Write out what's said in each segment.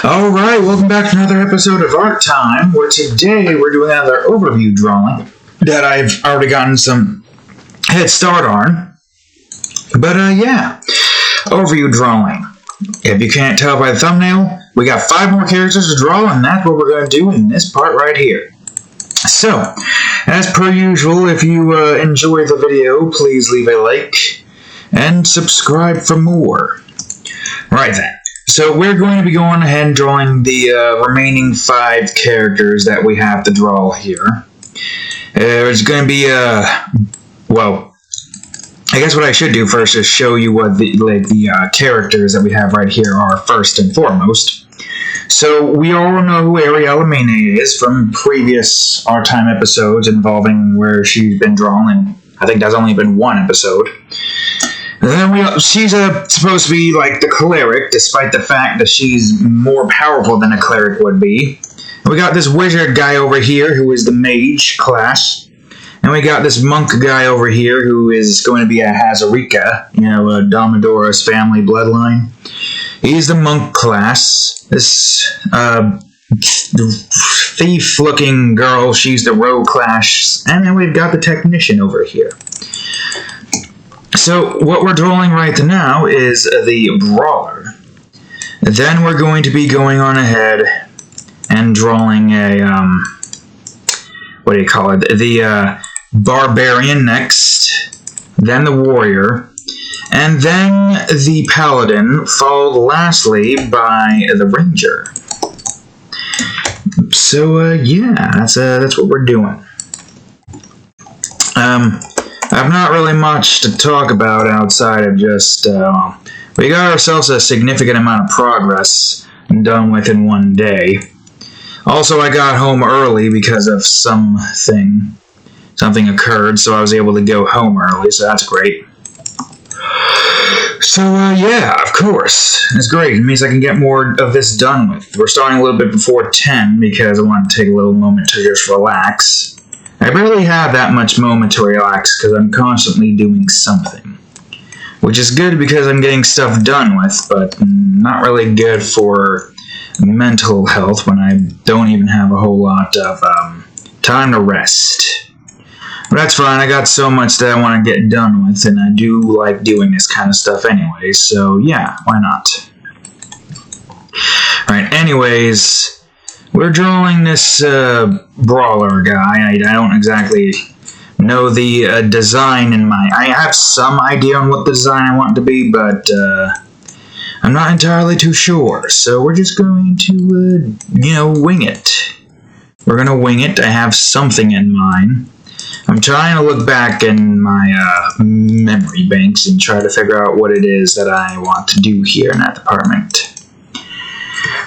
Alright, welcome back to another episode of Art Time, where today we're doing another overview drawing that I've already gotten some head start on. But yeah, overview drawing. If you can't tell by the thumbnail, we got 5 more characters to draw, and that's what we're going to do in this part right here. So, as per usual, if you enjoy the video, please leave a like and subscribe for more. Right then. So we're going to be going ahead and drawing the remaining 5 characters that we have to draw here. It's going to be, well, I guess what I should do first is show you what the characters that we have right here are first and foremost. So we all know who Elementals is from previous Art Time episodes involving where she's been drawn, and I think there's only been 1 episode. And then she's supposed to be like the cleric, despite the fact that she's more powerful than a cleric would be. And we got this wizard guy over here who is the mage class. And we got this monk guy over here who is going to be a Hazarika, a Domidora's family bloodline. He's the monk class. This thief-looking girl, she's the rogue class. And then we've got the technician over here. So, what we're drawing right now is the brawler. Then we're going to be going on ahead and drawing a, the barbarian next, then the warrior, and then the paladin, followed lastly by the ranger. So, yeah, that's what we're doing. I've not really much to talk about outside of just, we got ourselves a significant amount of progress done within 1 day. Also, I got home early because of something occurred, so I was able to go home early, so that's great. So, yeah, of course, it's great. It means I can get more of this done with. We're starting a little bit before 10 because I want to take a little moment to just relax. I barely have that much moment to relax because I'm constantly doing something. Which is good because I'm getting stuff done with, but not really good for mental health when I don't even have a whole lot of time to rest. But that's fine, I got so much that I want to get done with, and I do like doing this kind of stuff anyway, so yeah, why not? Alright, anyways, we're drawing this brawler guy. I don't exactly know the design in mind. I have some idea on what the design I want it to be, but I'm not entirely too sure. So we're just going to, wing it. We're going to wing it. I have something in mind. I'm trying to look back in my memory banks and try to figure out what it is that I want to do here in that department.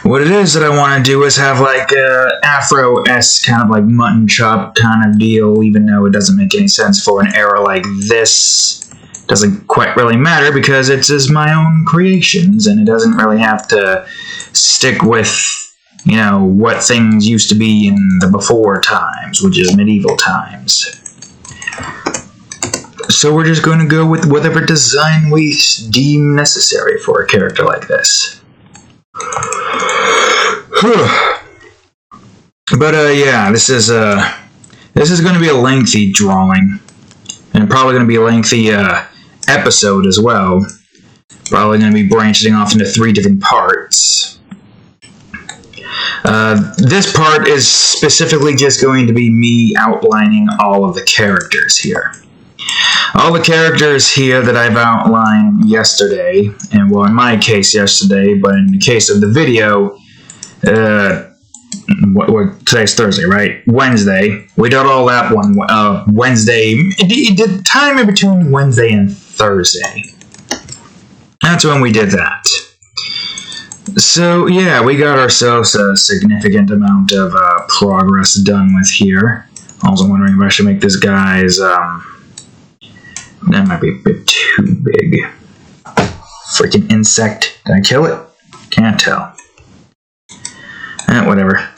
What it is that I want to do is have like a Afro-esque kind of like mutton chop kind of deal, even though it doesn't make any sense for an era like this. Doesn't quite really matter because it's just my own creations, and it doesn't really have to stick with, what things used to be in the before times, which is medieval times. So we're just going to go with whatever design we deem necessary for a character like this. But yeah, this is going to be a lengthy drawing, and probably going to be a lengthy episode as well. Probably going to be branching off into 3 different parts. This part is specifically just going to be me outlining all of the characters here. All the characters here that I've outlined yesterday, and well, in my case yesterday, but in the case of the video, today's Thursday, right? Wednesday. We did all that one, Wednesday. It did time in between Wednesday and Thursday. That's when we did that. So, yeah, we got ourselves a significant amount of progress done with here. Also wondering if I should make this guy's, that might be a bit too big. Freaking insect. Did I kill it? Can't tell. Whatever.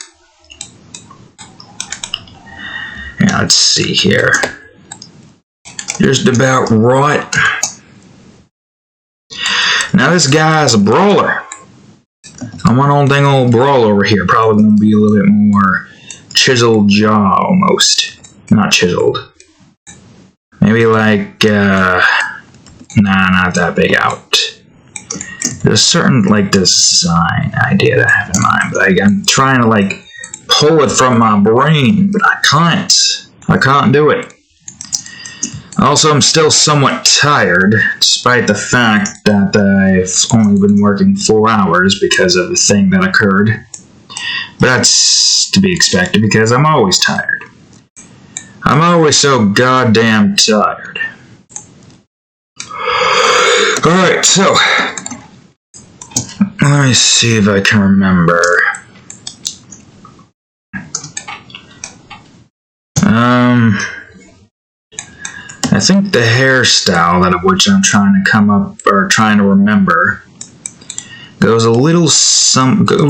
Yeah, let's see here. Just about right. Now this guy is a brawler. I want old Brawl over here. Probably gonna be a little bit more chiseled jaw almost. Not chiseled. Maybe like, nah, not that big out. There's a certain, like, design idea that I have in mind, but I'm trying to, like, pull it from my brain, but I can't. I can't do it. Also, I'm still somewhat tired, despite the fact that I've only been working 4 hours because of the thing that occurred. But that's to be expected because I'm always tired. I'm always so goddamn tired. Alright, so let me see if I can remember. I think the hairstyle that of which I'm trying to come up or trying to remember goes a little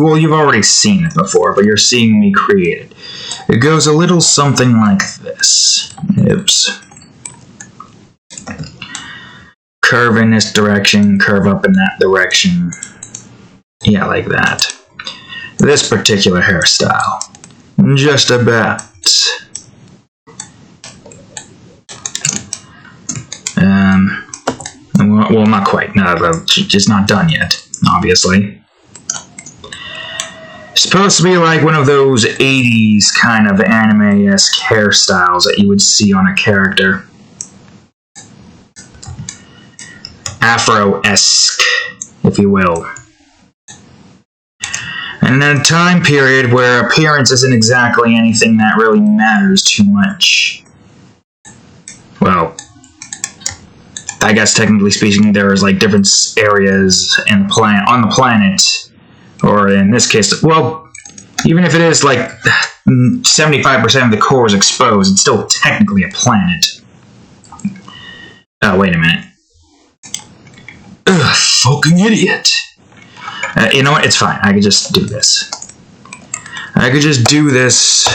well, you've already seen it before, but you're seeing me create it. It goes a little something like this. Oops. Curve in this direction, curve up in that direction. Yeah, like that. This particular hairstyle. Just about. Well, not quite. No, it's not done yet, obviously. It's supposed to be like one of those 80s kind of anime-esque hairstyles that you would see on a character. Afro-esque, if you will. And in a time period where appearance isn't exactly anything that really matters too much. Well, I guess technically speaking, there's like different areas in on the planet, or in this case, well, even if it is like 75% of the core is exposed, it's still technically a planet. Oh, wait a minute. Ugh, fucking idiot. You know what? It's fine. I could just do this. I could just do this.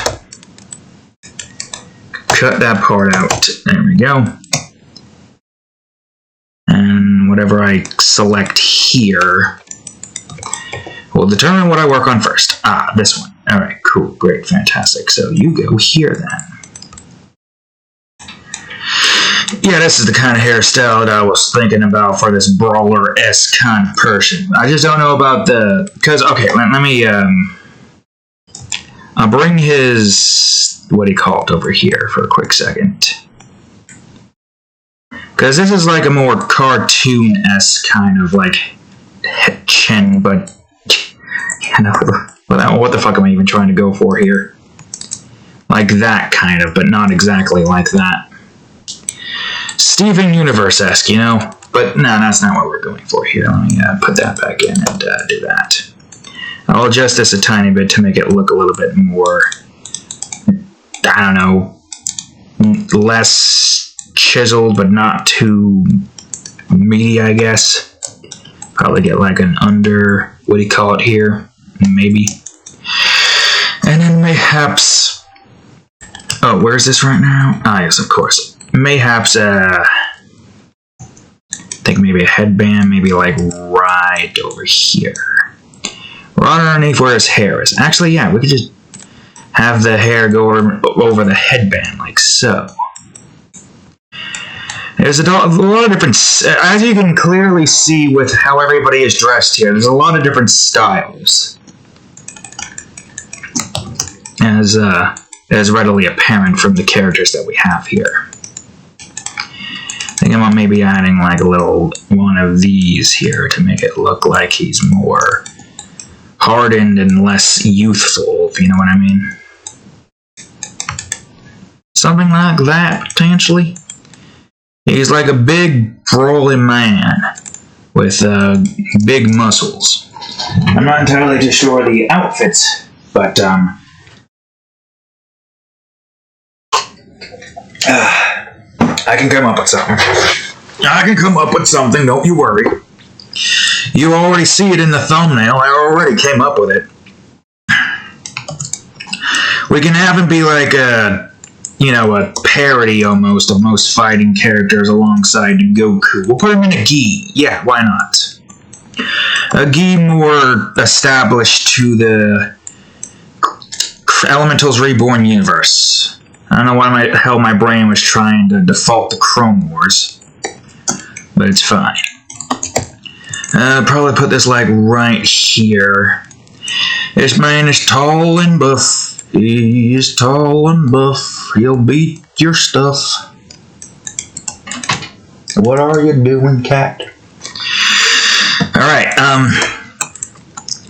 Cut that part out. There we go. And whatever I select here will determine what I work on first. Ah, this one. Alright, cool, great, fantastic. So you go here then. Yeah, this is the kind of hairstyle that I was thinking about for this brawler-esque kind of person. I just don't know about the... Because, okay, let me... I'll bring his... What do you call it over here for a quick second. Because this is like a more cartoon-esque kind of like chin, but you know, what the fuck am I even trying to go for here? Like that kind of, but not exactly like that. Steven Universe-esque, you know? But no, that's not what we're going for here. Let me put that back in and do that. I'll adjust this a tiny bit to make it look a little bit more, I don't know, less chiseled, but not too meaty, I guess. Probably get like an under, what do you call it here? Maybe. And then mayhaps... Oh, where is this right now? Ah, yes, of course. Mayhaps, I think maybe a headband, maybe like right over here. Right underneath where his hair is. Actually, yeah, we could just have the hair go over the headband, like so. There's a lot of different, as you can clearly see with how everybody is dressed here, there's a lot of different styles. As readily apparent from the characters that we have here. I think I'm maybe adding like a little one of these here to make it look like he's more hardened and less youthful, if you know what I mean. Something like that, potentially. He's like a big, brawling man with big muscles. I'm not entirely too sure of the outfits, but I can come up with something. I can come up with something, don't you worry. You already see it in the thumbnail. I already came up with it. We can have him be like a parody almost of most fighting characters alongside Goku. We'll put him in a gi. Yeah, why not? a gi more established to the Elementals Reborn universe. I don't know why the hell my brain was trying to default to Chrome Wars, but it's fine. Probably put this like right here. This man is tall and buff. He is tall and buff. He'll beat your stuff. What are you doing, cat? Alright,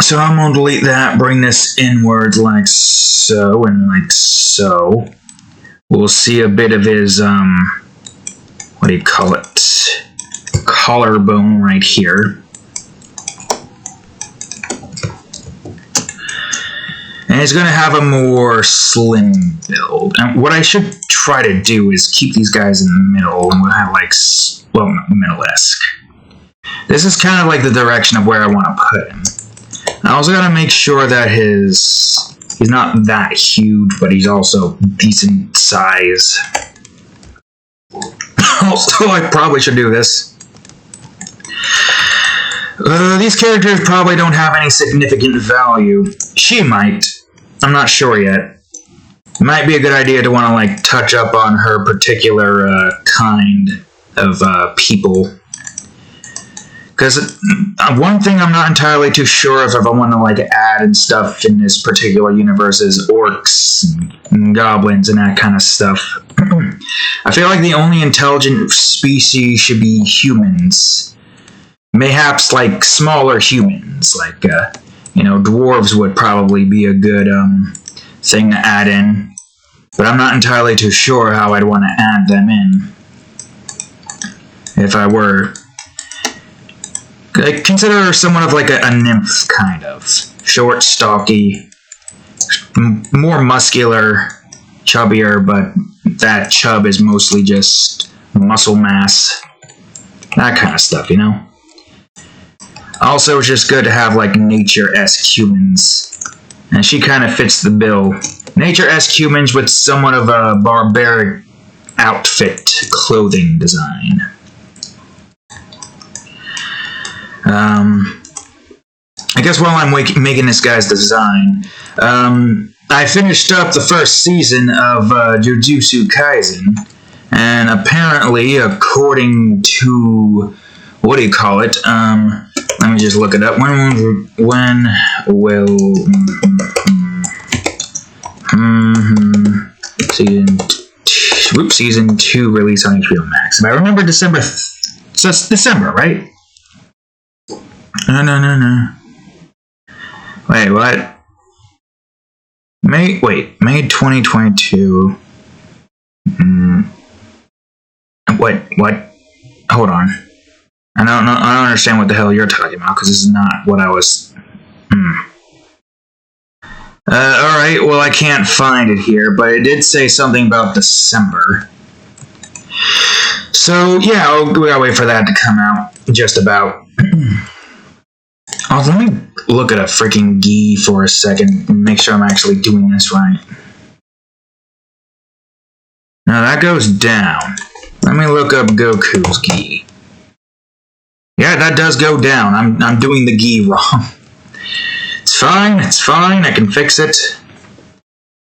so I'm gonna delete that, bring this inwards like so, and like so. We'll see a bit of his, what do you call it? Collarbone right here. And he's going to have a more slim build. And what I should try to do is keep these guys in the middle, and we'll have like, well, middle-esque. This is kind of like the direction of where I want to put him. I also got to make sure that he's not that huge, but he's also decent size. Also, I probably should do this. These characters probably don't have any significant value. She might. I'm not sure yet. It might be a good idea to want to like touch up on her particular kind of people. Because one thing I'm not entirely too sure of if I want to like add and stuff in this particular universe is orcs and goblins and that kind of stuff. I feel like the only intelligent species should be humans. Mayhaps like smaller humans, like dwarves would probably be a good thing to add in, but I'm not entirely too sure how I'd want to add them in. If I were, I consider her somewhat of like a nymph, kind of short, stocky, more muscular, chubbier, but that chub is mostly just muscle mass, that kind of stuff, you know. Also, it's just good to have, like, nature-esque humans. And she kind of fits the bill. Nature-esque humans with somewhat of a barbaric outfit clothing design. I guess while I'm making this guy's design, I finished up the first season of Jujutsu Kaisen. And apparently, according to... what do you call it? Let me just look it up. When will season 2 release on HBO Max? If I remember December, so it's December, right? No. Wait, what? May 2022. What? Hold on. I don't understand what the hell you're talking about, because this is not what I was... Alright, well, I can't find it here, but it did say something about December. So, yeah, we gotta wait for that to come out, just about. Oh, let me look at a freaking gi for a second, and make sure I'm actually doing this right. Now, that goes down. Let me look up Goku's gi. Yeah, that does go down. I'm doing the gi wrong. It's fine. I can fix it.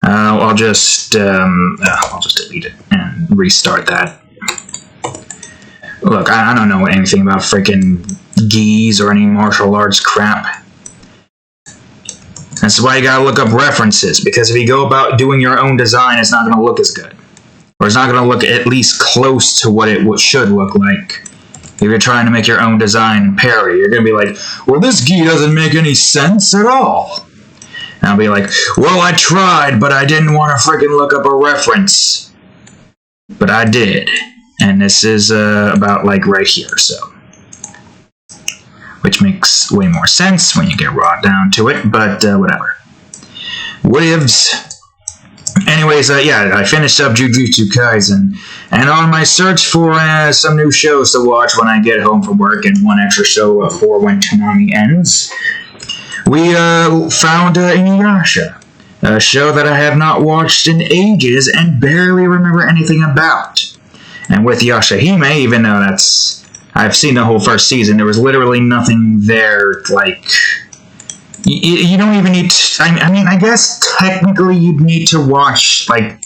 I'll just delete it and restart that. Look, I don't know anything about freaking gis or any martial arts crap. That's why you gotta look up references, because if you go about doing your own design, it's not gonna look as good. Or it's not gonna look at least close to what it should look like. If you're trying to make your own design and parry, you're going to be like, well, this gi doesn't make any sense at all. And I'll be like, well, I tried, but I didn't want to freaking look up a reference. But I did. And this is about, like, right here, so. Which makes way more sense when you get raw down to it, but whatever. Whatevs. Anyways, yeah, I finished up Jujutsu Kaisen, and on my search for some new shows to watch when I get home from work and one extra show for when Toonami ends, we found Inuyasha, a show that I have not watched in ages and barely remember anything about. And with Yashahime, even though that's I've seen the whole first season. There was literally nothing there, like... You don't even need to... I mean, I guess technically you'd need to watch, like,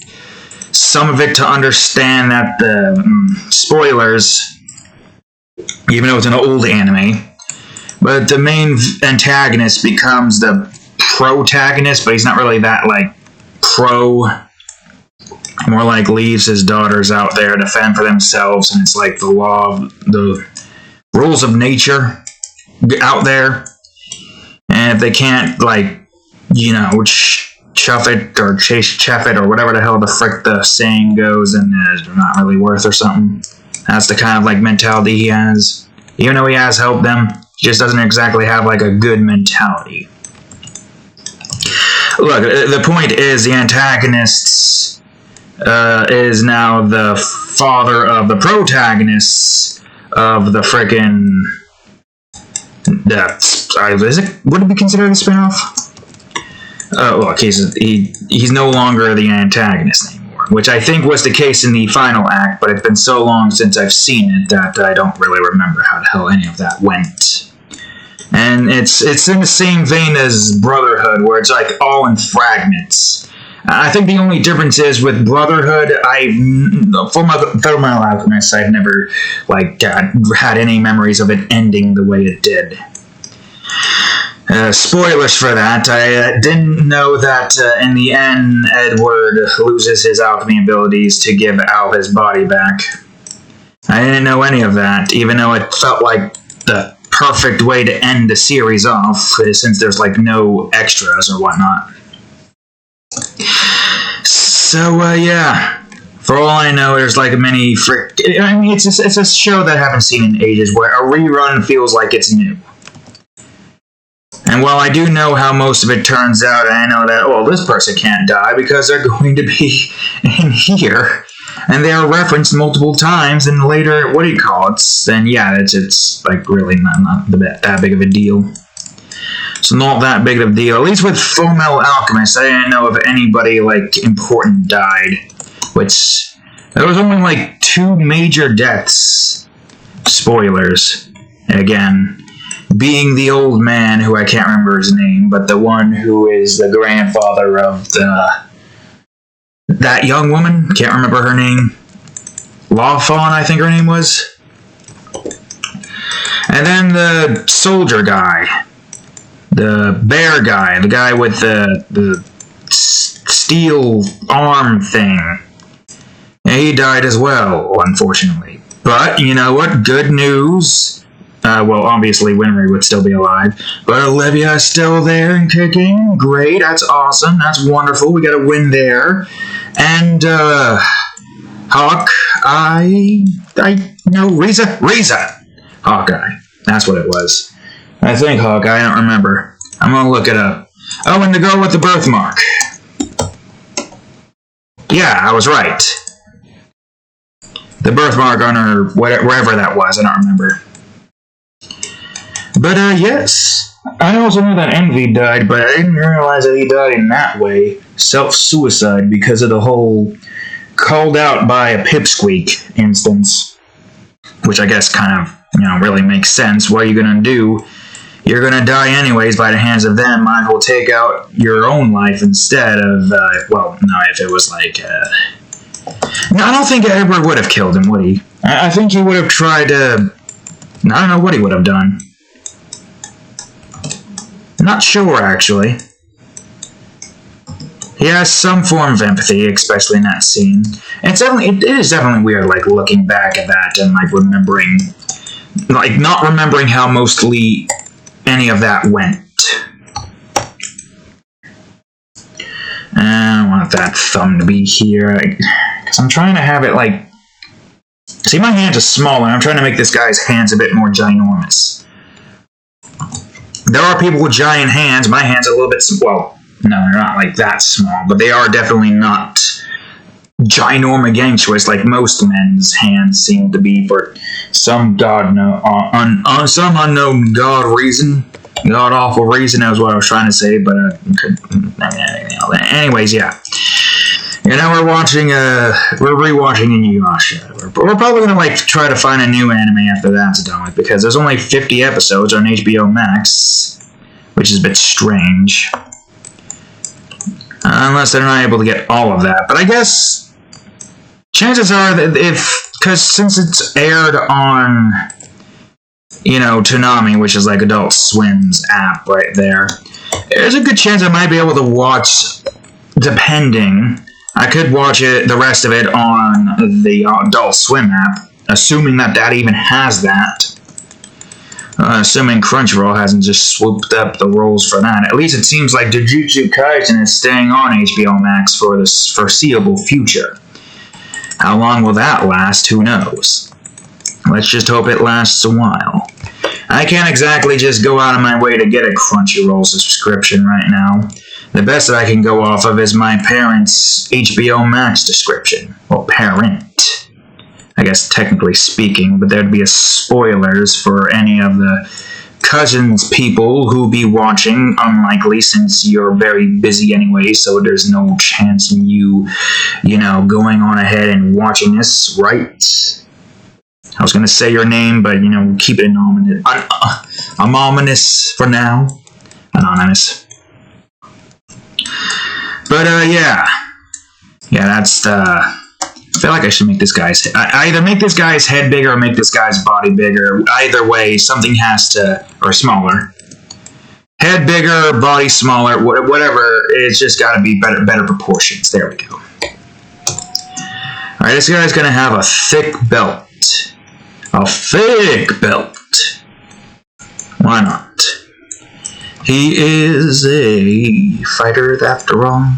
some of it to understand that the... spoilers, even though it's an old anime, but the main antagonist becomes the protagonist, but he's not really that, like, pro... More like leaves his daughters out there to fend for themselves, and it's like the rules of nature out there. And if they can't, like, chuff it or chef it or whatever the hell the frick the saying goes, and it's not really worth or something. That's the kind of, like, mentality he has. Even though he has helped them, he just doesn't exactly have, like, a good mentality. Look, the point is the antagonists... is now the father of the protagonists of the frickin' would it be considered a spin-off? Look, he's no longer the antagonist anymore, which I think was the case in the final act, but it's been so long since I've seen it that I don't really remember how the hell any of that went. And it's in the same vein as Brotherhood, where it's like all in fragments. I think the only difference is with Brotherhood, for my Alchemist, I've never, like, had any memories of it ending the way it did. Spoilers for that. I didn't know that in the end, Edward loses his alchemy abilities to give Al his body back. I didn't know any of that, even though it felt like the perfect way to end the series off, since there's, like, no extras or whatnot. So, yeah. For all I know, there's, like, many I mean, it's a show that I haven't seen in ages, where a rerun feels like it's new. And while I do know how most of it turns out, I know that, well, this person can't die because they're going to be in here. And they are referenced multiple times, and later, then yeah, it's like, really not that big of a deal. It's not that big of a deal. At least with Fullmetal Alchemist, I didn't know if anybody, like, important died. Which, there was only, like, 2 major deaths. Spoilers. Again, being the old man, who I can't remember his name, but the one who is the grandfather of that young woman. Can't remember her name. Lawfawn, I think her name was. And then the soldier guy. The bear guy, the guy with the steel arm thing. And he died as well, unfortunately. But, you know what? Good news. Well, obviously Winry would still be alive. But Olivia is still there and kicking. Great, that's awesome. That's wonderful. We got a win there. And, Riza! Hawkeye. That's what it was. I think Hawkeye, I don't remember. I'm gonna look it up. Oh, and the girl with the birthmark. Yeah, I was right. The birthmark on her, wherever that was, I don't remember. But, yes. I also knew that Envy died, but I didn't realize that he died in that way. Self-suicide, because of the whole called out by a pipsqueak instance. Which I guess kind of, really makes sense. What are you gonna do? You're gonna die anyways by the hands of them. Might as well take out your own life instead of, if it was like, No, I don't think Edward would have killed him, would he? I think he would have tried to... I don't know what he would have done. Not sure, actually. He has some form of empathy, especially in that scene. And it is definitely weird, like, looking back at that and, like, remembering... Like, not remembering how mostly any of that went. I don't want that thumb to be here, because I'm trying to have it, like... See, my hands are smaller, and I'm trying to make this guy's hands a bit more ginormous. There are people with giant hands. My hands are a little bit... Well, no, they're not, like, that small, but they are definitely not ginormous like most men's hands seem to be for some some unknown god reason. God-awful reason, that was what I was trying to say, but anyways, yeah. we're rewatching Inuyasha. We're probably gonna like try to find a new anime after that's done with, because there's only 50 episodes on HBO Max, which is a bit strange. Unless they're not able to get all of that. But I guess chances are that because since it's aired on, Toonami, which is like Adult Swim's app right there, there's a good chance I might be able to watch, depending. I could watch the rest of it on the Adult Swim app, assuming that even has that. Assuming Crunchyroll hasn't just swooped up the roles for that. At least it seems like Jujutsu Kaisen is staying on HBO Max for the foreseeable future. How long will that last? Who knows? Let's just hope it lasts a while. I can't exactly just go out of my way to get a Crunchyroll subscription right now. The best that I can go off of is my parents' HBO Max subscription. Well, parent, I guess technically speaking, but there'd be spoilers for any of the cousins people who be watching. Unlikely, since you're very busy anyway, so there's no chance in you, going on ahead and watching this, right? I was going to say your name, but, keep it anonymous for now. Anonymous. But, yeah. Yeah, that's, I feel like I should make this guy's head. Either make this guy's head bigger or make this guy's body bigger. Either way, something has to, or smaller. Head bigger, body smaller, whatever. It's just got to be better proportions. There we go. Alright, this guy's going to have a thick belt. A thick belt. Why not? He is a fighter after all.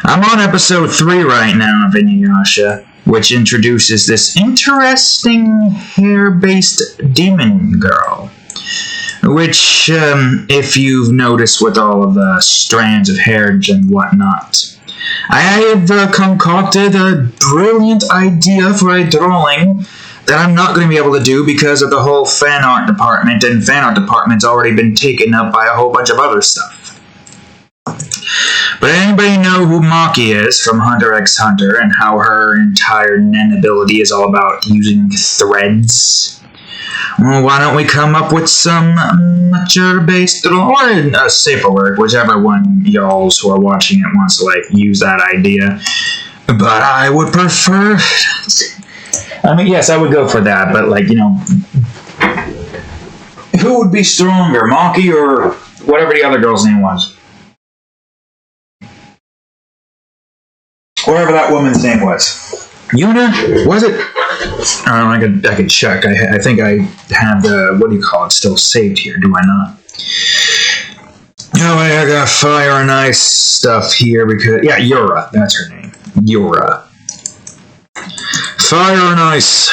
I'm on episode 3 right now of Inuyasha, which introduces this interesting hair-based demon girl. Which, if you've noticed with all of the strands of hair and whatnot, I have concocted a brilliant idea for a drawing that I'm not going to be able to do because of the whole fan art department, and fan art department's already been taken up by a whole bunch of other stuff. But anybody know who Maki is from Hunter x Hunter and how her entire Nen ability is all about using threads? Well, why don't we come up with some mature-based, or a safer word, whichever one y'all who are watching it wants to, use that idea. But I would prefer... I mean, yes, I would go for that, but, who would be stronger, Maki or whatever the other girl's name was? Whatever that woman's name was. Yuna? Was it? I could check. I think I have the, still saved here, do I not? Oh, I got fire and ice stuff here because... Yeah, Yura. That's her name. Yura. Fire and ice.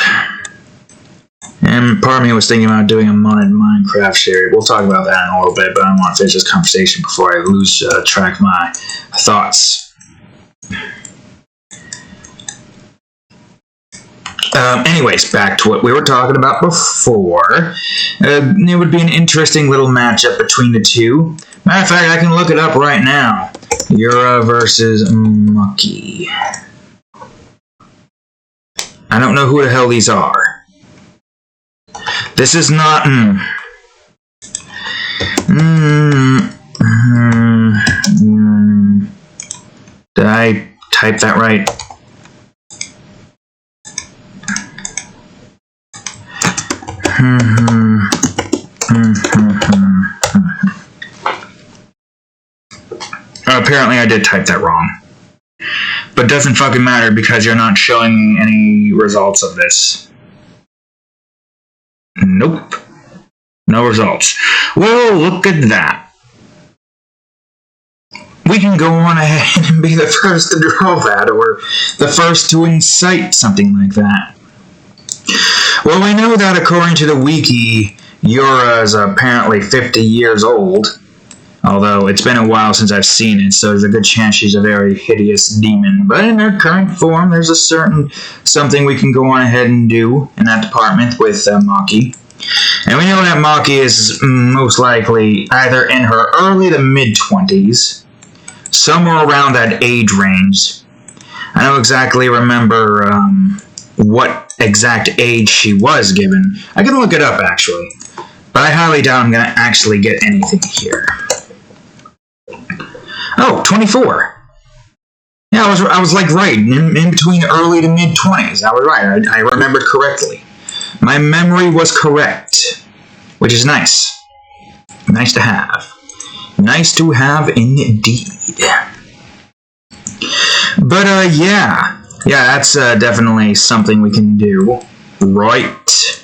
And part of me was thinking about doing a modded Minecraft series. We'll talk about that in a little bit, but I want to finish this conversation before I lose track of my thoughts. Anyways, back to what we were talking about before. It would be an interesting little matchup between the two. Matter of fact, I can look it up right now. Yura versus Maki. I don't know who the hell these are. This is not... Did I type that right? Apparently I did type that wrong. But doesn't fucking matter because you're not showing me any results of this. Nope. No results. Well, look at that. We can go on ahead and be the first to draw that, or the first to incite something like that. Well, we know that according to the wiki, Yura is apparently 50 years old. Although it's been a while since I've seen it, so there's a good chance she's a very hideous demon. But in her current form, there's a certain something we can go on ahead and do in that department with Maki. And we know that Maki is most likely either in her early to mid-20s, somewhere around that age range. I don't exactly remember what exact age she was given. I can look it up, actually. But I highly doubt I'm going to actually get anything here. Oh, 24. Yeah, I was like right, in between early to mid-20s. I was right, I remembered correctly. My memory was correct, which is nice. Nice to have. Nice to have indeed. But, yeah. Yeah, that's definitely something we can do. Right.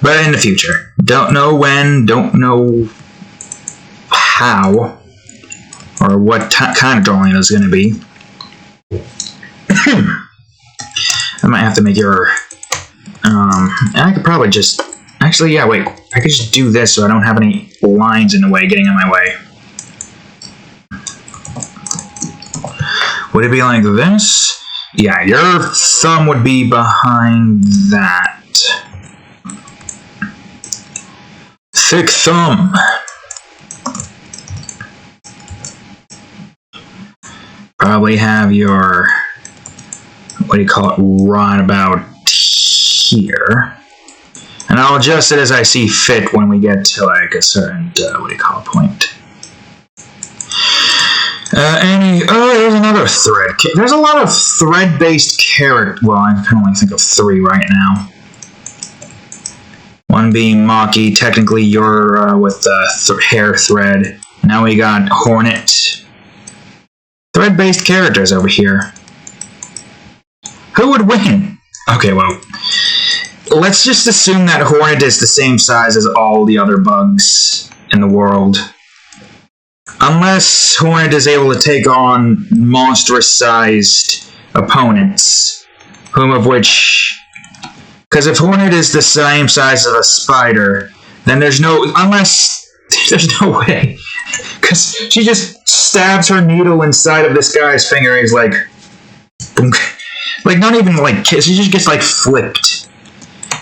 But in the future. Don't know when, don't know how, or what kind of drawing it's going to be. I might have to make your... I could probably just... Actually, yeah, wait. I could just do this so I don't have any lines in the way getting in my way. Would it be like this? Yeah, your thumb would be behind that. Thick thumb. Probably have your, what do you call it, right about here. And I'll adjust it as I see fit when we get to like a certain, what do you call it, point. There's another thread. There's a lot of thread-based character. Well, I can only think of 3 right now. One being Maki. Technically, you're with the hair thread. Now we got Hornet. Thread-based characters over here. Who would win? Okay, well, let's just assume that Hornet is the same size as all the other bugs in the world. Unless Hornet is able to take on monstrous-sized opponents, whom of which... Because if Hornet is the same size as a spider, then there's no... Unless... There's no way. Because she just stabs her needle inside of this guy's finger and he's like... Like, not even like... She just gets, like, flipped.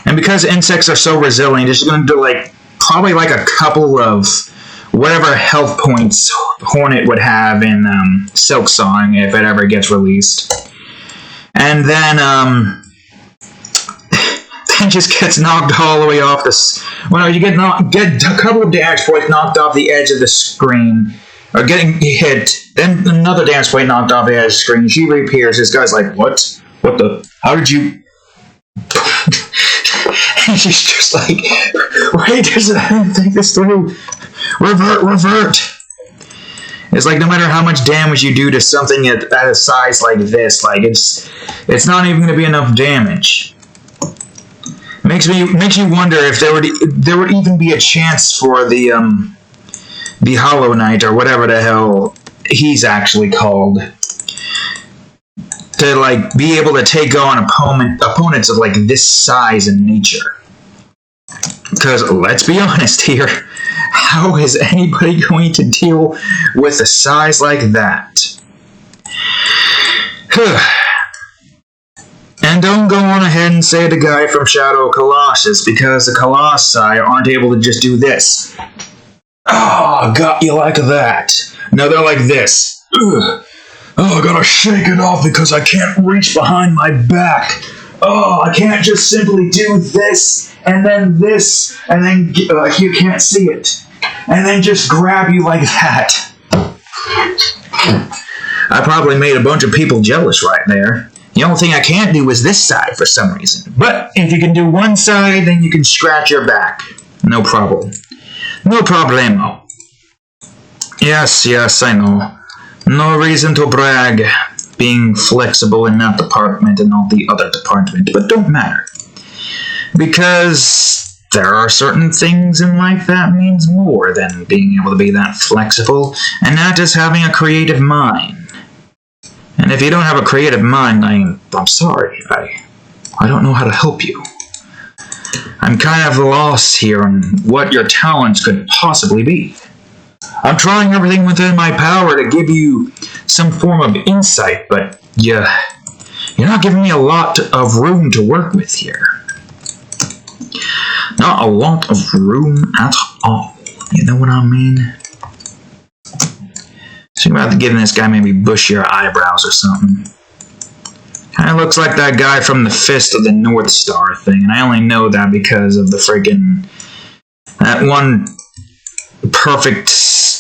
And because insects are so resilient, it's going to do, like... Probably, like, a couple of... whatever health points Hornet would have in Silk Song if it ever gets released. And then just gets knocked all the way off the... Well, no, you get a couple of damage points knocked off the edge of the screen. Or getting hit. Then another damage point knocked off the edge of the screen. She reappears. This guy's like, what? What the... How did you... And she's just like, wait, think this through. Revert. It's like no matter how much damage you do to something at a size like this, like it's not even going to be enough damage. Makes you wonder if there would even be a chance for the Hollow Knight or whatever the hell he's actually called to like be able to take on opponents of like this size and nature. Because let's be honest here. How is anybody going to deal with a size like that? And don't go on ahead and say the guy from Shadow Colossus, because the Colossi aren't able to just do this. Oh, got you like that. No, they're like this. Ugh. Oh, I gotta shake it off because I can't reach behind my back. Oh, I can't just simply do this, and then you can't see it. And then just grab you like that. I probably made a bunch of people jealous right there. The only thing I can't do is this side for some reason. But if you can do one side, then you can scratch your back. No problem. No problemo. Yes, I know. No reason to brag. Being flexible in that department and not the other department. But don't matter. Because... there are certain things in life that means more than being able to be that flexible, and that is having a creative mind. And if you don't have a creative mind, I'm sorry. I don't know how to help you. I'm kind of lost here on what your talents could possibly be. I'm trying everything within my power to give you some form of insight, but you're not giving me a lot of room to work with here. Not a lot of room at all. You know what I mean? So about giving this guy maybe bushier eyebrows or something. Kind of looks like that guy from the Fist of the North Star thing, and I only know that because of the friggin' that one perfect.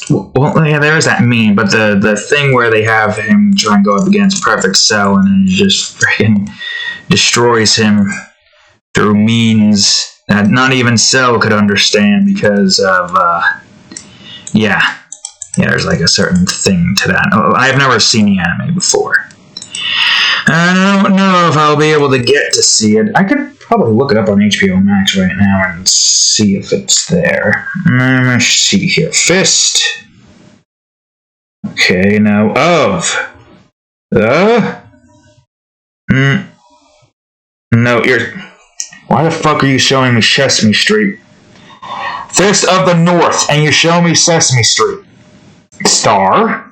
Well, yeah, there is that meme, but the thing where they have him try and go up against Perfect Cell, and then he just friggin' destroys him through means that not even Cell could understand because of yeah, there's like a certain thing to that. I've never seen the anime before. I don't know if I'll be able to get to see it. I could probably look it up on HBO Max right now and see if it's there. Let's see here. Fist. Okay, now of. No, you're... Why the fuck are you showing me Sesame Street? Fist of the North, and you show me Sesame Street. Star?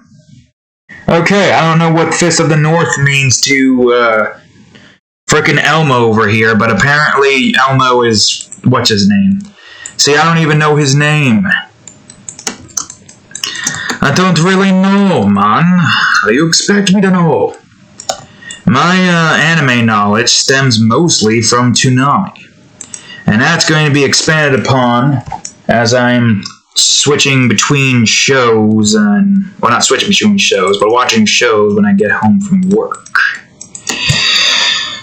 Okay, I don't know what Fist of the North means to, frickin' Elmo over here, but apparently Elmo is... What's his name? See, I don't even know his name. I don't really know, man. How do you expect me to know? My, anime knowledge stems mostly from Toonami. And that's going to be expanded upon as I'm switching between shows and... Well, not switching between shows, but watching shows when I get home from work.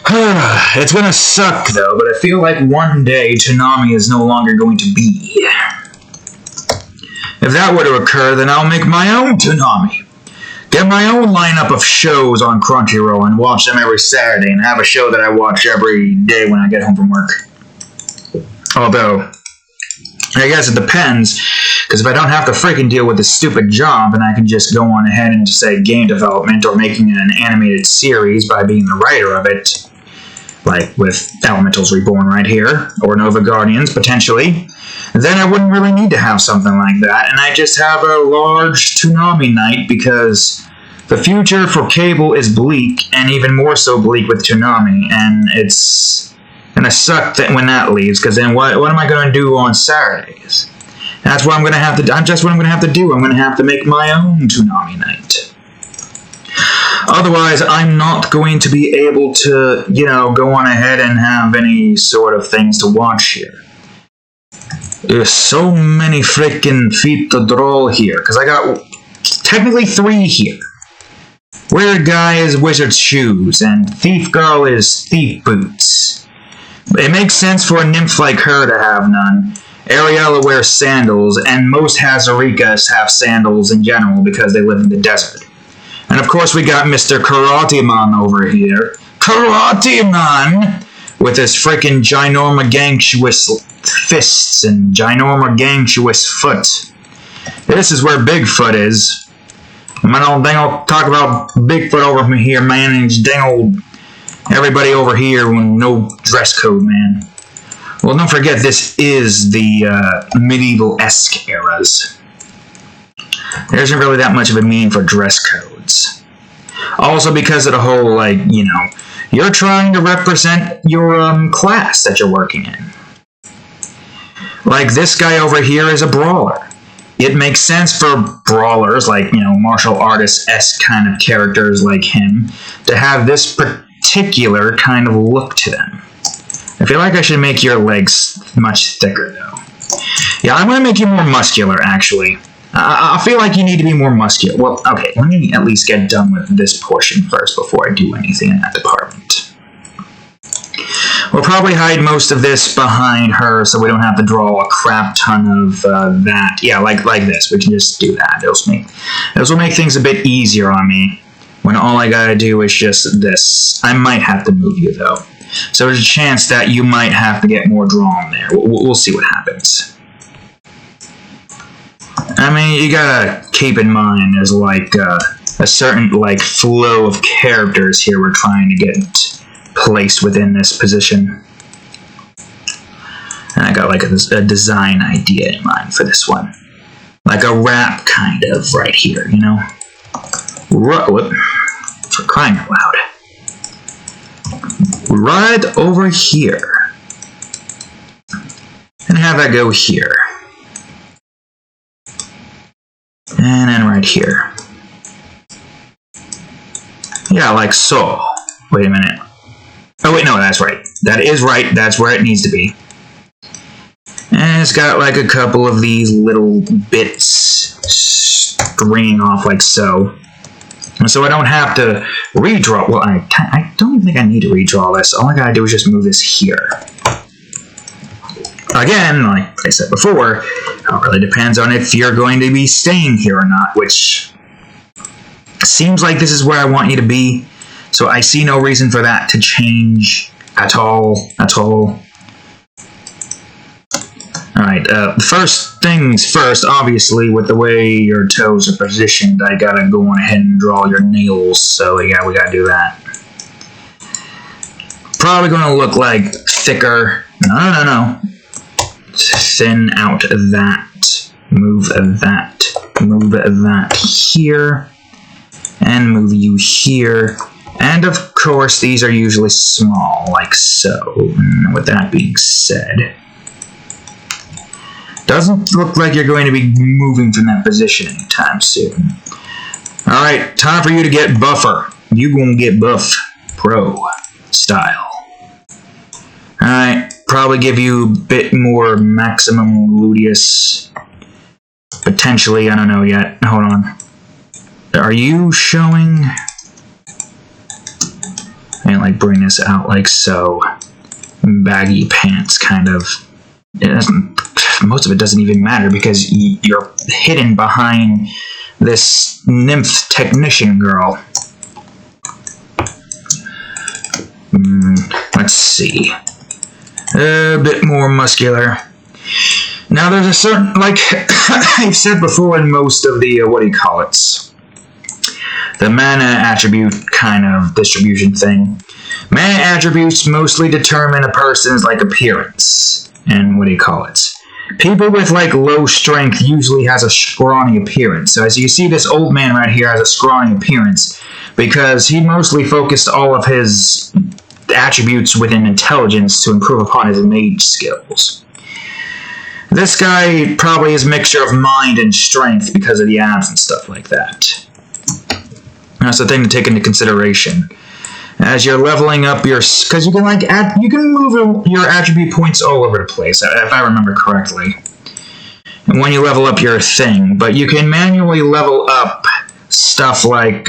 It's gonna suck, though, but I feel like one day Toonami is no longer going to be. If that were to occur, then I'll make my own Toonami. Get my own lineup of shows on Crunchyroll and watch them every Saturday and have a show that I watch every day when I get home from work. Although, I guess it depends, because if I don't have to freaking deal with this stupid job and I can just go on ahead and just say game development or making an animated series by being the writer of it, like with Elementals Reborn right here, or Nova Guardians, potentially, then I wouldn't really need to have something like that, and I just have a large Toonami night, because the future for cable is bleak, and even more so bleak with Toonami, and it's gonna suck when that leaves, because then what am I gonna do on Saturdays? That's what I'm gonna have to do. That's what I'm gonna have to do. I'm gonna have to make my own Toonami night. Otherwise, I'm not going to be able to, go on ahead and have any sort of things to watch here. There's so many freaking feet to draw here, because I got technically 3 here. Weird Guy is Wizard Shoes, and Thief Girl is Thief Boots. It makes sense for a nymph like her to have none. Ariella wears sandals, and most Hazarikas have sandals in general because they live in the desert. And of course we got Mr. Karate Man over here. Karate Man! With his freaking ginormogangtuous fists and ginormogangtuous foot. This is where Bigfoot is. I don't think I'll talk about Bigfoot over here, man, and his dang old everybody over here with no dress code, man. Well, don't forget, this is the medieval-esque eras. There isn't really that much of a meaning for dress codes. Also because of the whole, you're trying to represent your class that you're working in. Like, this guy over here is a brawler. It makes sense for brawlers, martial artist-esque kind of characters like him, to have this particular kind of look to them. I feel like I should make your legs much thicker, though. Yeah, I'm going to make you more muscular, actually. I feel like you need to be more muscular. Well, okay, let me at least get done with this portion first before I do anything in that department. We'll probably hide most of this behind her so we don't have to draw a crap ton of that. Yeah, like this. We can just do that. Those will make things a bit easier on me when all I gotta do is just this. I might have to move you, though. So there's a chance that you might have to get more drawn there. We'll see what happens. I mean, you gotta keep in mind there's a certain flow of characters here we're trying to get placed within this position. And I got a design idea in mind for this one. Like a rap kind of right here, For crying out loud. Right over here. And have that go here. And then right here. Yeah, like so. Wait a minute. Oh, wait, no, that's right. That is right. That's where it needs to be. And it's got like a couple of these little bits stringing off like so. So I don't have to redraw. Well, I don't even think I need to redraw this. All I gotta do is just move this here. Again, like I said before, it really depends on if you're going to be staying here or not, which seems like this is where I want you to be. So I see no reason for that to change at all. Alright, first things first, obviously, with the way your toes are positioned, I gotta go on ahead and draw your nails, so yeah, we gotta do that. Probably gonna look like thicker. No. Thin out that. Move that here. And move you here. And of course, these are usually small, like so. And with that being said, doesn't look like you're going to be moving from that position anytime soon. Alright, time for you to get buffer. You gonna get buff pro style. Alright, probably give you a bit more maximum gluteus. Potentially, I don't know yet. Hold on. Are you showing? And like bring this out like so. Baggy pants, kind of. It doesn't. Most of it doesn't even matter because you're hidden behind this nymph technician girl. Let's see. A bit more muscular. Now there's a certain, like I've said before in most of the, the mana attribute kind of distribution thing. Mana attributes mostly determine a person's like appearance and people with like low strength usually has a scrawny appearance. So as you see, this old man right here has a scrawny appearance because he mostly focused all of his attributes within intelligence to improve upon his mage skills. This guy probably is a mixture of mind and strength because of the abs and stuff like that. That's the thing to take into consideration. As you're leveling up your, because you can like you can move your attribute points all over the place, if I remember correctly. And when you level up your thing, but you can manually level up stuff like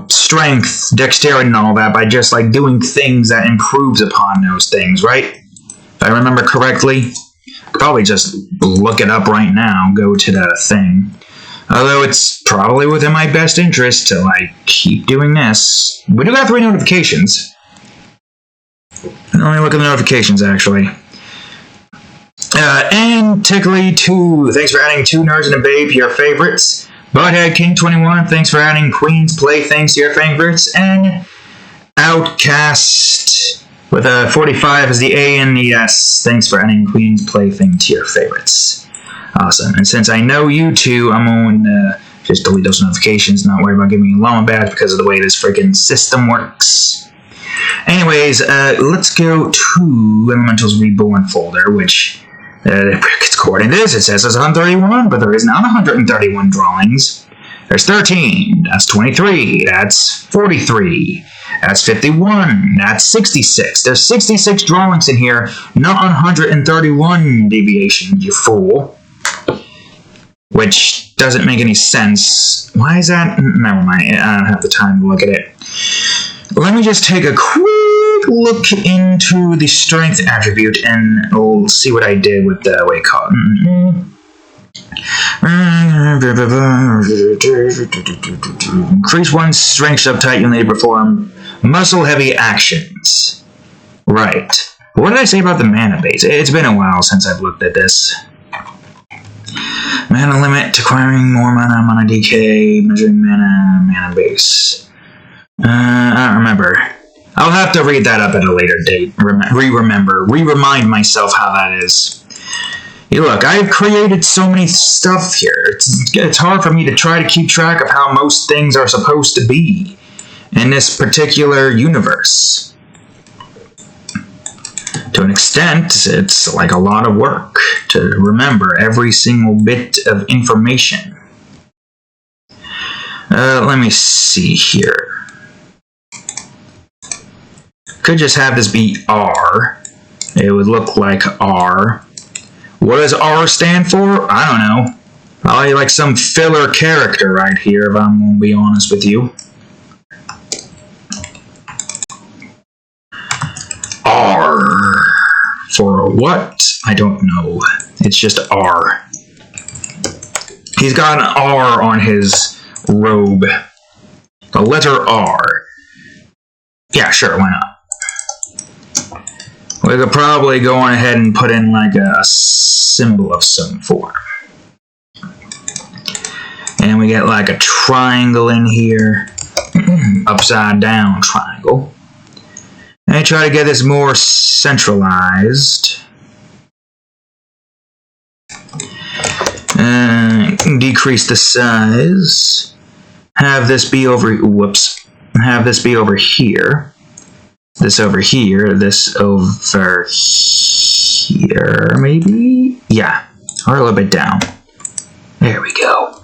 strength, dexterity, and all that by just like doing things that improves upon those things, right? If I remember correctly, probably just look it up right now. Go to the thing. Although it's probably within my best interest to, like, keep doing this. We do have 3 notifications. Let me look at the notifications, actually. And Tickly 2, thanks for adding 2 nerds and a babe to your favorites. Butthead King 21, thanks for adding Queen's Playthings to your favorites. And Outcast with a 45 as the A and the S, thanks for adding Queen's Plaything to your favorites. Awesome. And since I know you two, I'm going to just delete those notifications, not worry about giving you llama badge because of the way this freaking system works. Anyways, let's go to Elementals Reborn folder, which according to this, it says it's 131, but there is not 131 drawings. There's 13, that's 23, that's 43, that's 51, that's 66. There's 66 drawings in here, not 131 deviations, you fool. Which doesn't make any sense. Why is that? Never mind. I don't have the time to look at it. Let me just take a quick look into the strength attribute and we'll see what I did with the way called. Increase one's strength subtype when they perform muscle-heavy actions. Right. What did I say about the mana base? It's been a while since I've looked at this. Mana limit, acquiring more mana decay, measuring mana base. I don't remember. I'll have to read that up at a later date. Remind myself how that is. Hey, look, I've created so many stuff here. It's hard for me to try to keep track of how most things are supposed to be in this particular universe. To an extent, it's like a lot of work to remember every single bit of information. Let me see here. Could just have this be R. It would look like R. What does R stand for? I don't know. Probably like some filler character right here, if I'm going to be honest with you. R. For what? I don't know. It's just R. He's got an R on his robe. The letter R. Yeah, sure, why not? We could probably go on ahead and put in like a symbol of some form. And we get like a triangle in here. Upside down triangle. And I try to get this more centralized. Decrease the size. Have this be over, whoops. Have this be over here. This over here. This over here, maybe? Yeah, or a little bit down. There we go.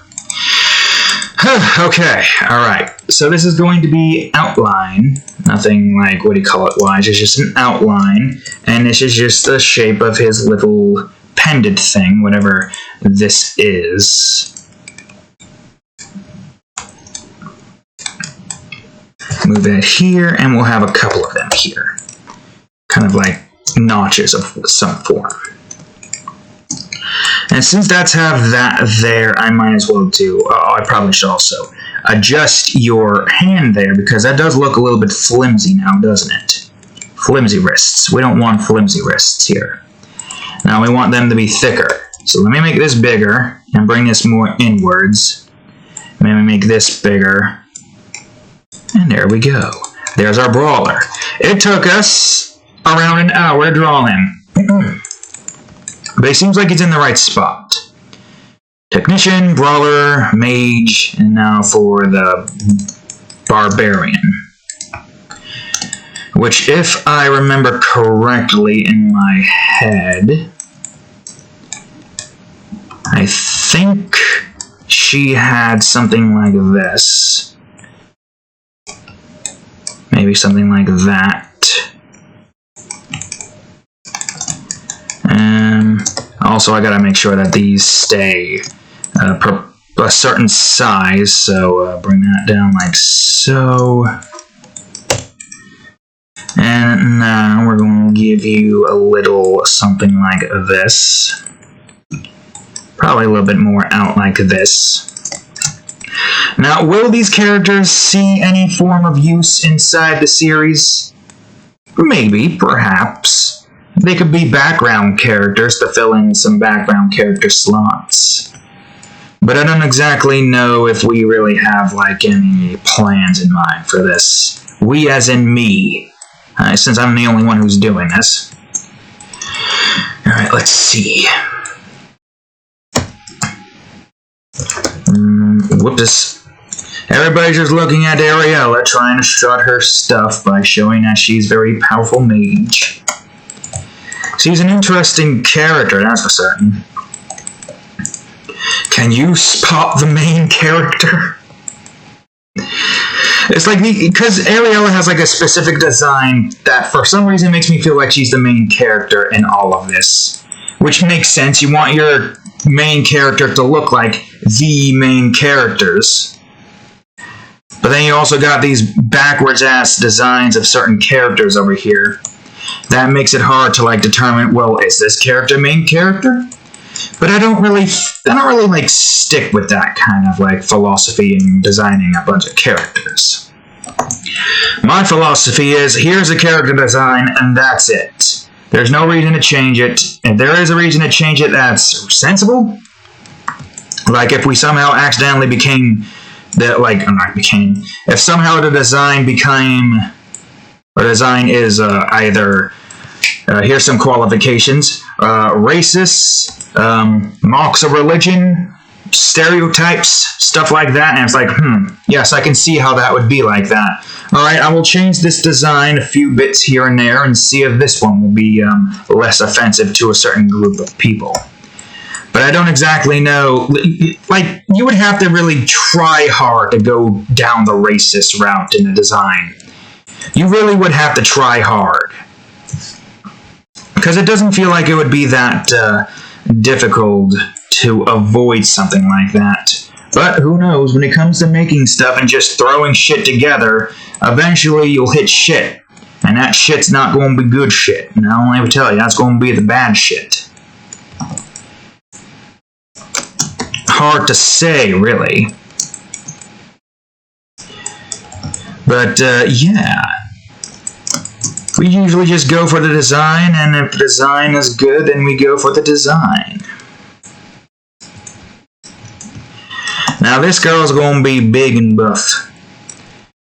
Okay, alright. So this is going to be outline. Nothing like, what do you call it, wise. It's just an outline. And this is just the shape of his little pendant thing, whatever this is. Move that here, and we'll have a couple of them here. Kind of like notches of some form. And since that's have that there, I might as well do, I probably should also adjust your hand there, because that does look a little bit flimsy now, doesn't it? Flimsy wrists. We don't want flimsy wrists here. Now we want them to be thicker. So let me make this bigger, and bring this more inwards. Maybe make this bigger. And there we go. There's our brawler. It took us around an hour to draw him. But he seems like he's in the right spot. Technician, brawler, mage, and now for the barbarian. Which, if I remember correctly in my head, I think she had something like this. Maybe something like that. Also, I gotta make sure that these stay a certain size, so bring that down like so. And now we're going to give you a little something like this. Probably a little bit more out like this. Now, will these characters see any form of use inside the series? Maybe, perhaps. They could be background characters to fill in some background character slots. But I don't exactly know if we really have like any plans in mind for this. We as in me, since I'm the only one who's doing this. Alright, let's see. Whoops. Everybody's just looking at Ariella trying to strut her stuff by showing that she's a very powerful mage. She's an interesting character, that's for certain. Can you spot the main character? It's like, because Ariella has like a specific design that for some reason makes me feel like she's the main character in all of this. Which makes sense, you want your main character to look like the main characters. But then you also got these backwards ass designs of certain characters over here. That makes it hard to like determine, well, is this character main character? But I don't really like stick with that kind of like philosophy in designing a bunch of characters. My philosophy is, here's a character design and that's it. There's no reason to change it. If there is a reason to change it that's sensible, like if we somehow accidentally became that, like, not became, if somehow the design became, or design is either, here's some qualifications, racist, mocks a religion, stereotypes, stuff like that, and it's like, yes, I can see how that would be like that. Alright, I will change this design a few bits here and there and see if this one will be less offensive to a certain group of people. But I don't exactly know, like, you would have to really try hard to go down the racist route in the design. You really would have to try hard. Because it doesn't feel like it would be that difficult to avoid something like that. But who knows, when it comes to making stuff and just throwing shit together, eventually you'll hit shit. And that shit's not going to be good shit. And I'll never tell you, that's going to be the bad shit. Hard to say, really. But, yeah. We usually just go for the design, and if the design is good, then we go for the design. Now, this girl's gonna be big and buff.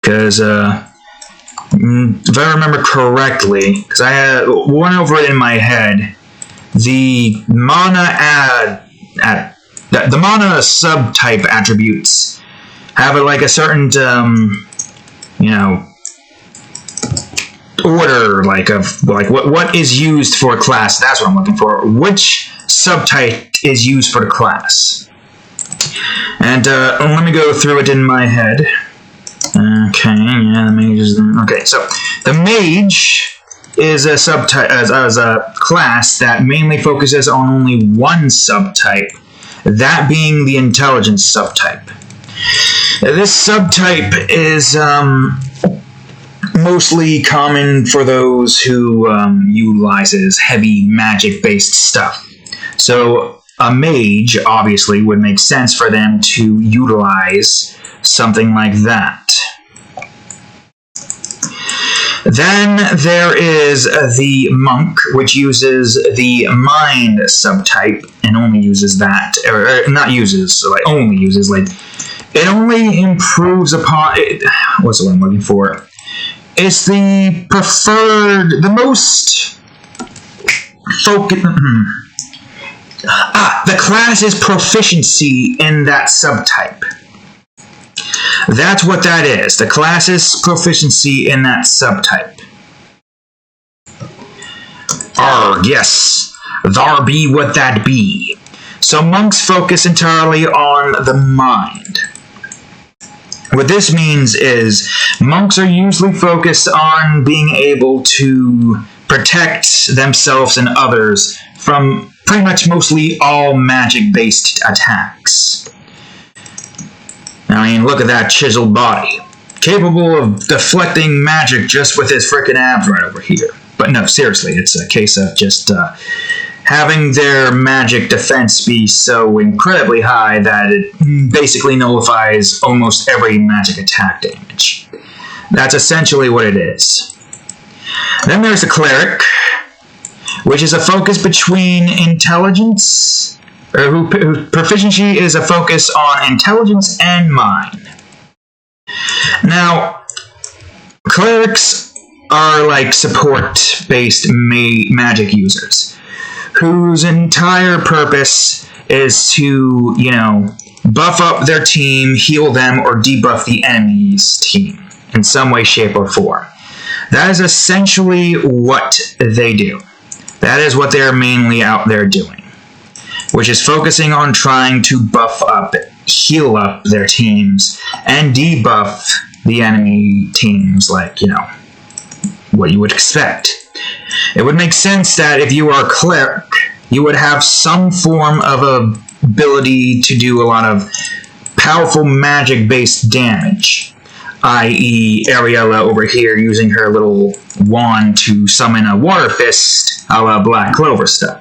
Because, if I remember correctly, because I had went over it in my head, the mana the mana subtype attributes have like a certain, you know, order, like what is used for a class. That's what I'm looking for. Which subtype is used for the class? And let me go through it in my head. Okay, yeah, the mage is there. Okay, so the mage is a subtype as a class that mainly focuses on only one subtype, that being the intelligence subtype. This subtype is mostly common for those who utilizes heavy magic-based stuff. So a mage, obviously, would make sense for them to utilize something like that. Then there is the monk, which uses the mind subtype, and only uses that, or not uses, like only uses, like, it only improves upon, what's the word I'm looking for? It's the preferred, the most focus. The class's proficiency in that subtype. That's what that is. The class's proficiency in that subtype. Arg, yes. Thar be what that be. So monks focus entirely on the mind. What this means is monks are usually focused on being able to protect themselves and others from pretty much mostly all magic-based attacks. I mean, look at that chiseled body. Capable of deflecting magic just with his frickin' abs right over here. But no, seriously, it's a case of just having their magic defense be so incredibly high that it basically nullifies almost every magic attack damage. That's essentially what it is. Then there's the cleric, which is a focus between intelligence, or whose proficiency is a focus on intelligence and mind. Now, clerics are like support-based magic users, whose entire purpose is to, you know, buff up their team, heal them, or debuff the enemy's team in some way, shape, or form. That is essentially what they do. That is what they're mainly out there doing, which is focusing on trying to buff up, heal up their teams, and debuff the enemy teams, like, you know, what you would expect. It would make sense that if you are a cleric, you would have some form of ability to do a lot of powerful magic-based damage, i.e. Ariella over here using her little wand to summon a water fist a la Black Clover style.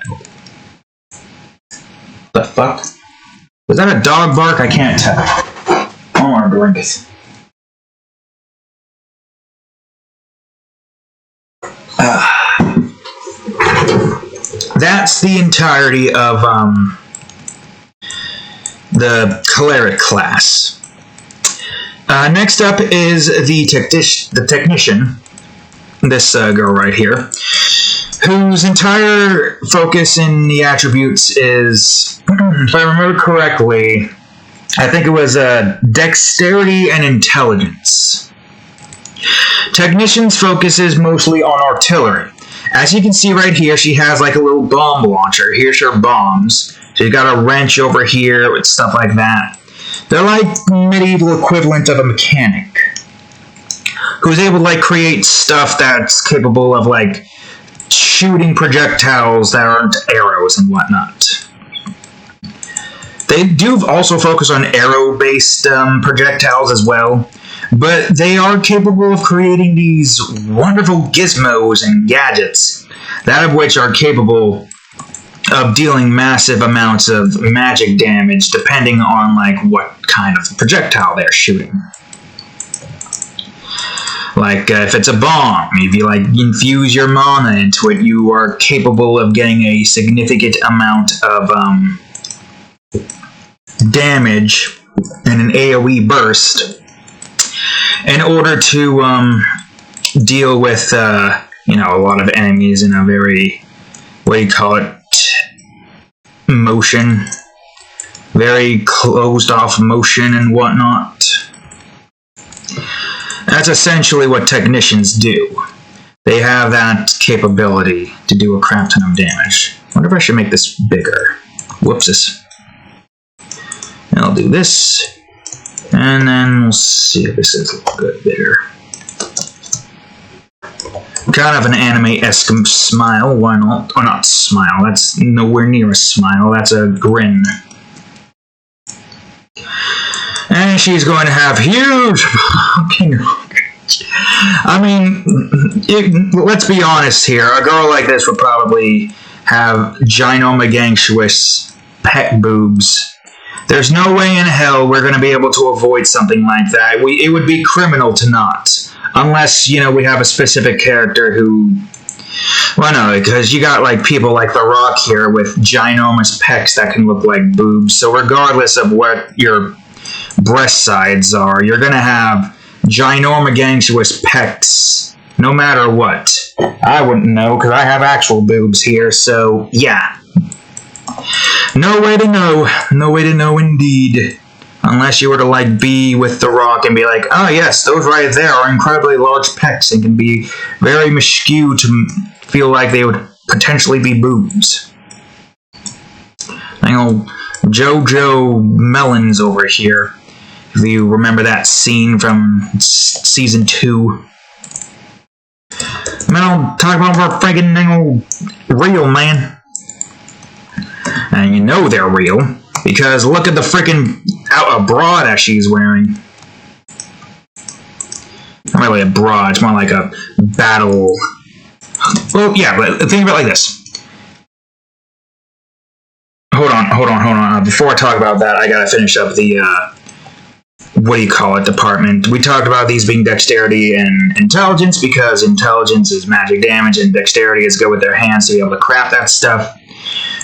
The fuck? Was that a dog bark? I can't tell. I want to drink it. That's the entirety of the cleric class. Next up is the technician, this girl right here, whose entire focus in the attributes is, if I remember correctly, I think it was dexterity and intelligence. Technician's focus is mostly on artillery. As you can see right here, she has like a little bomb launcher. Here's her bombs. She's got a wrench over here with stuff like that. They're like medieval equivalent of a mechanic who's able to like create stuff that's capable of like shooting projectiles that aren't arrows and whatnot. They do also focus on arrow-based projectiles as well, but they are capable of creating these wonderful gizmos and gadgets, that of which are capable of dealing massive amounts of magic damage depending on like what kind of projectile they're shooting. Like if it's a bomb, if you like infuse your mana into it, you are capable of getting a significant amount of damage in an AoE burst in order to deal with a lot of enemies in a very, what do you call it, motion, very closed off motion and whatnot. That's essentially what technicians do. They have that capability to do a crap ton of damage. I wonder if I should make this bigger. Whoopses. And I'll do this, and then we'll see if this is a little bit bigger. Kind of an anime-esque smile, why not? Or not smile, that's nowhere near a smile, that's a grin. And she's going to have huge fucking... I mean, let's be honest here, a girl like this would probably have ginormous pet boobs. There's no way in hell we're going to be able to avoid something like that. It would be criminal to not. Unless, we have a specific character who... Well, no, because you got, like, people like The Rock here with ginormous pecs that can look like boobs. So regardless of what your breast sides are, you're going to have ginormous pecs, no matter what. I wouldn't know, because I have actual boobs here, so, yeah. No way to know. No way to know indeed. Unless you were to, like, be with The Rock and be like, oh, yes, those right there are incredibly large pecs and can be very muskew to feel like they would potentially be boobs. Dang old JoJo Melons over here. If you remember that scene from Season 2. Man, I'll talk about our friggin' dang old real, man. And you know they're real, because look at the frickin' a bra that she's wearing. Not really a bra, it's more like a battle. Well, yeah, but think about it like this. Hold on. Before I talk about that, I gotta finish up the, department. We talked about these being dexterity and intelligence, because intelligence is magic damage, and dexterity is good with their hands to be able to craft that stuff.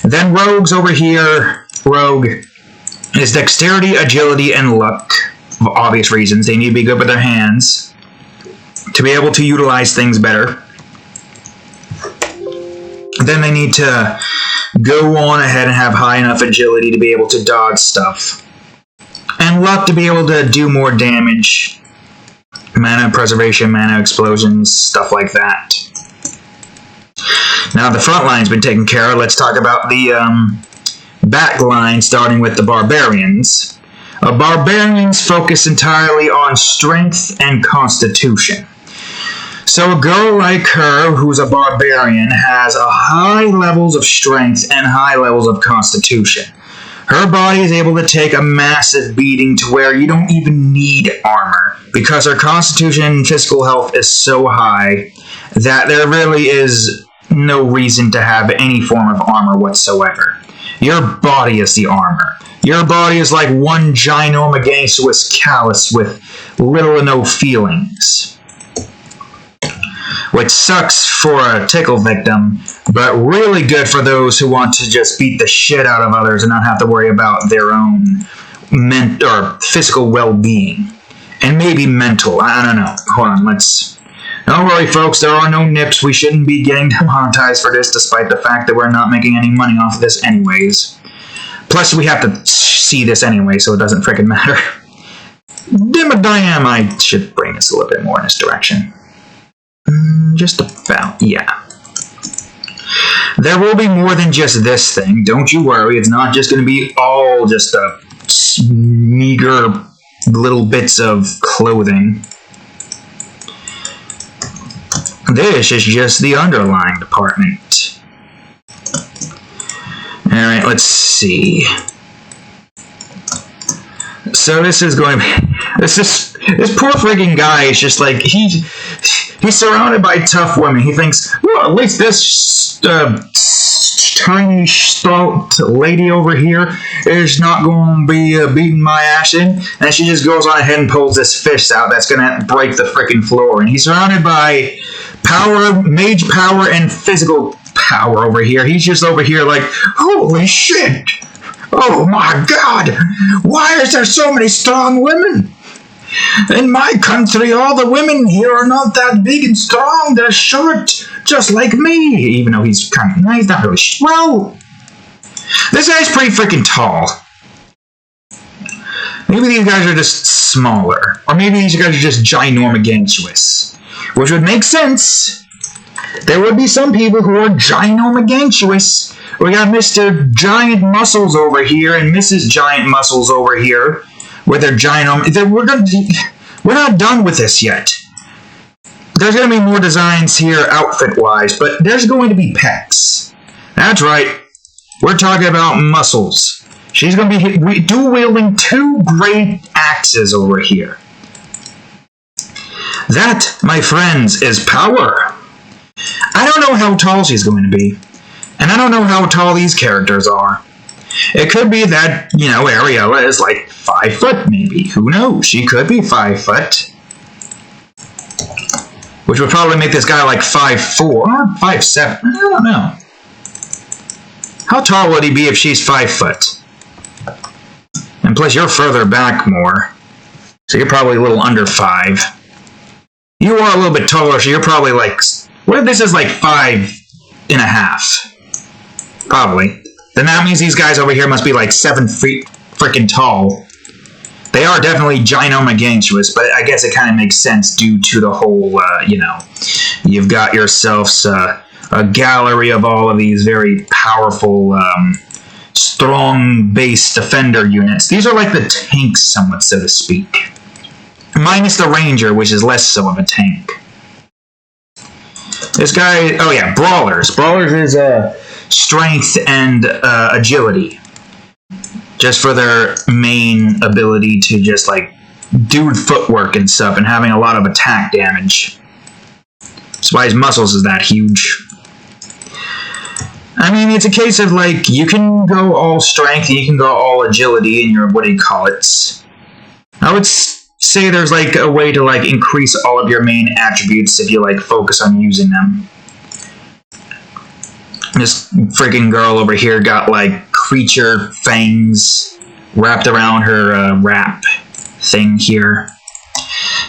Then rogues over here. Rogue is dexterity, agility, and luck. For obvious reasons. They need to be good with their hands to be able to utilize things better. Then they need to go on ahead and have high enough agility to be able to dodge stuff. And luck to be able to do more damage. Mana preservation, mana explosions, stuff like that. Now the front line's been taken care of. Let's talk about the back line, starting with the barbarians. Barbarians focus entirely on strength and constitution. So a girl like her, who's a barbarian, has high levels of strength and high levels of constitution. Her body is able to take a massive beating to where you don't even need armor, because her constitution and physical health is so high that there really is no reason to have any form of armor whatsoever. Your body is the armor. Your body is like one ginormous callus with little or no feelings. Which sucks for a tickle victim, but really good for those who want to just beat the shit out of others and not have to worry about their own physical well-being. And maybe mental. I don't know. Hold on, don't worry, folks, there are no nips. We shouldn't be getting demonetized for this, despite the fact that we're not making any money off of this anyways. Plus, we have to see this anyway, so it doesn't frickin' matter. Dimmadam, I should bring this a little bit more in this direction. Just about, yeah. There will be more than just this thing, don't you worry. It's not just going to be all just a meager little bits of clothing. This is just the underlying department. Alright, let's see. So this is going to be... This poor freaking guy is just like... He's surrounded by tough women. He thinks, well, at least this tiny stout lady over here is not going to be beating my ass in. And she just goes on ahead and pulls this fist out that's going to break the freaking floor. And he's surrounded by power, mage power, and physical power over here. He's just over here like, holy shit! Oh my god! Why is there so many strong women? In my country, all the women here are not that big and strong. They're short, just like me. Even though he's kind of... he's not really... well, this guy's pretty freaking tall. Maybe these guys are just smaller. Or maybe these guys are just ginormogantuous. Which would make sense. There would be some people who are ginormogantuous. We got Mr. Giant Muscles over here and Mrs. Giant Muscles over here with their we're not done with this yet. There's going to be more designs here outfit-wise, but there's going to be pecs. That's right. We're talking about muscles. She's going to be dual-wielding 2 great axes over here. That, my friends, is power. I don't know how tall she's going to be. And I don't know how tall these characters are. It could be that, you know, Ariella is like 5 foot, maybe. Who knows? She could be 5 foot. Which would probably make this guy like 5'4", or 5'7". I don't know. How tall would he be if she's 5 foot? And plus, you're further back more. So you're probably a little under 5. You are a little bit taller, so you're probably like... what if this is like 5.5? Probably. Then that means these guys over here must be like 7 feet freaking tall. They are definitely ginormogantuous, but I guess it kind of makes sense due to the whole, you know, you've got yourselves a gallery of all of these very powerful, strong base defender units. These are like the tanks, somewhat, so to speak. Minus the ranger, which is less so of a tank. This guy, oh yeah, brawlers. Brawlers is strength and agility. Just for their main ability to just like do footwork and stuff and having a lot of attack damage. That's why his muscles is that huge. I mean, it's a case of like, you can go all strength and you can go all agility in your, what do you call it? I would say there's like a way to like increase all of your main attributes if you like focus on using them. This freaking girl over here got like creature fangs wrapped around her wrap thing here.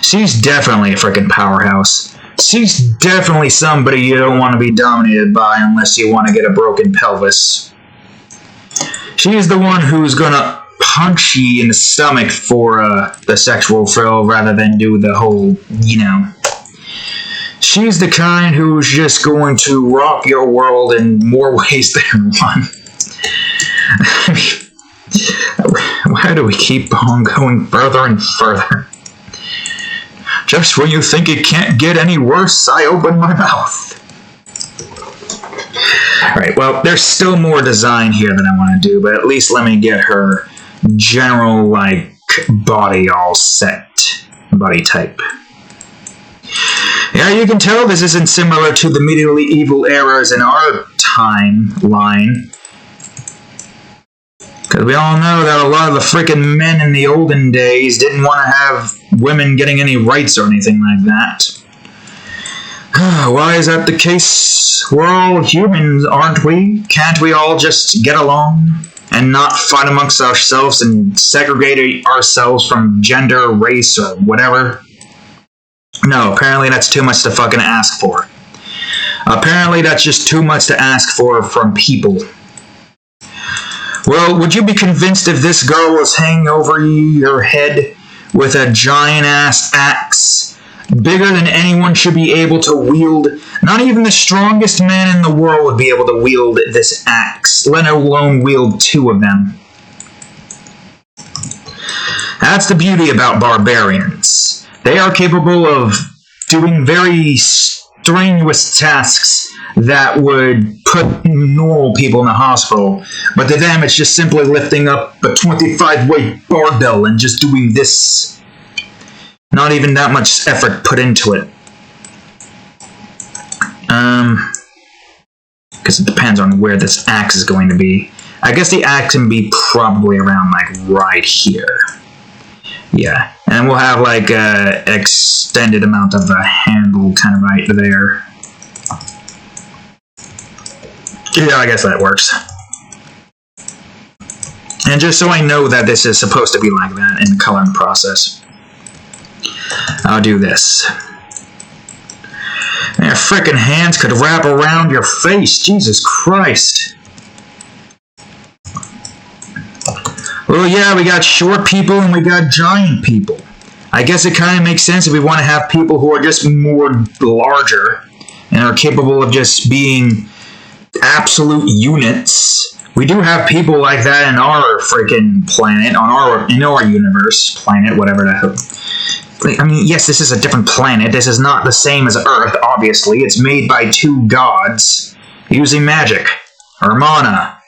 She's definitely a freaking powerhouse. She's definitely somebody you don't want to be dominated by unless you want to get a broken pelvis. She's the one who's gonna punch you in the stomach for the sexual thrill rather than do the whole, you know. She's the kind who's just going to rock your world in more ways than one. I mean, why do we keep on going further and further? Just when you think it can't get any worse, I open my mouth. Alright, well, there's still more design here that I want to do, but at least let me get her general, like, body all set. Body type. Yeah, you can tell this isn't similar to the medieval eras in our timeline. Because we all know that a lot of the freaking men in the olden days didn't want to have women getting any rights or anything like that. Why is that the case? We're all humans, aren't we? Can't we all just get along and not fight amongst ourselves and segregate ourselves from gender, race, or whatever? No, apparently that's too much to fucking ask for. Apparently that's just too much to ask for from people. Well, would you be convinced if this girl was hanging over your head with a giant-ass axe, bigger than anyone should be able to wield? Not even the strongest man in the world would be able to wield this axe, let alone wield 2 of them. That's the beauty about barbarians. They are capable of doing very strenuous tasks that would put normal people in the hospital, but to them it's just simply lifting up a 25-weight barbell and just doing this. Not even that much effort put into it. Because it depends on where this axe is going to be. I guess the axe can be probably around, like, right here. Yeah, and we'll have, like, a extended amount of a handle kind of right there. Yeah, I guess that works. And just so I know that this is supposed to be like that in the coloring process, I'll do this. And your frickin' hands could wrap around your face. Jesus Christ. Well, yeah, we got short people and we got giant people. I guess it kind of makes sense if we want to have people who are just more larger and are capable of just being absolute units. We do have people like that in our freaking planet, in our universe, planet, whatever the hell. I mean, yes, this is a different planet. This is not the same as Earth, obviously. It's made by two gods using magic or mana.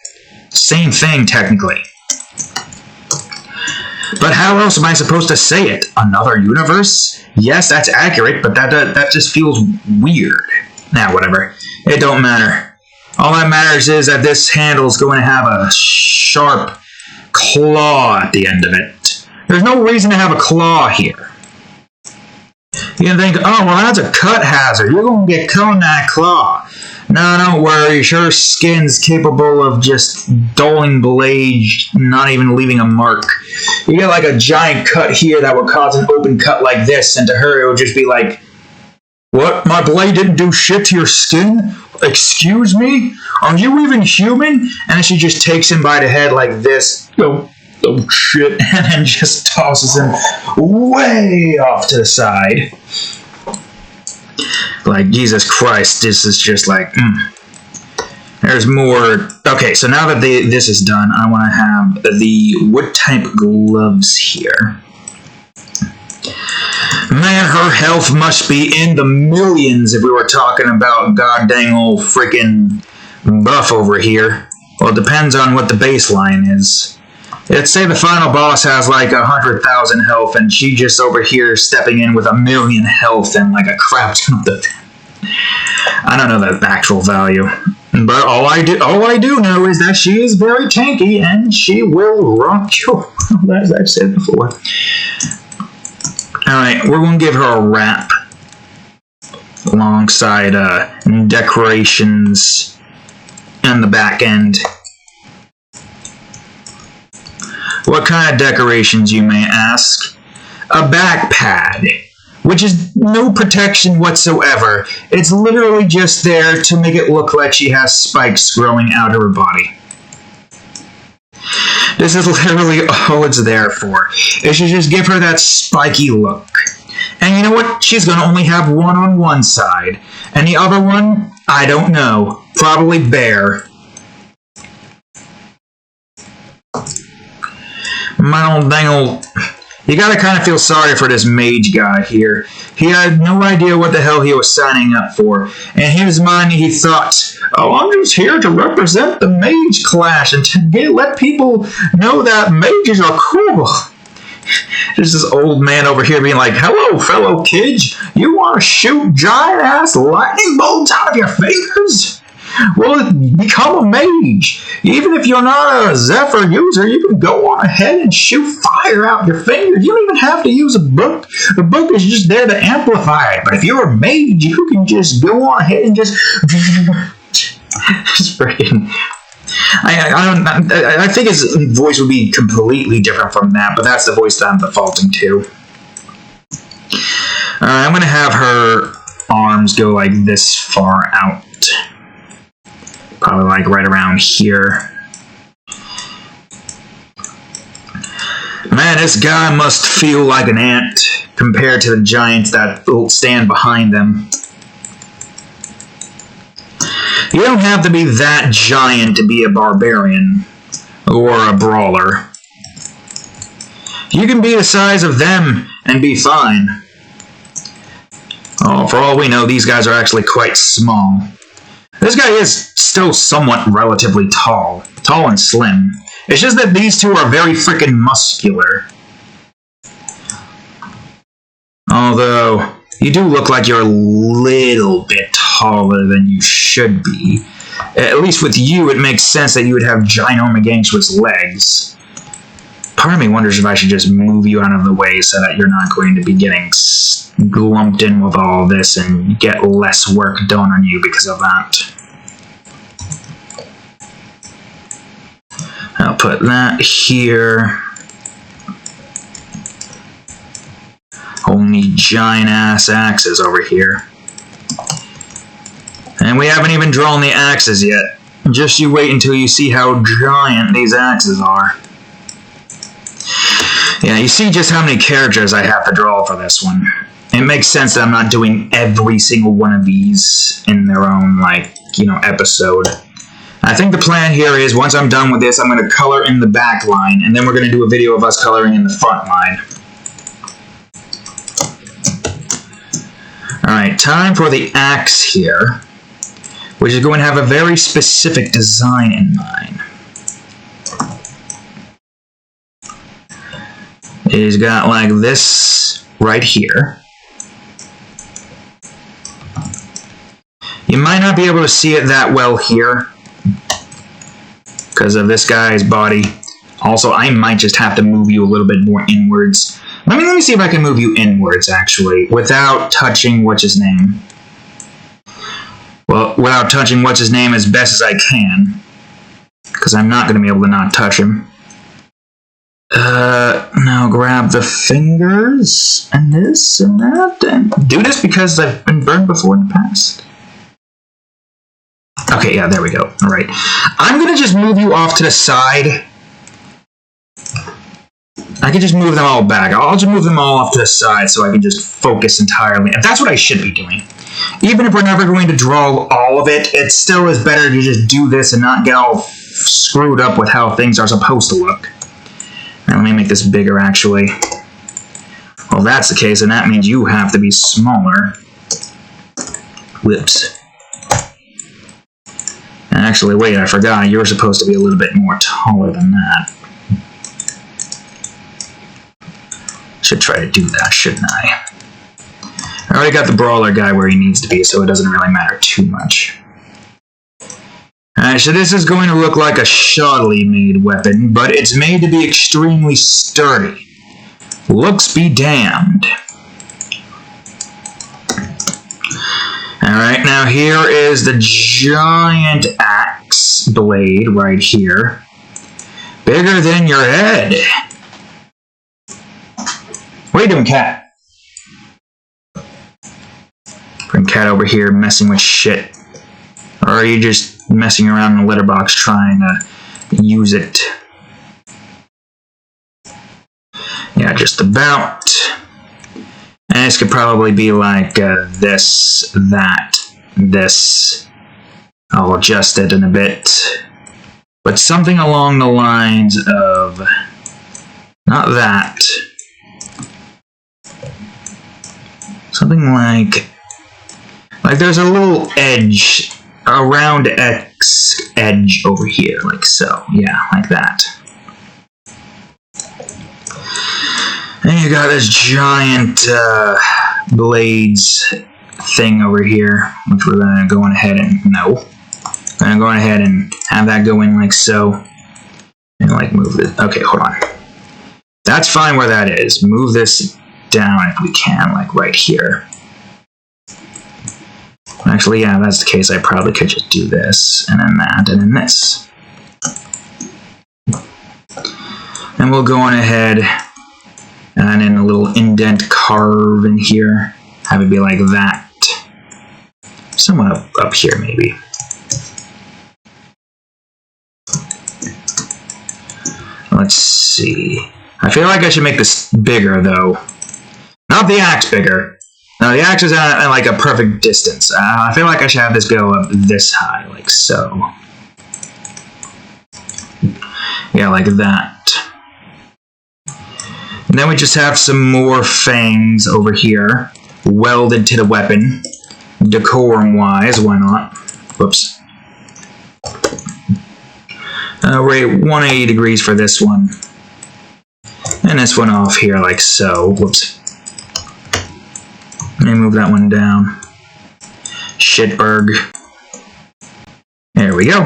Same thing, technically. But how else am I supposed to say it? Another universe? Yes, that's accurate, but that just feels weird. Nah, whatever. It don't matter. All that matters is that this handle is going to have a sharp claw at the end of it. There's no reason to have a claw here. You can think, oh, well, that's a cut hazard. You're going to get cut on that claw. No, don't worry. Your skin's capable of just dulling blade, not even leaving a mark. You get like a giant cut here that would cause an open cut like this, and to her it would just be like, what? My blade didn't do shit to your skin? Excuse me? Are you even human? And she just takes him by the head like this. Oh shit. And then just tosses him way off to the side. Like, Jesus Christ, this is just like, There's more. Okay, so now that this is done, I want to have the wood-type gloves here. Man, her health must be in the millions if we were talking about goddamn old freaking buff over here. Well, it depends on what the baseline is. Let's say the final boss has like 100,000 health and she just over here stepping in with 1,000,000 health and like a crap ton of the... I don't know the actual value. But all I do know is that she is very tanky and she will rock you, as I've said before. Alright, we're going to give her a wrap alongside decorations on the back end. What kind of decorations, you may ask? A back pad, which is no protection whatsoever. It's literally just there to make it look like she has spikes growing out of her body. This is literally all it's there for. It should just give her that spiky look. And you know what? She's going to only have one on one side. And the other one, I don't know. Probably bare. My old dang old... You gotta kind of feel sorry for this mage guy here. He had no idea what the hell he was signing up for. And in his mind, he thought, oh, I'm just here to represent the mage class and to let people know that mages are cool. There's this old man over here being like, hello, fellow kids. You want to shoot giant-ass lightning bolts out of your fingers? Well, become a mage. Even if you're not a Zephyr user, you can go on ahead and shoot fire out your fingers. You don't even have to use a book. The book is just there to amplify it. But if you're a mage, you can just go on ahead and just freaking... I think his voice would be completely different from that, but that's the voice that I'm defaulting to. I'm going to have her arms go like this far out. Probably like right around here. Man, this guy must feel like an ant compared to the giants that stand behind them. You don't have to be that giant to be a barbarian or a brawler. You can be the size of them and be fine. Oh, for all we know, these guys are actually quite small. This guy is still somewhat relatively tall. Tall and slim. It's just that these two are very freaking muscular. Although, you do look like you're a little bit taller than you should be. At least with you, it makes sense that you would have ginormous legs. Part of me wonders if I should just move you out of the way so that you're not going to be getting lumped in with all this and get less work done on you because of that. I'll put that here. Only giant-ass axes over here. And we haven't even drawn the axes yet. Just you wait until you see how giant these axes are. Yeah, you see just how many characters I have to draw for this one. It makes sense that I'm not doing every single one of these in their own, episode. I think the plan here is, once I'm done with this, I'm going to color in the back line, and then we're going to do a video of us coloring in the front line. Alright, time for the axe here, which is going to have a very specific design in mind. It's got like this right here. You might not be able to see it that well here because of this guy's body. Also, I might just have to move you a little bit more inwards. Let me see if I can move you inwards, actually, without touching what's-his-name. Well, without touching what's-his-name as best as I can, because I'm not going to be able to not touch him. Now grab the fingers, and this, and that, and do this because I've been burned before in the past. Okay, yeah, there we go. Alright. I'm going to just move you off to the side. I can just move them all back. I'll just move them all off to the side so I can just focus entirely. And that's what I should be doing. Even if we're never going to draw all of it, it still is better to just do this and not get all screwed up with how things are supposed to look. Now, let me make this bigger, actually. Well, if that's the case, then that means you have to be smaller. Whoops. Actually, wait, I forgot. You're supposed to be a little bit more taller than that. Should try to do that, shouldn't I? I already got the brawler guy where he needs to be, so it doesn't really matter too much. Alright, so this is going to look like a shoddily made weapon, but it's made to be extremely sturdy. Looks be damned. Alright, now here is the giant axe blade right here. Bigger than your head. What are you doing, cat? Bring cat over here messing with shit. Or are you just messing around in the litter box trying to use it? Yeah, just about. And this could probably be like this, that, this. I'll adjust it in a bit. But something along the lines of... not that. Something like there's a little edge, a round X edge over here, like so. Yeah, like that. And you got this giant blades thing over here, which we're going to go on ahead and, no. We're going to go on ahead and have that go in like so. And like move it. Okay, hold on. That's fine where that is. Move this down if we can, like right here. Actually, yeah, if that's the case, I probably could just do this, and then that, and then this. And we'll go on ahead, and in a little indent carve in here, have it be like that. Somewhat up here, maybe. Let's see. I feel like I should make this bigger, though. Not the axe bigger. No, the axe is at like a perfect distance. I feel like I should have this go up this high, like so. Yeah, like that. then we just have some more fangs over here, welded to the weapon, decorum-wise, why not? Whoops. We're at 180 degrees for this one. And this one off here like so. Whoops. Let me move that one down. Shitberg. There we go.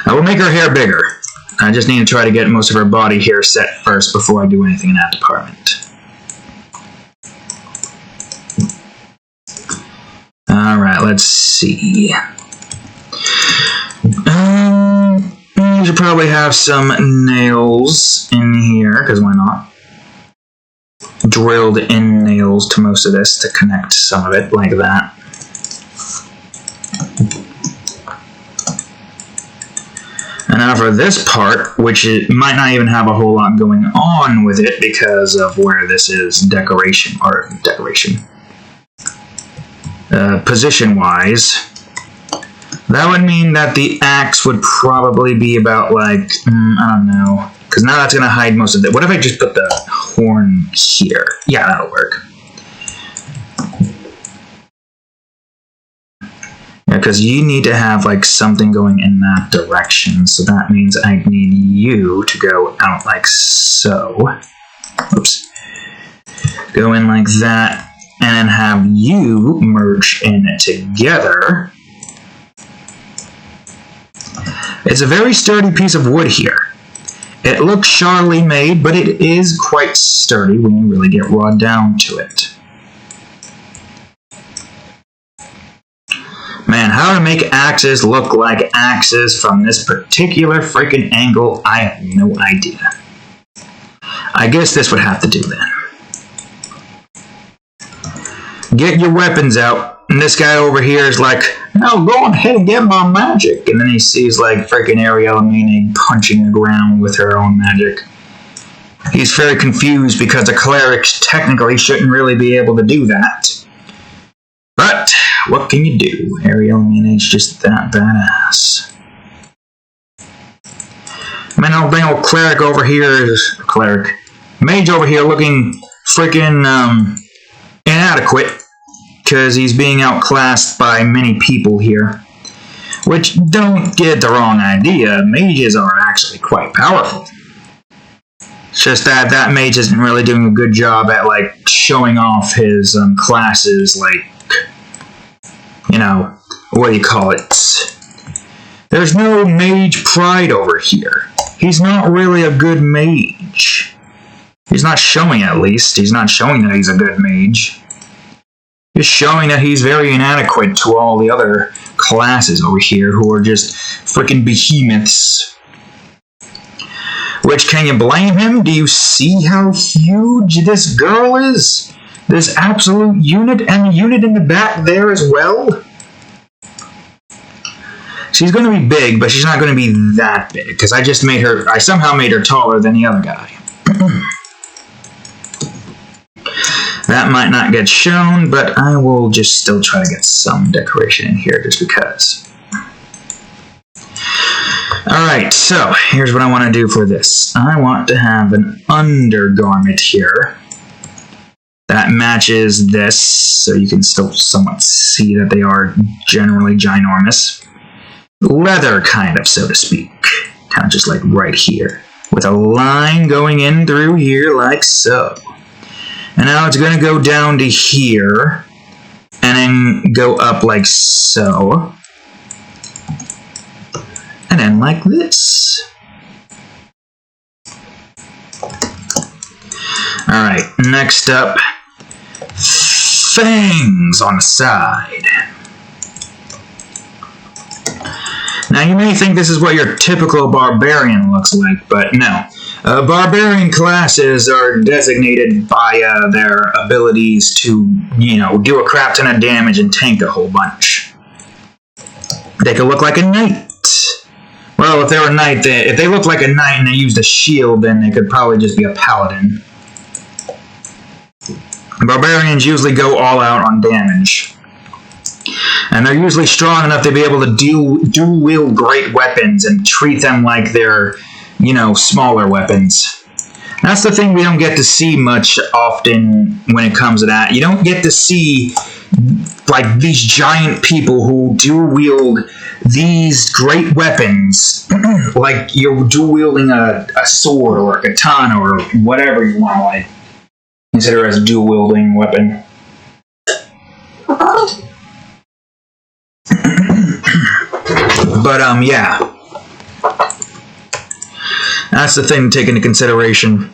I will make her hair bigger. I just need to try to get most of her body hair set first before I do anything in that department. Alright, let's see. You should probably have some nails in here, because why not? Drilled in nails to most of this to connect some of it, like that. And now for this part, which it might not even have a whole lot going on with it because of where this is position-wise. That would mean that the axe would probably be about like, I don't know, because now that's going to hide most of it. What if I just put the horn here? Yeah, that'll work. Yeah, because you need to have like something going in that direction, so that means I need you to go out like so. Oops. Go in like that, and then have you merge in together. It's a very sturdy piece of wood here. It looks sharply made, but it is quite sturdy when you really get raw down to it. Man, how to make axes look like axes from this particular freaking angle, I have no idea. I guess this would have to do then. Get your weapons out. And this guy over here is like, no, go ahead and get my magic. And then he sees like freaking Elementals punching the ground with her own magic. He's very confused because a cleric technically shouldn't really be able to do that. But what can you do? Elementals just that badass. Man, old dang old cleric over here is mage over here looking freaking inadequate. Because he's being outclassed by many people here. Which, don't get the wrong idea, mages are actually quite powerful. It's just that that mage isn't really doing a good job at, like, showing off his classes, like, you know, what do you call it? There's no mage pride over here. He's not really a good mage. He's not showing, at least. He's not showing that he's a good mage. Just showing that he's very inadequate to all the other classes over here who are just freaking behemoths. Which, can you blame him? Do you see how huge this girl is? This absolute unit, and the unit in the back there as well? She's going to be big, but she's not going to be that big, because I somehow made her taller than the other guy. That might not get shown, but I will just still try to get some decoration in here just because. Alright, so here's what I want to do for this. I want to have an undergarment here that matches this, so you can still somewhat see that they are generally ginormous. Leather, kind of, so to speak. Kind of just like right here. With a line going in through here like so. And now it's going to go down to here, and then go up like so, and then like this. Alright, next up, fangs on the side. Now you may think this is what your typical barbarian looks like, but no. Barbarian classes are designated by their abilities to, you know, do a crap ton of damage and tank a whole bunch. They could look like a knight. Well, if they're a knight, if they look like a knight and they used a shield, then they could probably just be a paladin. Barbarians usually go all out on damage. And they're usually strong enough to be able to dual-wield great weapons and treat them like they're, you know, smaller weapons. That's the thing we don't get to see much often when it comes to that. You don't get to see, like, these giant people who dual wield these great weapons, like you're dual wielding a sword or a katana or whatever you want to, like, consider as a dual wielding weapon. But, yeah. That's the thing to take into consideration.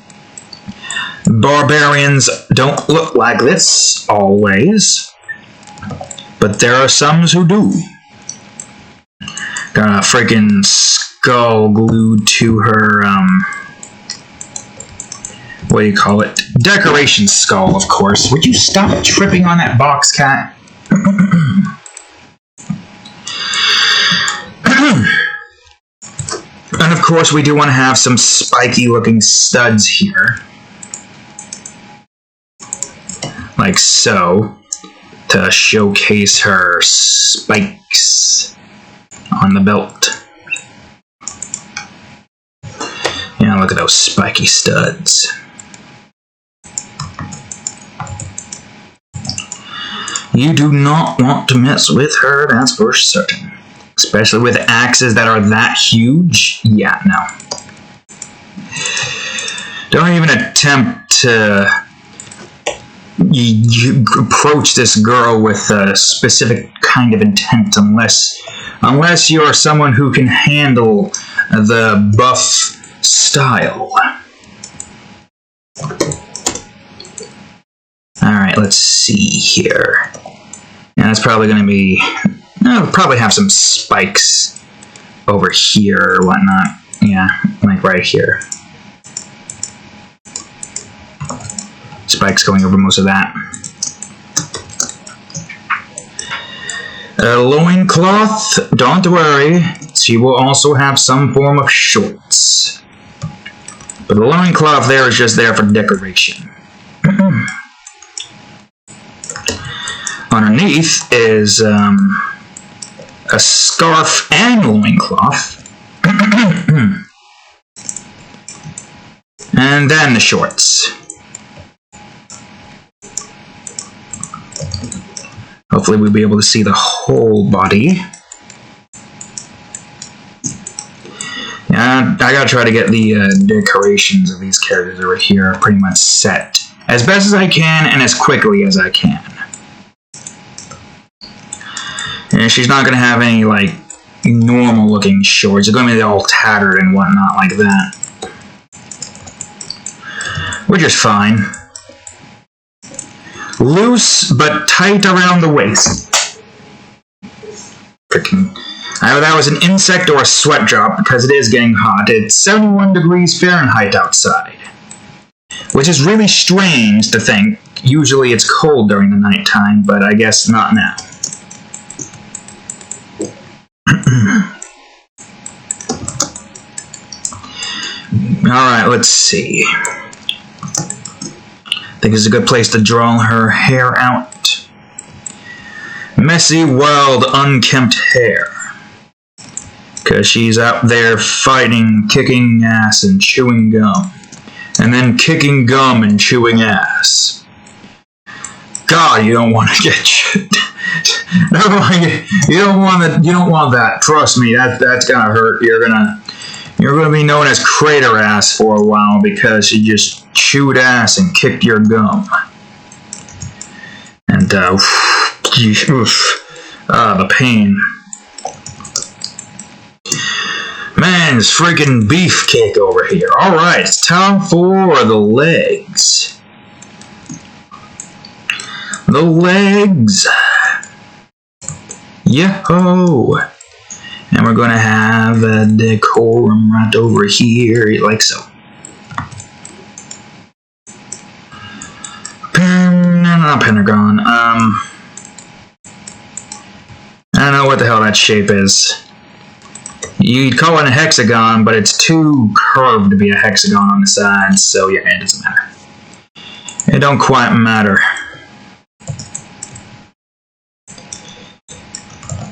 Barbarians don't look like this, always. But there are some who do. Got a freaking skull glued to her, what do you call it? Decoration skull, of course. Would you stop tripping on that box, cat? And of course, we do want to have some spiky looking studs here. Like so. To showcase her spikes on the belt. Yeah, look at those spiky studs. You do not want to mess with her, that's for certain. Especially with axes that are that huge. Yeah, no. Don't even attempt to you approach this girl with a specific kind of intent unless you're someone who can handle the buff style. Alright, let's see here. Yeah, that's probably going to be... I'll probably have some spikes over here or whatnot. Yeah, like right here. Spikes going over most of that. A loincloth, don't worry. She will also have some form of shorts. But the loincloth there is just there for decoration. Underneath is a scarf and loincloth. And then the shorts. Hopefully we'll be able to see the whole body. Yeah, I gotta try to get the decorations of these characters over here pretty much set as best as I can and as quickly as I can. And she's not gonna have any, like, normal looking shorts. They're gonna be all tattered and whatnot like that. Which is fine. Loose, but tight around the waist. Freaking... Either that was an insect or a sweat drop, because it is getting hot. It's 71 degrees Fahrenheit outside. Which is really strange to think. Usually it's cold during the nighttime, but I guess not now. Alright, let's see. I think it's a good place to draw her hair out. Messy, wild, unkempt hair. Because she's out there fighting, kicking ass, and chewing gum. And then kicking gum and chewing ass. God, you don't want to get shit. You don't want that. Trust me, that's gonna hurt. You're gonna be known as Crater Ass for a while because you just chewed ass and kicked your gum. And the pain. Man, this freaking beefcake over here. Alright, it's time for the legs. The legs. Yo-ho! And we're gonna have a decorum right over here, like so. Not pentagon. I don't know what the hell that shape is. You'd call it a hexagon, but it's too curved to be a hexagon on the sides, so yeah, it doesn't matter. It don't quite matter.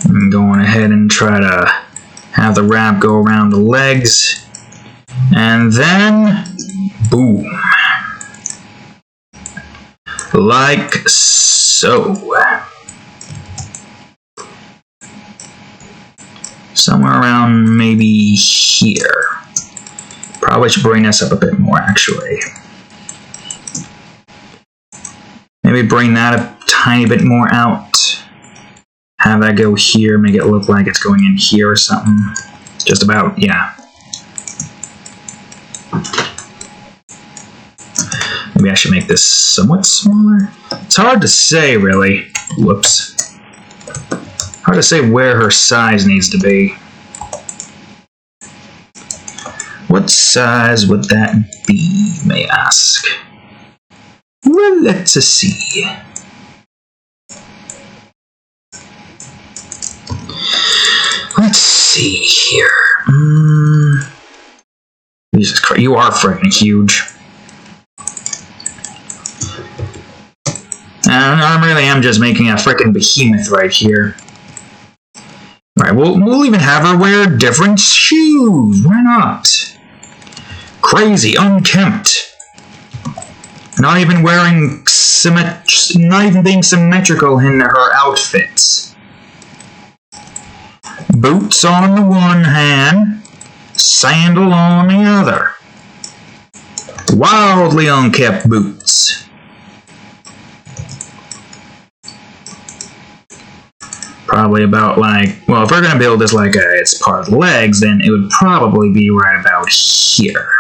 I'm going ahead and try to have the wrap go around the legs. And then Boom. Like so. Somewhere around maybe here. Probably should bring this up a bit more, actually. Maybe bring that a tiny bit more out. Have that go here, make it look like it's going in here or something. Just about, yeah. Maybe I should make this somewhat smaller. It's hard to say, really. Whoops. Hard to say where her size needs to be. What size would that be, may I ask? Well, let's see. Let's see here. Jesus Christ, you are freaking huge. I really am just making a freaking behemoth right here. Alright, we'll even have her wear different shoes. Why not? Crazy, unkempt. Not even wearing not even being symmetrical in her outfits. Boots on the one hand, sandal on the other. Wildly unkempt boots. Probably about like, well, if we're going to build this like it's part of the legs, then it would probably be right about here.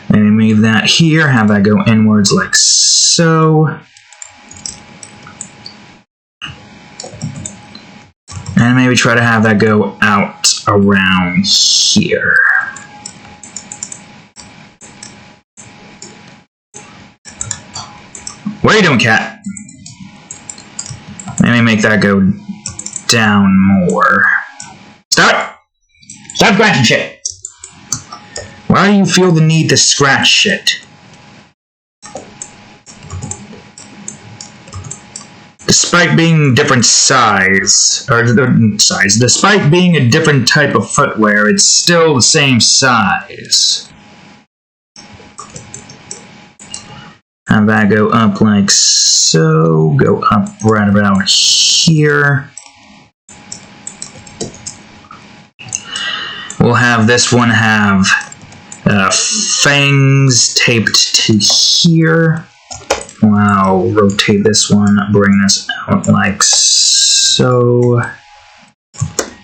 Maybe move that here, have that go inwards like so. And maybe try to have that go out around here. What are you doing, cat? Maybe make that go down more. Stop! Stop scratching shit! Why do you feel the need to scratch shit? Despite being different despite being a different type of footwear, it's still the same size. Have that go up like so, go up right about here. We'll have this one have fangs taped to here. I'll rotate this one, bring this out like so.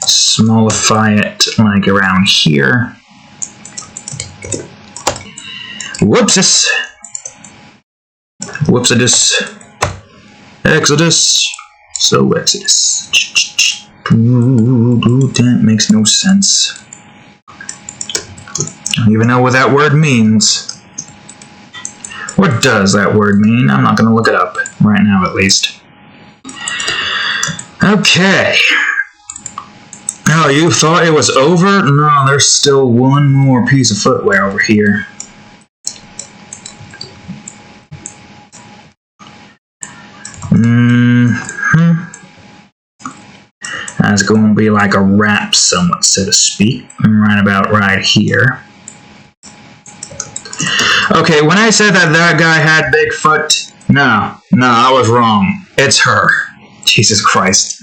Smallify it like around here. Whoopsis! Whoopsidus. Exodus. So Exodus. That makes no sense. I don't even know what that word means. What does that word mean? I'm not going to look it up right now, at least. Okay. Oh, you thought it was over? No, there's still one more piece of footwear over here. That's going to be like a wrap, somewhat, so to speak. Right about right here. Okay, when I said that guy had big foot, no, I was wrong. It's her. Jesus Christ.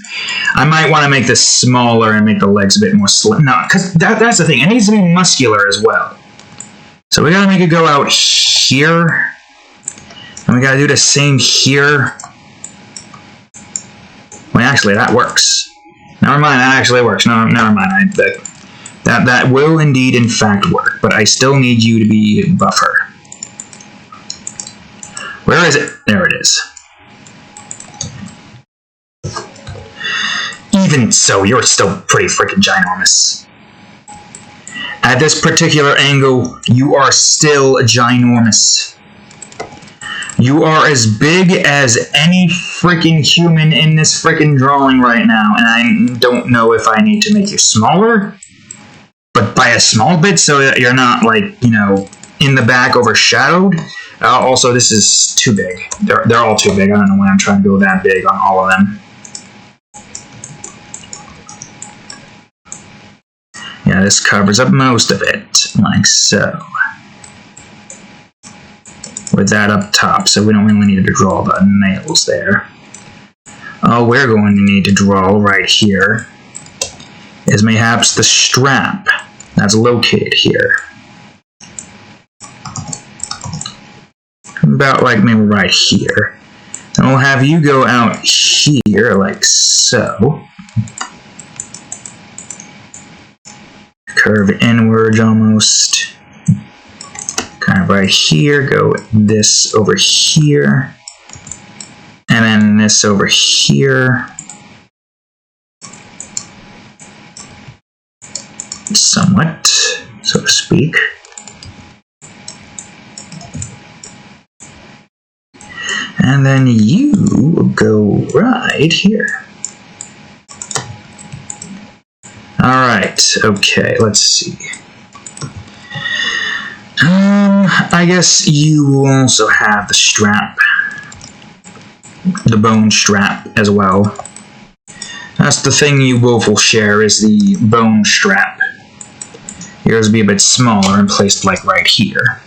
I might want to make this smaller and make the legs a bit more slim. No, because that's the thing. It needs to be muscular as well. So we gotta make it go out here. And we gotta do the same here. Well, actually, that works. Never mind, that actually works. No, never mind. That will indeed, in fact, work. But I still need you to be buffer. Where is it? There it is. Even so, you're still pretty freaking ginormous. At this particular angle, you are still ginormous. You are as big as any freaking human in this freaking drawing right now, and I don't know if I need to make you smaller, but by a small bit so that you're not, like, you know, in the back overshadowed. Also, this is too big. They're all too big. I don't know why I'm trying to go that big on all of them. Yeah, this covers up most of it, like so. With that up top, so we don't really need to draw the nails there. All we're going to need to draw right here is mayhaps the strap that's located here. About like maybe right here. And we'll have you go out here like so. Curve inwards almost. Kind of right here, go this over here. And then this over here. Somewhat, so to speak. And then you go right here. Alright, okay, let's see. I guess you will also have the strap. The bone strap as well. That's the thing you both will share, is the bone strap. Yours will be a bit smaller and placed like right here.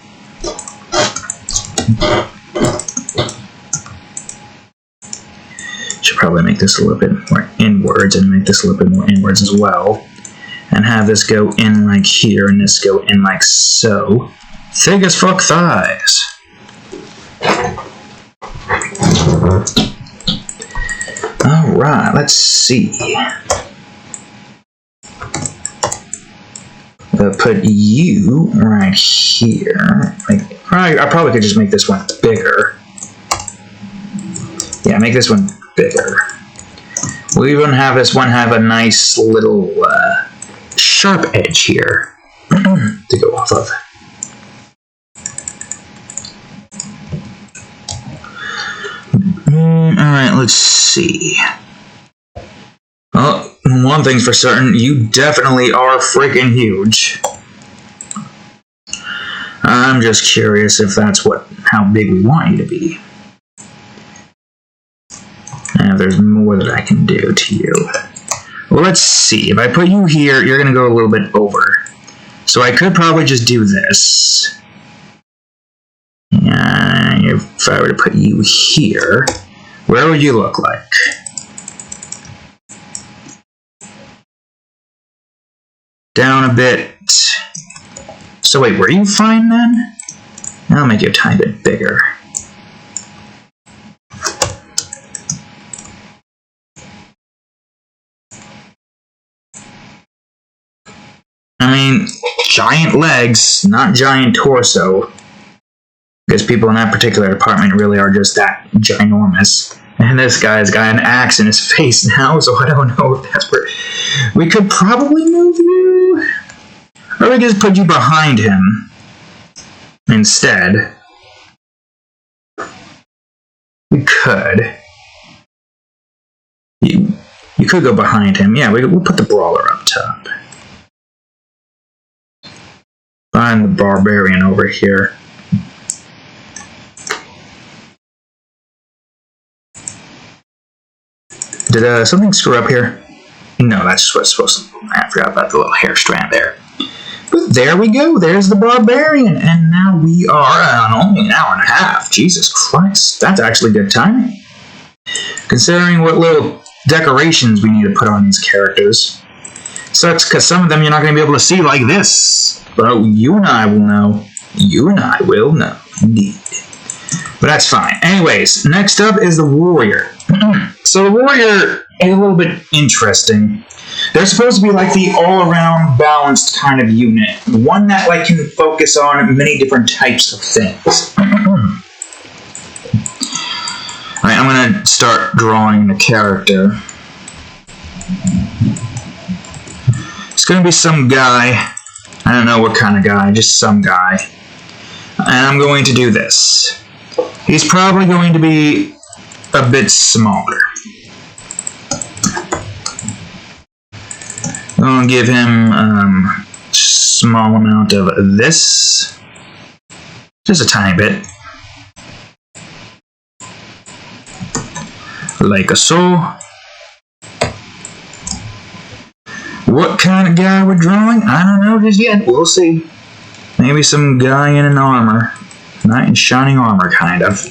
Should probably make this a little bit more inwards and make this a little bit more inwards as well. And have this go in like here and this go in like so. Thick as fuck thighs. Alright, let's see. I'll put you right here. Like, I probably could just make this one bigger. Yeah, make this one bigger. We'll even have this one have a nice little sharp edge here to go off of. Alright, let's see. Well, one thing's for certain, you definitely are freaking huge. I'm just curious if that's how big we want you to be. And if there's more that I can do to you. Well, let's see. If I put you here, you're going to go a little bit over. So I could probably just do this. And if I were to put you here, where would you look like? Down a bit. So wait, were you fine then? I'll make you a tiny bit bigger. I mean, giant legs, not giant torso. Because people in that particular department really are just that ginormous. And this guy's got an axe in his face now, so I don't know if that's where... We could probably move you. Or we could just put you behind him instead. We could. You could go behind him. Yeah, we'll put the brawler up top. Find the barbarian over here. Did something screw up here? No, that's what's supposed to... I forgot about the little hair strand there. But there we go. There's the barbarian. And now we are on only an hour and a half. Jesus Christ. That's actually good timing. Considering what little decorations we need to put on these characters. Sucks because some of them you're not going to be able to see like this. But you and I will know. You and I will know. Indeed. But that's fine. Anyways, next up is the warrior. So the warrior is a little bit interesting. They're supposed to be like the all-around balanced kind of unit. One that like can focus on many different types of things. Alright, I'm going to start drawing the character. It's going to be some guy. I don't know what kind of guy, just some guy. And I'm going to do this. He's probably going to be a bit smaller. I'm going to give him a small amount of this. Just a tiny bit. Like so. What kind of guy we're drawing? I don't know just yet. We'll see. Maybe some guy in an armor. Knight in shining armor, kind of.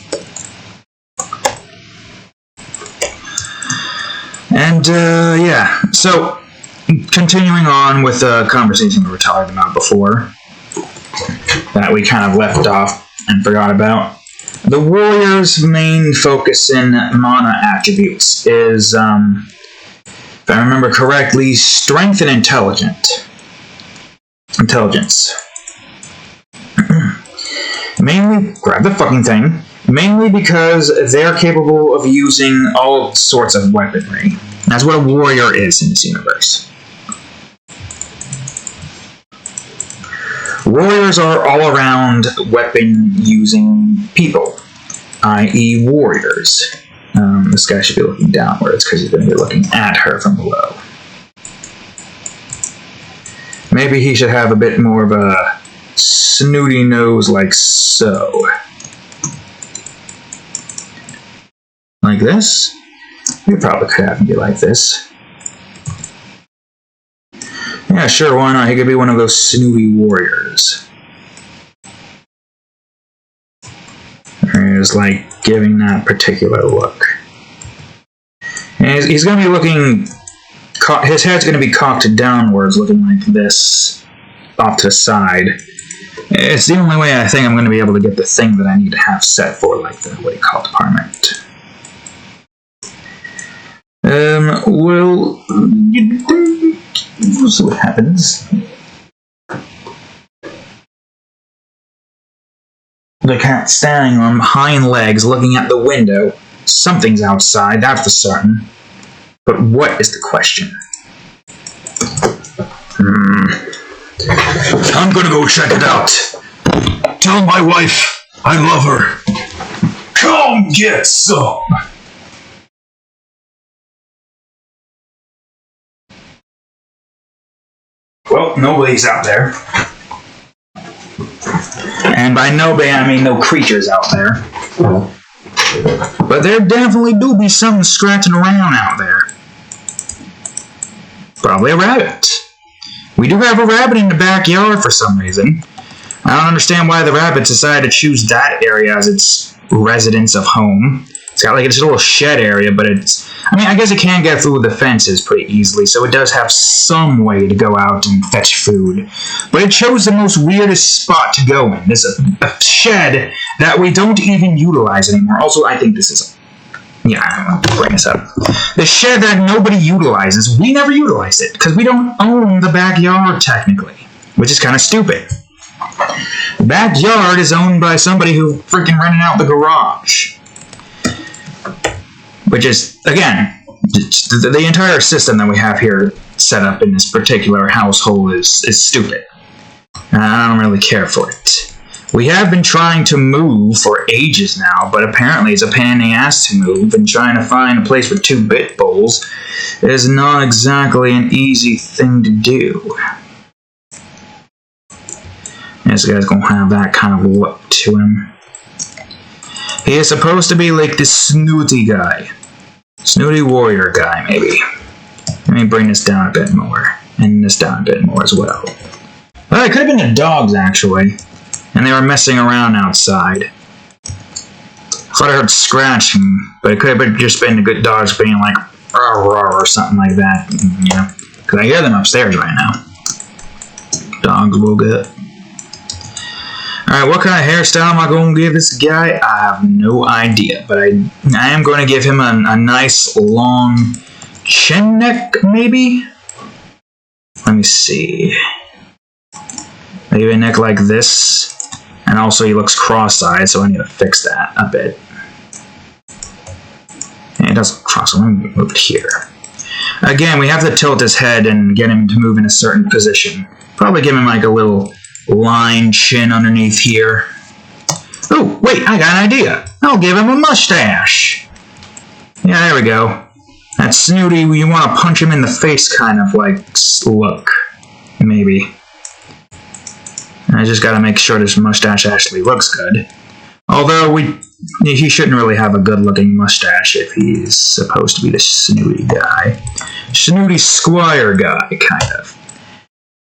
And, yeah. So, continuing on with the conversation we were talking about before, that we kind of left off and forgot about. The warrior's main focus in mana attributes is, if I remember correctly, strength and intelligence. Mainly, grab the fucking thing. Mainly because they're capable of using all sorts of weaponry. That's what a warrior is in this universe. Warriors are all-around weapon-using people, i.e. warriors. This guy should be looking downwards because he's going to be looking at her from below. Maybe he should have a bit more of a snooty nose like so. Like this? We probably could have him be like this. Yeah, sure, why not? He could be one of those snooty warriors. He's like giving that particular look. And he's going to be looking... His head's going to be cocked downwards, looking like this, off to the side. It's the only way I think I'm going to be able to get the thing that I need to have set for, like the, what do you call it, department. Well, we'll see what happens. The cat standing on hind legs, looking at the window. Something's outside, that's for certain. But what is the question? I'm gonna go check it out. Tell my wife I love her. Come get some. Well, nobody's out there. And by nobody, I mean no creatures out there. But there definitely do be something scratching around out there. Probably a rabbit. We do have a rabbit in the backyard for some reason. I don't understand why the rabbit decided to choose that area as its residence of home. It's got like its little shed area, but it's... I mean, I guess it can get through the fences pretty easily, so it does have some way to go out and fetch food. But it chose the most weirdest spot to go in. This is a shed that we don't even utilize anymore. Also, I think this is... Yeah, I want to bring this up. The shed that nobody utilizes, we never utilized it, because we don't own the backyard, technically. Which is kind of stupid. The backyard is owned by somebody who freaking rented out the garage. Which is, again, the entire system that we have here set up in this particular household is stupid. And I don't really care for it. We have been trying to move for ages now, but apparently it's a pain in the ass to move, and trying to find a place for 2 bit bowls is not exactly an easy thing to do. This guy's gonna have that kind of look to him. He is supposed to be like this snooty guy. Snooty warrior guy, maybe. Let me bring this down a bit more. And this down a bit more as well. Well, it could have been the dogs, actually. And they were messing around outside. I thought I heard scratching, but it could have just been the good dogs being like, rah, rah, or something like that. You know, because I hear them upstairs right now. Dogs will get. Alright, what kind of hairstyle am I going to give this guy? I have no idea, but I am going to give him a nice long chin neck, maybe? Let me see. Maybe a neck like this. And also he looks cross-eyed, so I need to fix that a bit. And it doesn't cross-eyed, let me move it here. Again, we have to tilt his head and get him to move in a certain position. Probably give him like a little line chin underneath here. Oh, wait, I got an idea. I'll give him a mustache. Yeah, there we go. That snooty, you want to punch him in the face kind of like look. Maybe. I just gotta make sure this mustache actually looks good. Although he shouldn't really have a good looking mustache if he's supposed to be the snooty guy. snooty squire guy, kind of.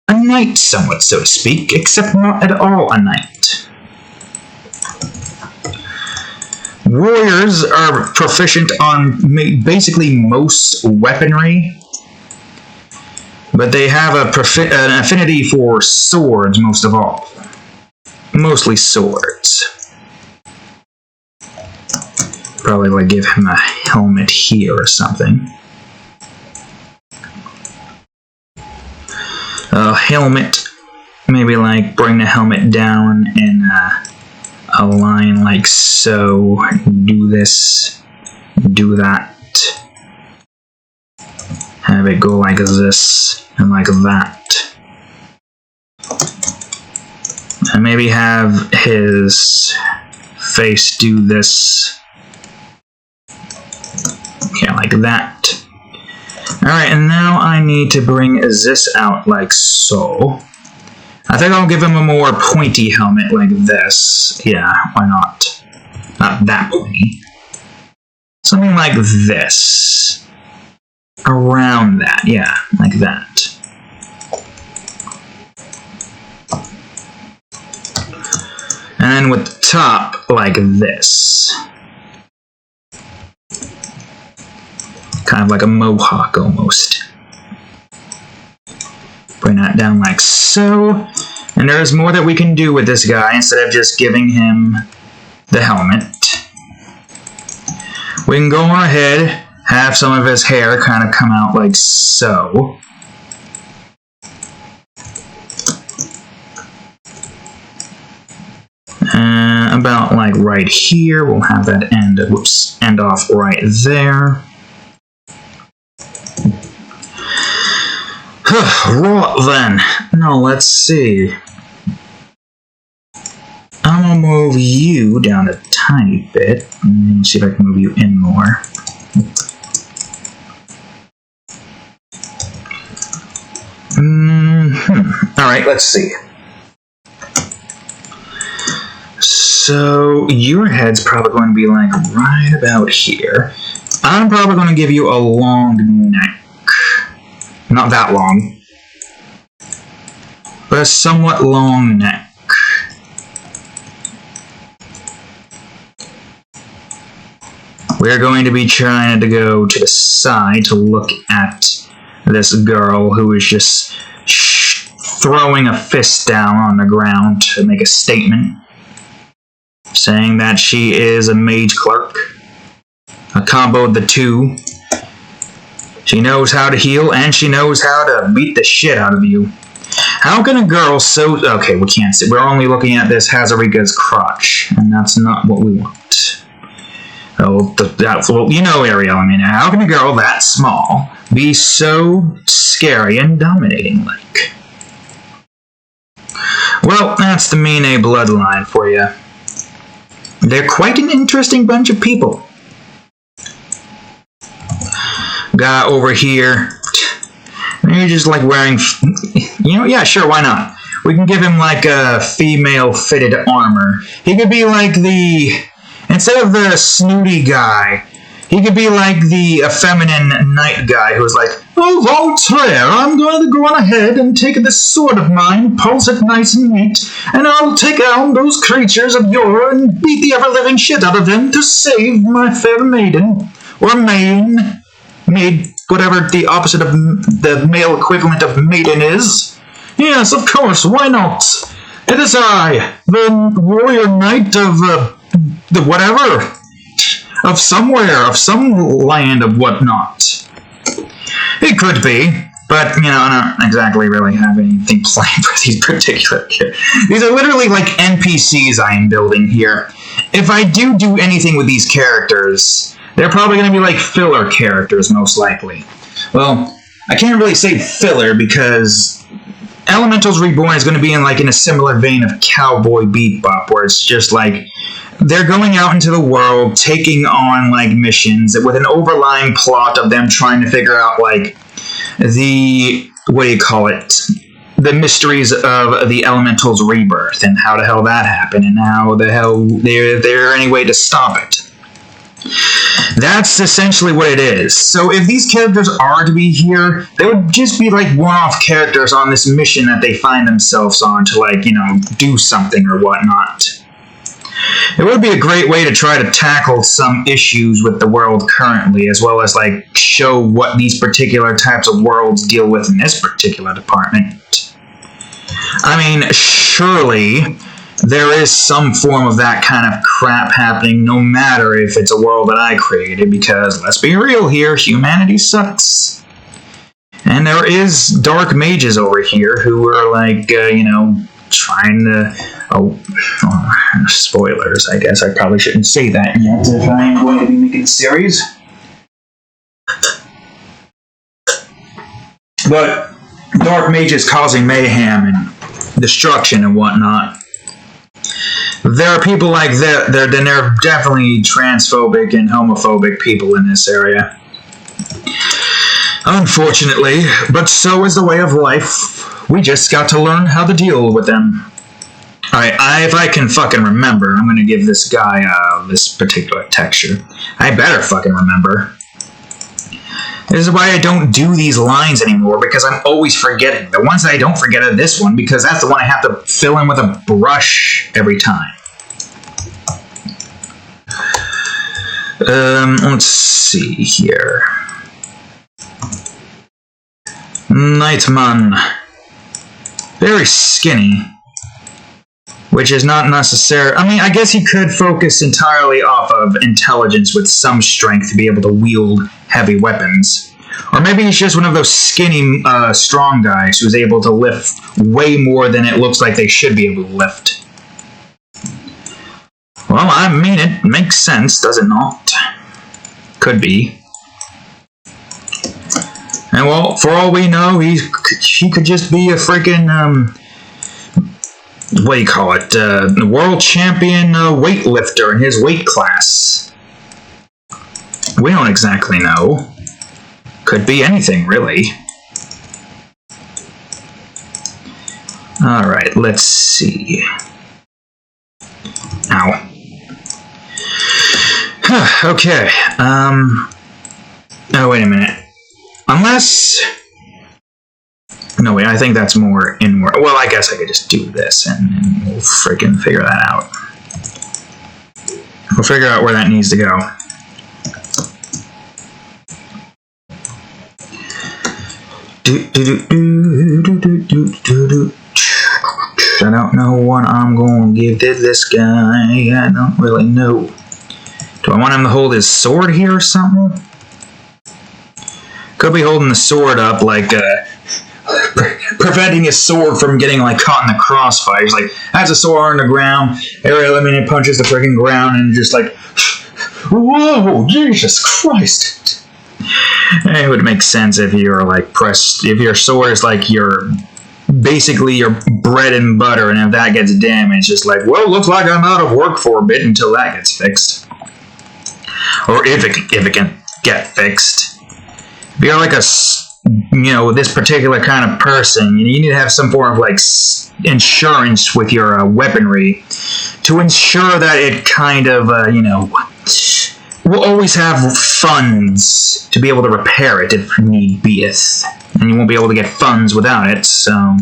A knight, somewhat, so to speak, except not at all a knight. Warriors are proficient on basically most weaponry, but they have an affinity for swords most of all. Mostly swords. Probably like give him a helmet here or something. A helmet, maybe like bring the helmet down in a line like so. Do this, do that. Have it go like this and like that. And maybe have his face do this. Yeah, like that. Alright, and now I need to bring this out like so. I think I'll give him a more pointy helmet like this. Yeah, why not? Not that pointy. Something like this. Around that, yeah, like that. And then with the top, like this. Kind of like a mohawk, almost. Bring that down like so. And there's more that we can do with this guy instead of just giving him the helmet. We can go on ahead, have some of his hair kind of come out like so. About like right here, we'll have that end off right there. Right then, now let's see. I'm gonna move you down a tiny bit, and see if I can move you in more. Alright, let's see. So, your head's probably going to be like right about here. I'm probably going to give you a long neck. Not that long. But a somewhat long neck. We're going to be trying to go to the side to look at this girl who is just throwing a fist down on the ground to make a statement. Saying that she is a mage clerk. A combo of the two. She knows how to heal, and she knows how to beat the shit out of you. How can a girl so... Okay, we can't see. We're only looking at this Hazarika's crotch, and that's not what we want. Oh, well, you know, Ariel, I mean, how can a girl that small be so scary and dominating-like? Well, that's the Mine bloodline for you. They're quite an interesting bunch of people. Guy over here, you're just like wearing, you know, yeah, sure, why not? We can give him like a female fitted armor. He could be like instead of the snooty guy, he could be like the feminine knight guy who's like, oh, Voltaire, I'm going to go on ahead and take this sword of mine, pulse it nice and neat, and I'll take out those creatures of yore and beat the ever-living shit out of them to save my fair maiden, or maid, whatever the opposite of the male equivalent of maiden is. Yes, of course, why not? It is I, the warrior knight of, the whatever, of somewhere, of some land of whatnot. It could be, but, you know, I don't exactly really have anything planned for these particular characters. These are literally like NPCs I am building here. If I do anything with these characters, they're probably going to be like filler characters, most likely. Well, I can't really say filler because Elementals Reborn is going to be in a similar vein of Cowboy Bebop, where it's just like they're going out into the world, taking on missions with an overlying plot of them trying to figure out the the mysteries of the Elementals rebirth and how the hell that happened and how the hell there any way to stop it. That's essentially what it is. So if these characters are to be here, they would just be like one-off characters on this mission that they find themselves on to, like, you know, do something or whatnot. It would be a great way to try to tackle some issues with the world currently, as well as, like, show what these particular types of worlds deal with in this particular department. I mean, surely there is some form of that kind of crap happening, no matter if it's a world that I created, because, let's be real here, humanity sucks. And there is dark mages over here who are, like, you know, trying to... spoilers, I guess. I probably shouldn't say that yet if I am going to be making a series. But dark mages causing mayhem and destruction and whatnot. There are people like that. There are definitely transphobic and homophobic people in this area. Unfortunately, but so is the way of life. We just got to learn how to deal with them. Alright, if I can fucking remember, I'm gonna give this guy this particular texture. I better fucking remember. This is why I don't do these lines anymore, because I'm always forgetting. The ones that I don't forget are this one, because that's the one I have to fill in with a brush every time. Let's see here. Nightman. Very skinny. Which is not necessary. I mean, I guess he could focus entirely off of intelligence with some strength to be able to wield heavy weapons. Or maybe he's just one of those skinny, strong guys who's able to lift way more than it looks like they should be able to lift. Well, I mean, it makes sense, does it not? Could be. And well, for all we know, he could just be a freaking, what do you call it? World champion weightlifter in his weight class. We don't exactly know. Could be anything, really. Alright, let's see. Ow. Okay. Oh, wait a minute. Unless... No, wait, I think that's more inward. Well, I guess I could just do this and we'll freaking figure that out. We'll figure out where that needs to go. I don't know what I'm going to give to this guy. I don't really know. Do I want him to hold his sword here or something? Could be holding the sword up like, preventing his sword from getting, like, caught in the crossfire. He's like, has a sword on the ground, area eliminated, punches the freaking ground, and just like, whoa, Jesus Christ. And it would make sense if you're, like, if your sword is, like, basically your bread and butter, and if that gets damaged, it's like, well, looks like I'm out of work for a bit until that gets fixed. Or if it can get fixed. If you're like this particular kind of person, you need to have some form of, like, insurance with your weaponry to ensure that it kind of, will always have funds to be able to repair it if need beeth. And you won't be able to get funds without it, so...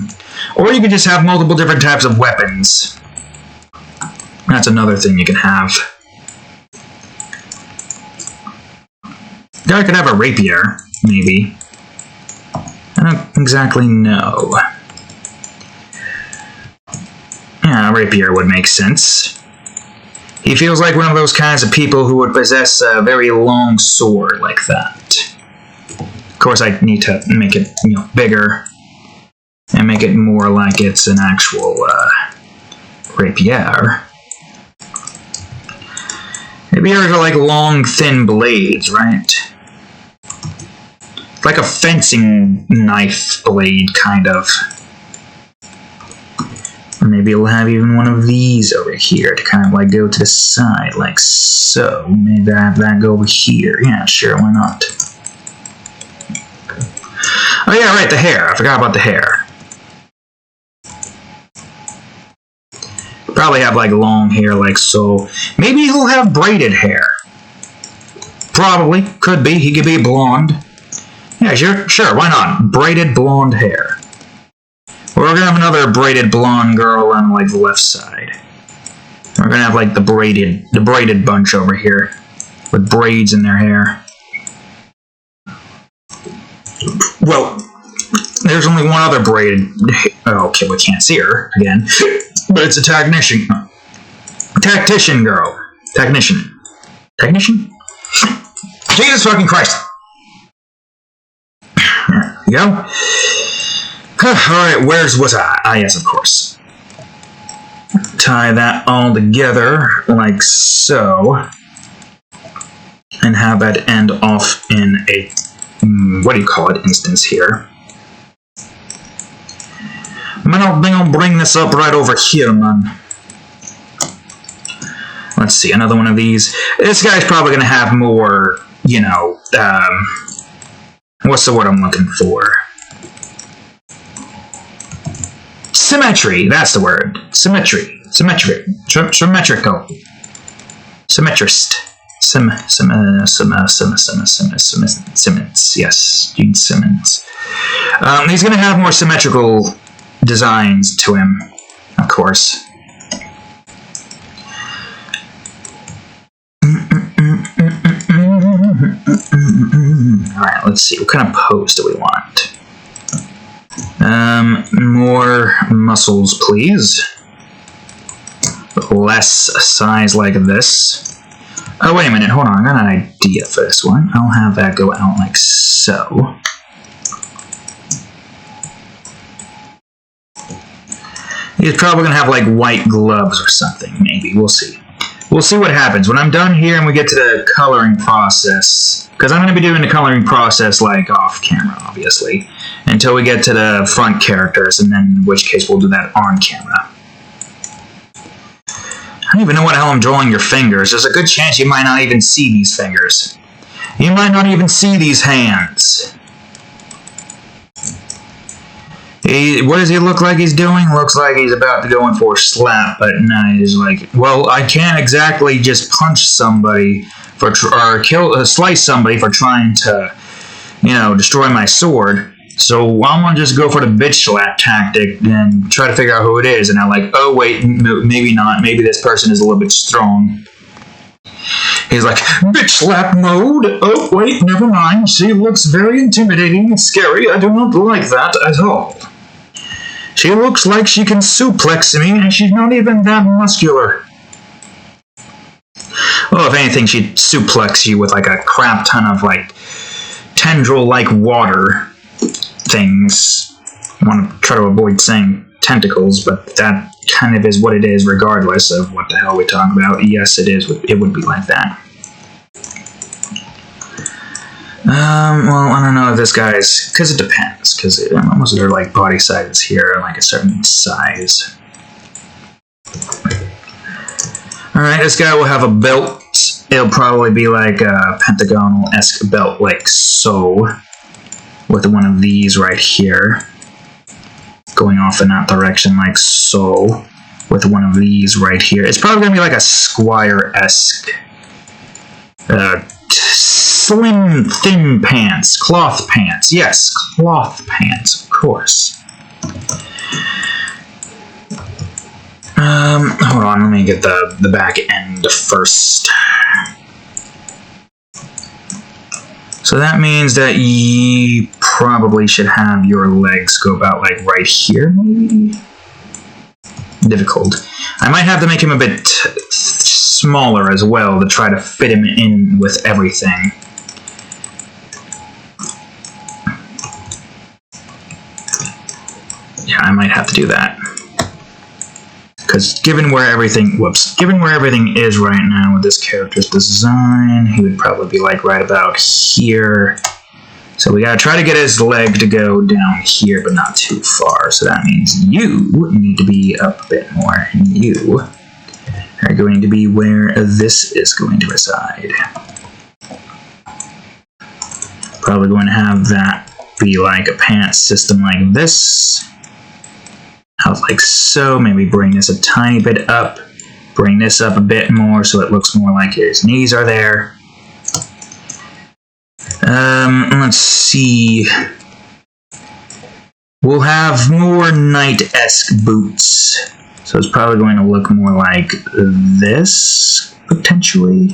Or you can just have multiple different types of weapons. That's another thing you can have. I could have a rapier, maybe. I don't exactly know. Yeah, a rapier would make sense. He feels like one of those kinds of people who would possess a very long sword like that. Of course, I need to make it, bigger. And make it more like it's an actual, rapier. Rapiers are like long, thin blades, right? Like a fencing knife blade, kind of. Or maybe we'll have even one of these over here to kind of like go to the side, like so. Maybe I have that go over here. Yeah, sure, why not? Oh yeah, right, the hair. I forgot about the hair. Probably have like long hair like so. Maybe he'll have braided hair. Probably. Could be. He could be blonde. Yeah, sure, why not? Braided blonde hair. We're gonna have another braided blonde girl on, like, the left side. We're gonna have, like, the braided bunch over here. With braids in their hair. Well, there's only one other braided... Oh, okay, we can't see her again. But it's a tactician girl. Technician? Jesus fucking Christ! There we go. Alright, where's was I? Ah, yes, of course. Tie that all together, like so. And have that end off in a, what do you call it, instance here. Man, I'll bring this up right over here, man. Let's see, another one of these. This guy's probably going to have more, you know, what's the word I'm looking for? Symmetry, that's the word. Symmetrical. Symmetrist. Simmons. Yes, Gene Simmons. He's going to have more symmetrical designs to him, of course. Alright, let's see. What kind of pose do we want? More muscles, please. Less size like this. Oh, wait a minute. Hold on. I got an idea for this one. I'll have that go out like so. He's probably going to have, like, white gloves or something, maybe. We'll see. We'll see what happens. When I'm done here and we get to the coloring process, because I'm going to be doing the coloring process, like, off camera, obviously, until we get to the front characters, and then in which case we'll do that on camera. I don't even know what the hell I'm drawing your fingers. There's a good chance you might not even see these fingers. You might not even see these hands. What does he look like he's doing? Looks like he's about to go in for a slap, but no, he's like, well, I can't exactly just punch somebody or slice somebody for trying to, you know, destroy my sword. So I'm gonna just go for the bitch slap tactic and try to figure out who it is. And I'm like, oh wait, maybe not. Maybe this person is a little bit strong. He's like, bitch slap mode. Oh wait, never mind. She looks very intimidating and scary. I do not like that at all. She looks like she can suplex me, and she's not even that muscular. Well, if anything, she'd suplex you with like a crap ton of like tendril-like water things. I want to try to avoid saying tentacles, but that kind of is what it is regardless of what the hell we talk about. Yes, it is. It would be like that. Well, I don't know if this guy's... Because it depends. Because most of their, like, body sizes here are, like, a certain size. Alright, this guy will have a belt. It'll probably be, like, a pentagonal-esque belt, like so. With one of these right here. Going off in that direction, like so. With one of these right here. It's probably going to be, like, a squire-esque... slim, thin pants. Cloth pants. Yes, cloth pants, of course. Hold on, let me get the back end first. So that means that you probably should have your legs go about, like, right here, maybe? Difficult. I might have to make him a bit smaller as well to try to fit him in with everything. Yeah, I might have to do that. Because given where everything is right now with this character's design, he would probably be like right about here. So we gotta try to get his leg to go down here, but not too far. So that means you need to be up a bit more. And you are going to be where this is going to reside. Probably going to have that be like a pants system like this. Like so. Maybe bring this a tiny bit up. Bring this up a bit more so it looks more like his knees are there. Let's see. We'll have more knight-esque boots. So it's probably going to look more like this, potentially.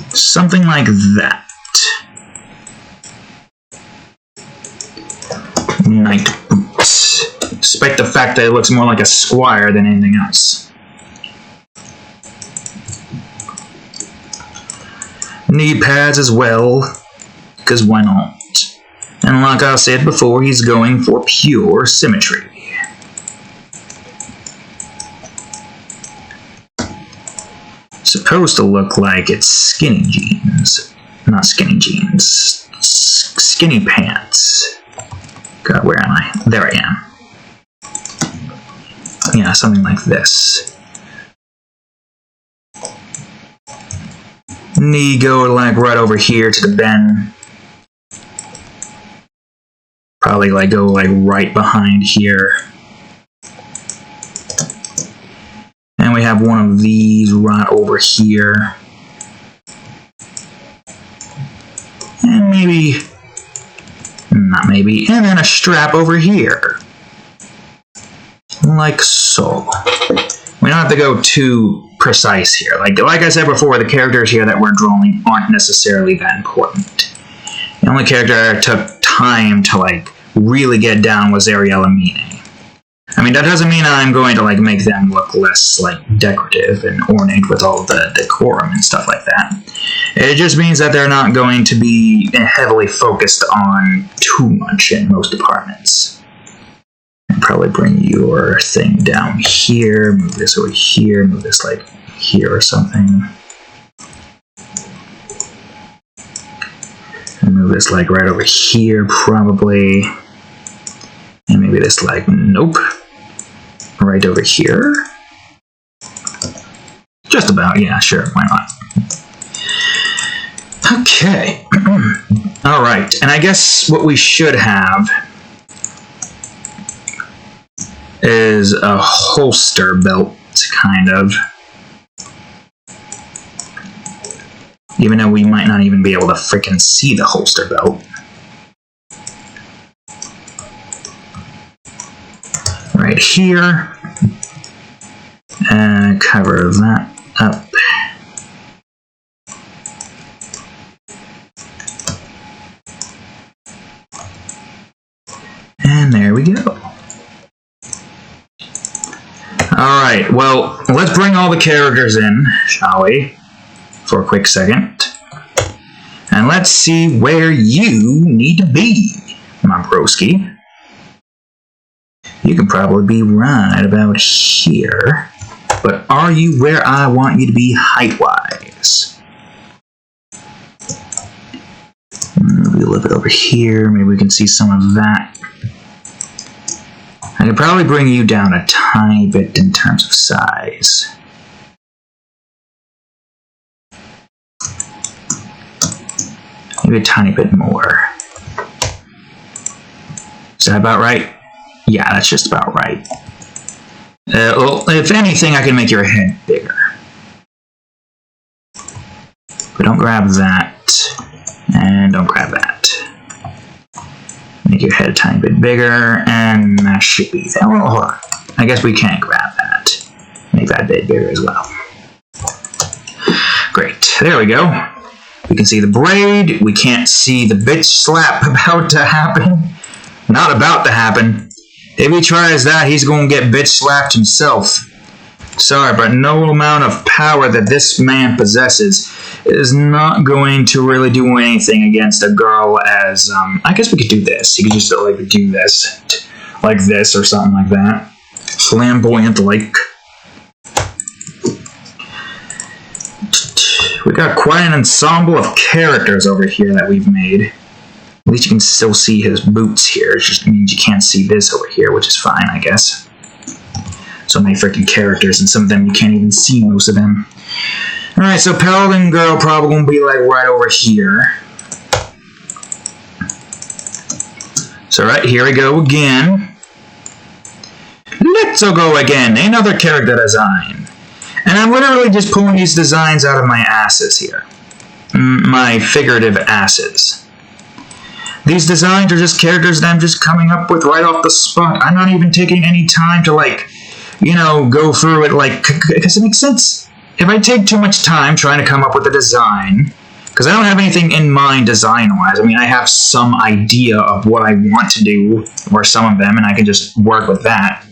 Something like that. Knight boots. Despite the fact that it looks more like a squire than anything else. Knee pads as well, because why not? And like I said before, he's going for pure symmetry. Supposed to look like it's skinny jeans. Not skinny jeans. Skinny pants. God, where am I? There I am. Yeah, something like this. Knee go like right over here to the bend. Probably like go like right behind here. And we have one of these right over here. And maybe, not maybe, and then a strap over here. Like so. We don't have to go too precise here. Like I said before, the characters here that we're drawing aren't necessarily that important. The only character I took time to like really get down was Ariel and Mine. I mean, that doesn't mean I'm going to like make them look less like decorative and ornate with all the decorum and stuff like that. It just means that they're not going to be heavily focused on too much in most departments. And probably bring your thing down here, move this over here, move this like here or something. And move this like right over here probably. And maybe this like, nope. Right over here. Just about, yeah, sure, why not? Okay. Alright, and I guess what we should have is a holster belt, kind of. Even though we might not even be able to freaking see the holster belt. Right here. And cover that up. And there we go. Alright, well, let's bring all the characters in, shall we? For a quick second. And let's see where you need to be, my broski. You can probably be right about here. But are you where I want you to be height-wise? Maybe a little bit over here. Maybe we can see some of that. I could probably bring you down a tiny bit in terms of size. Maybe a tiny bit more. Is that about right? Yeah, that's just about right. Well, if anything, I can make your head bigger. But don't grab that. And don't grab that. Make your head a tiny bit bigger, and that should be that. Well, hold on. I guess we can't grab that. Make that a bit bigger as well. Great. There we go. We can see the braid. We can't see the bitch slap about to happen. Not about to happen. If he tries that, he's going to get bitch slapped himself. Sorry, but no amount of power that this man possesses is not going to really do anything against a girl as, I guess we could do this. He could just, like, do this. Like this or something like that. Flamboyant like. We got quite an ensemble of characters over here that we've made. At least you can still see his boots here. It just means you can't see this over here, which is fine, I guess. So many freaking characters, and some of them you can't even see most of them. Alright, so Paladin Girl probably gonna be like right over here. So right, here we go again. Let's go again. Another character design. And I'm literally just pulling these designs out of my asses here. My figurative asses. These designs are just characters that I'm just coming up with right off the spot. I'm not even taking any time to, like, you know, go through it, like, because it makes sense. If I take too much time trying to come up with a design, because I don't have anything in mind design-wise. I mean, I have some idea of what I want to do, or some of them, and I can just work with that.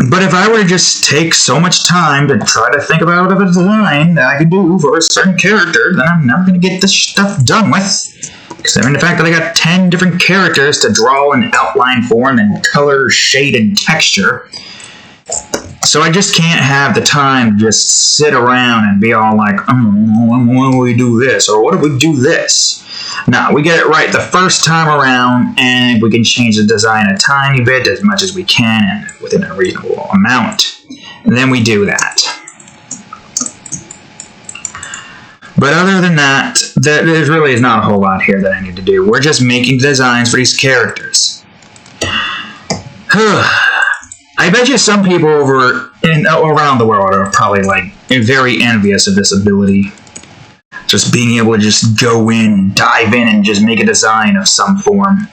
But if I were to just take so much time to try to think about a design that I could do for a certain character, then I'm never going to get this stuff done with. Considering the fact that I got 10 different characters to draw in outline form and color, shade, and texture. So I just can't have the time to just sit around and be all like, when will we do this? Or what if we do this? No, we get it right the first time around, and we can change the design a tiny bit, as much as we can, and within a reasonable amount. And then we do that. But other than that, there really is not a whole lot here that I need to do. We're just making designs for these characters. I bet you some people around the world are probably like very envious of this ability. Just being able to just go in, dive in, and just make a design of some form.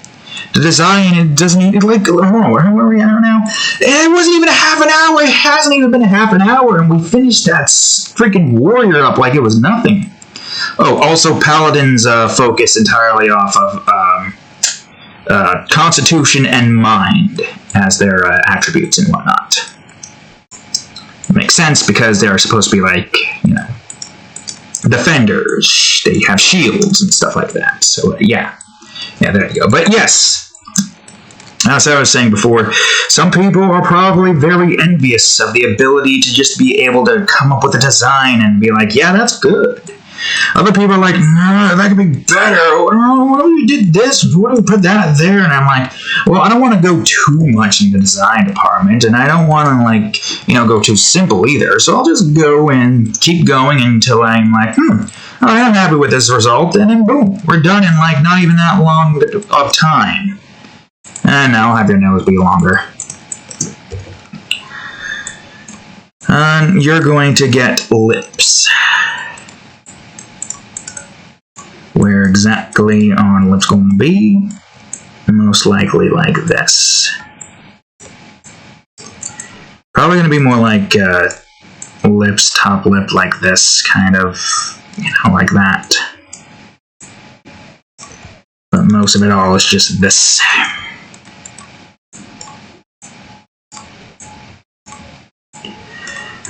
The design, it doesn't even, like, where are we at now? It wasn't even a half an hour. It hasn't even been a half an hour, and we finished that freaking warrior up like it was nothing. Oh, also Paladins focus entirely off of Constitution and Mind as their attributes and whatnot. It makes sense because they're supposed to be like, you know, defenders. They have shields and stuff like that. So, yeah, there you go. But yes, as I was saying before, some people are probably very envious of the ability to just be able to come up with a design and be like, yeah, that's good. Other people are like, no, that could be better. Oh, what if we did this? What if we put that there? And I'm like, well, I don't want to go too much in the design department, and I don't want to, like, you know, go too simple either. So I'll just go and keep going until I'm like, all right, I'm happy with this result, and then boom, we're done in, like, not even that long of time. And now I'll have your nose be longer. And you're going to get lips. Where exactly are lips going to be? Most likely like this. Probably going to be more like lips, top lip like this, kind of, you know, like that. But most of it all is just this.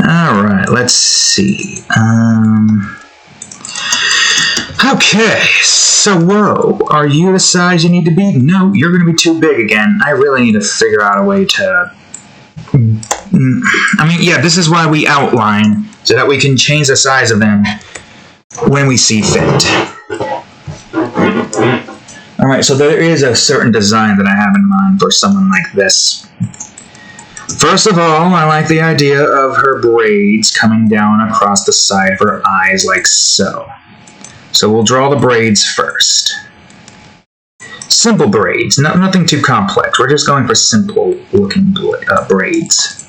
Alright, let's see. Okay, so whoa, are you the size you need to be? No, you're going to be too big again. I really need to figure out a way to... I mean, yeah, this is why we outline, so that we can change the size of them when we see fit. Alright, so there is a certain design that I have in mind for someone like this. First of all, I like the idea of her braids coming down across the side of her eyes like so. So we'll draw the braids first. Simple braids, nothing too complex. We're just going for simple looking braids.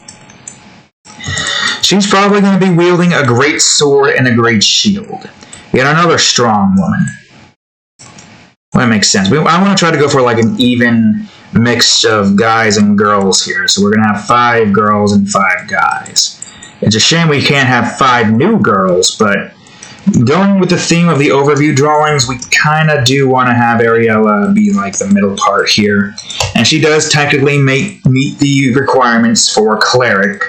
She's probably going to be wielding a great sword and a great shield. Yet another strong woman. Well, that makes sense. I want to try to go for like an even mix of guys and girls here. So we're going to have 5 girls and 5 guys. It's a shame we can't have 5 new girls, but going with the theme of the overview drawings, we kind of do want to have Ariella be like the middle part here. And she does technically meet the requirements for cleric.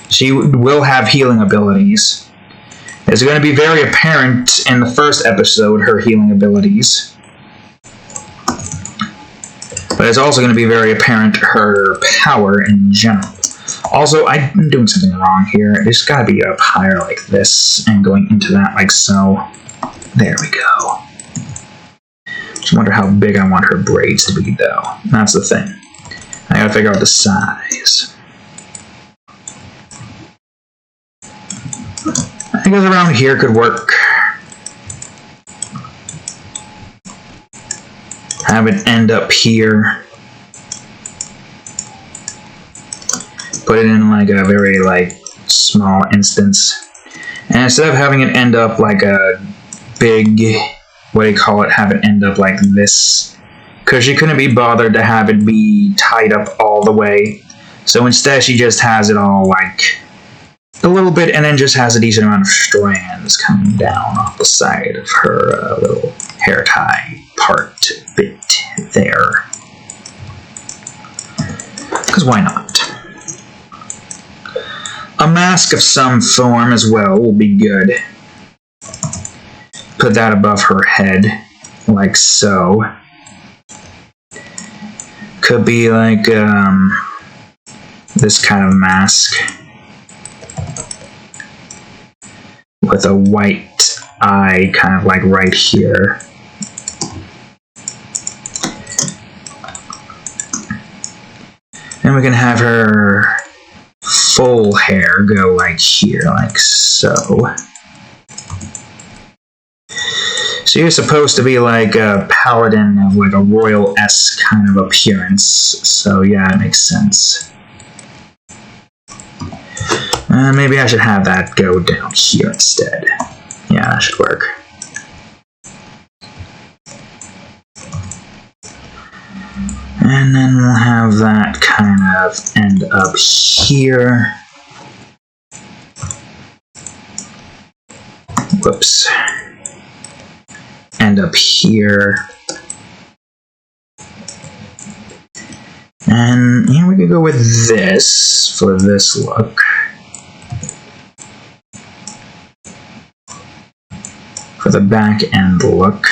She will have healing abilities. It's going to be very apparent in the first episode, her healing abilities. But it's also going to be very apparent her power in general. Also, I'm doing something wrong here. It's got to be up higher like this, and going into that like so. There we go. Just wonder how big I want her braids to be, though. That's the thing. I gotta figure out the size. I guess around here could work. Have it end up here. Put it in like a very like small instance. And instead of having it end up like a big, what do you call it, have it end up like this, because she couldn't be bothered to have it be tied up all the way. So instead she just has it all like a little bit, and then just has a decent amount of strands coming down off the side of her little hair tie part bit there. Because why not? A mask of some form as well will be good. Put that above her head, like so. Could be like this kind of mask with a white eye kind of like right here. And we can have her full hair go like here, like so. So you're supposed to be like a paladin of like a royal-esque kind of appearance. So yeah, it makes sense. Maybe I should have that go down here instead. Yeah, that should work. And then we'll have that kind of end up here. Whoops. End up here. And here we could go with this for this look. For the back end look.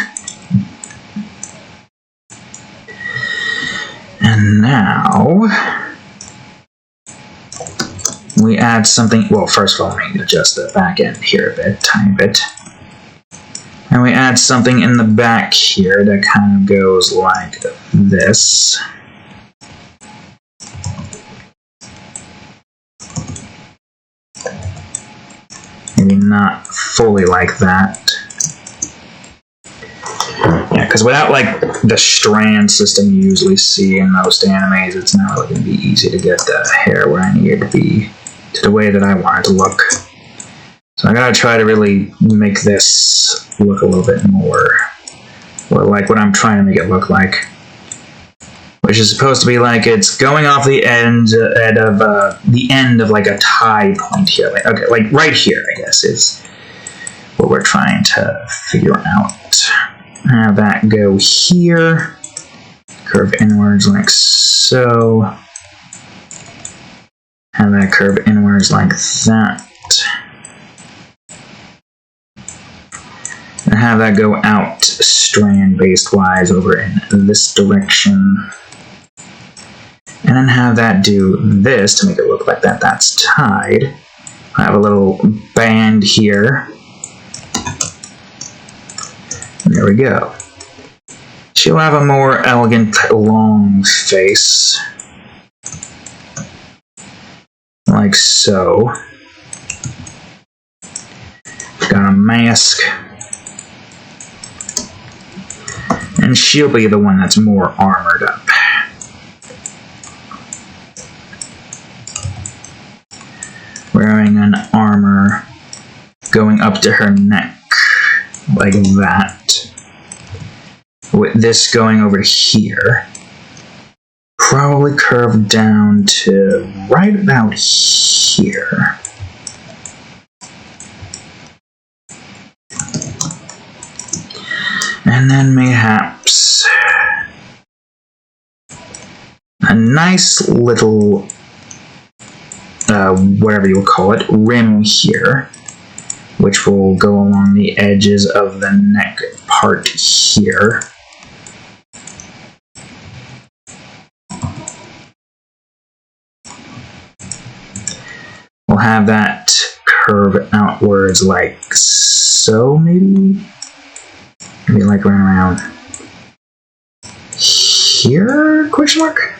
And now we add something. Well, first of all, let me adjust the back end here a bit, tiny bit. And we add something in the back here that kind of goes like this. Maybe not fully like that. Yeah, because without like the strand system you usually see in most animes, it's not really going to be easy to get the hair where I need it to be, to the way that I want it to look. So I gotta try to really make this look a little bit more like what I'm trying to make it look like. Which is supposed to be like it's going off the end of like a tie point here. Like, okay, like right here, I guess, is what we're trying to figure out. Have that go here. Curve inwards like so. Have that curve inwards like that. And have that go out strand-based wise over in this direction. And then have that do this to make it look like that that's tied. I have a little band here. There we go. She'll have a more elegant, long face. Like so. Got a mask. And she'll be the one that's more armored up. Wearing an armor going up to her neck, like that. With this going over here. Probably curved down to right about here. And then mayhaps a nice little, whatever you'll call it, rim here, which will go along the edges of the neck part here. We'll have that curve outwards like so, maybe? Maybe like around here, question mark?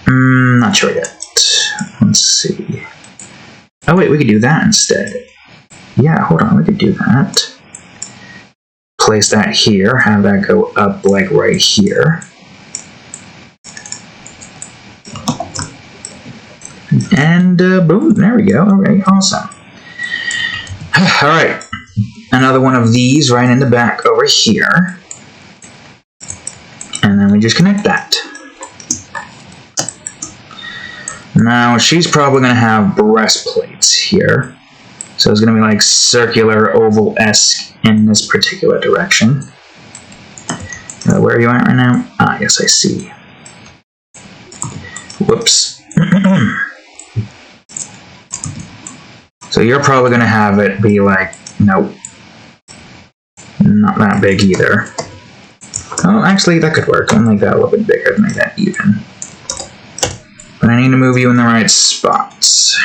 Not sure yet. Let's see. Oh wait, we could do that instead. Yeah, hold on, we could do that. Place that here, have that go up like right here. And boom, there we go. Alright, awesome. Alright, another one of these right in the back over here. And then we just connect that. Now, she's probably going to have breastplates here. So it's going to be like circular, oval-esque in this particular direction. Where are you at right now? Ah, yes, I see. Whoops. So you're probably going to have it be like, nope. Not that big either. Oh, actually, that could work. I'll make that a little bit bigger to make that even. But I need to move you in the right spots.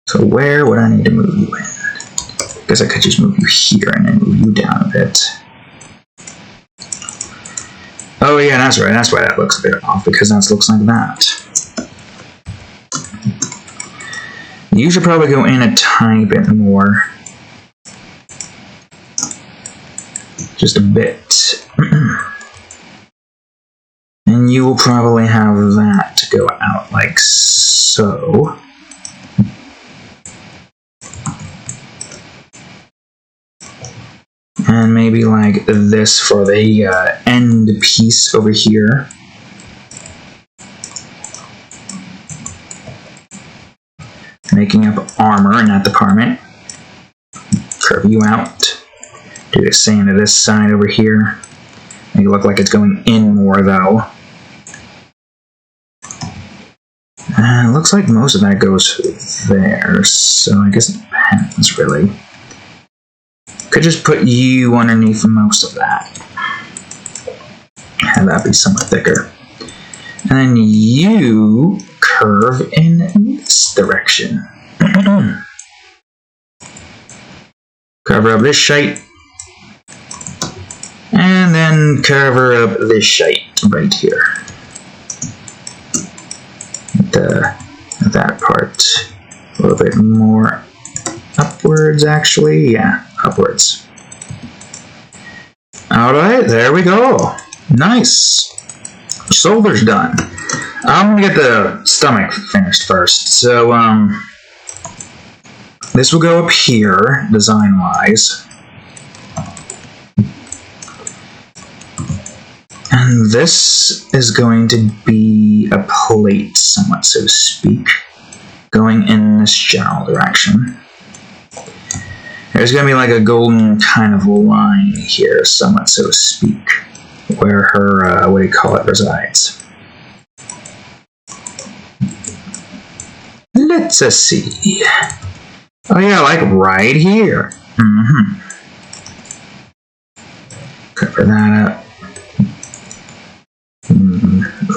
So where would I need to move you in? I guess I could just move you here and then move you down a bit. Oh yeah, that's right. That's why that looks a bit off, because that looks like that. You should probably go in a tiny bit more. Just a bit. And you will probably have that to go out like so. And maybe like this for the end piece over here. Making up armor in that department. Curve you out. Do the same to this side over here. Make it look like it's going in more though. It looks like most of that goes there, so I guess it depends really. Could just put you underneath most of that. Have that be somewhat thicker. And then you curve in this direction. Cover up this shite. And then cover up this shite right here. That part. A little bit more upwards, actually. Yeah, upwards. Alright, there we go. Nice. Shoulder's done. I'm gonna get the stomach finished first. So, this will go up here, design-wise. And this is going to be a plate, somewhat so to speak, going in this general direction. There's going to be like a golden kind of line here, somewhat so to speak, where her, what do you call it, resides. Let's see. Oh yeah, like right here. Cover that up.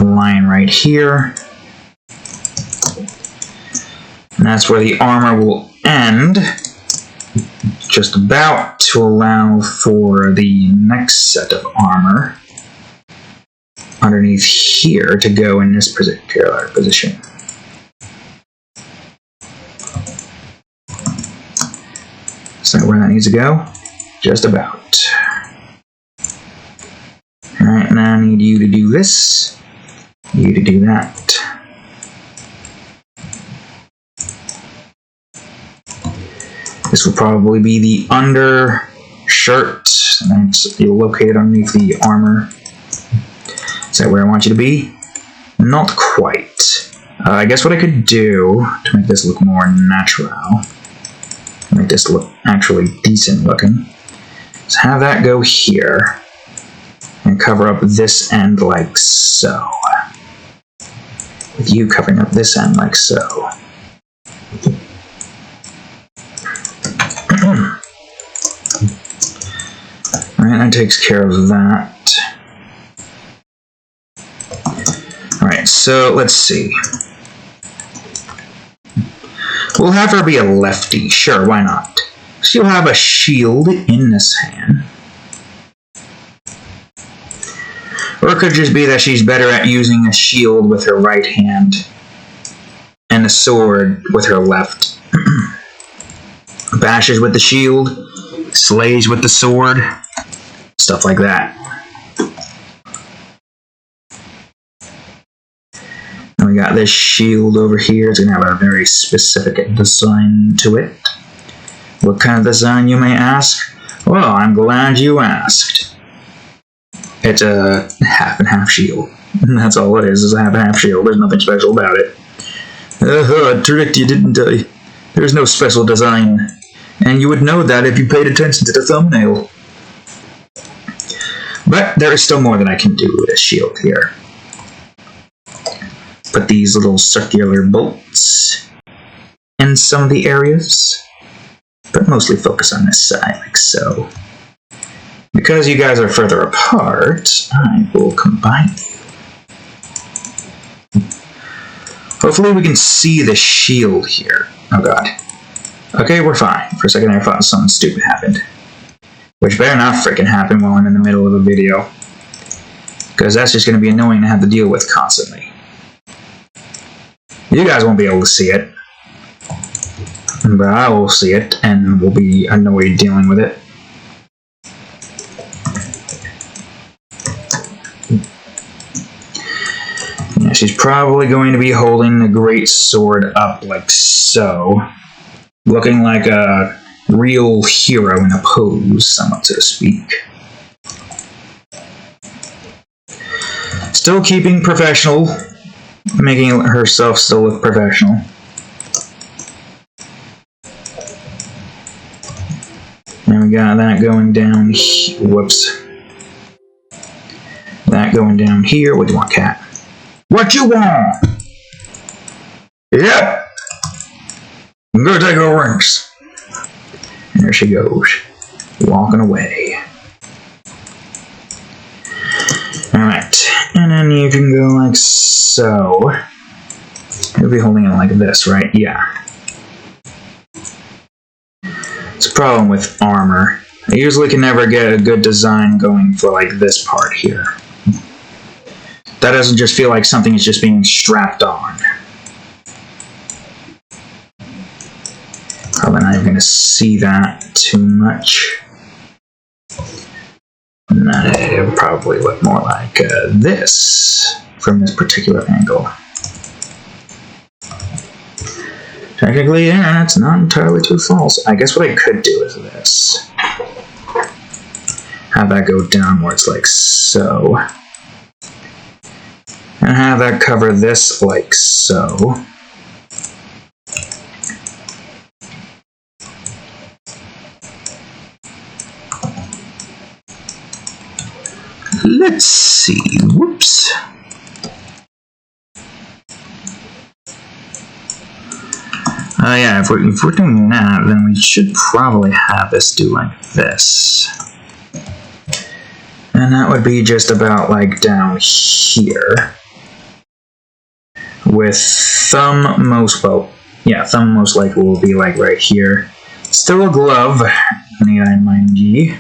Line right here. And that's where the armor will end. Just about to allow for the next set of armor underneath here to go in this particular position. Is that where that needs to go? Just about. Alright, now I need you to do this. You to do that. This will probably be the undershirt. And you'll locate it underneath the armor. Is that where I want you to be? Not quite. I guess what I could do to make this look more natural, make this look actually decent looking, is have that go here and cover up this end like so. With you covering up this end like so. Alright, that takes care of that. Alright, so let's see. We'll have her be a lefty, sure, why not? She'll have a shield in this hand. Or it could just be that she's better at using a shield with her right hand and a sword with her left. Bashes with the shield, slays with the sword, stuff like that. And we got this shield over here. It's going to have a very specific design to it. What kind of design, you may ask? Well, I'm glad you asked. It's a half and half shield. That's all it is a half and half shield. There's nothing special about it. I tricked you, didn't I? There's no special design. And you would know that if you paid attention to the thumbnail. But there is still more that I can do with this shield here. Put these little circular bolts in some of the areas, but mostly focus on this side, like so. Because you guys are further apart, I will combine you. Hopefully we can see the shield here. Oh god. Okay, we're fine. For a second I thought something stupid happened. Which better not frickin' happen while I'm in the middle of a video. Because that's just going to be annoying to have to deal with constantly. You guys won't be able to see it. But I will see it, and will be annoyed dealing with it. Yeah, she's probably going to be holding the great sword up like so. Looking like a real hero in a pose, somewhat so to speak. Still keeping professional, making herself still look professional. And we got that going down whoops. That going down here. What do you want, cat? What you want? Yep! I'm gonna take her rings. And there she goes, walking away. Alright, and then you can go like so. You'll be holding it like this, right? Yeah. It's a problem with armor. I usually can never get a good design going for like this part here. That doesn't just feel like something is just being strapped on. Probably not even going to see that too much. No, it would probably look more like this from this particular angle. Technically, yeah, it's not entirely too false. I guess what I could do is this. Have that go downwards like so. And have that cover this like so. Let's see. Whoops. Yeah, if we're doing that, then we should probably have this do like this. And that would be just about like down here. With thumb most, well, yeah, thumb most likely will be like right here. Still a glove, need I mind ye.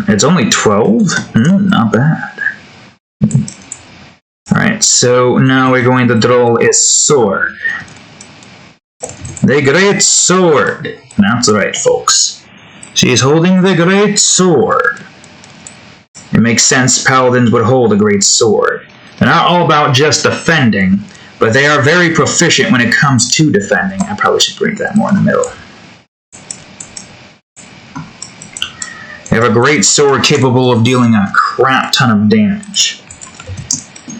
It's only 12? Not bad. Alright, so now we're going to draw a sword. The great sword. That's right, folks. She's holding the great sword. It makes sense paladins would hold a great sword. They're not all about just defending, but they are very proficient when it comes to defending. I probably should bring that more in the middle. They have a great sword capable of dealing a crap ton of damage.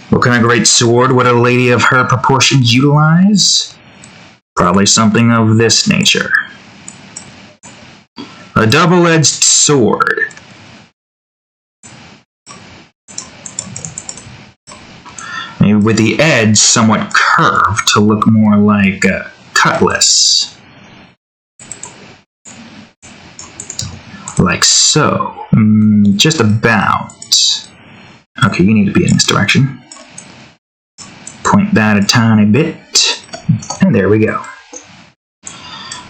What kind of great sword would a lady of her proportions utilize? Probably something of this nature. A double-edged sword. Maybe with the edge somewhat curved to look more like a cutlass. Like so. Just about. Okay, you need to be in this direction. Point that a tiny bit. And there we go.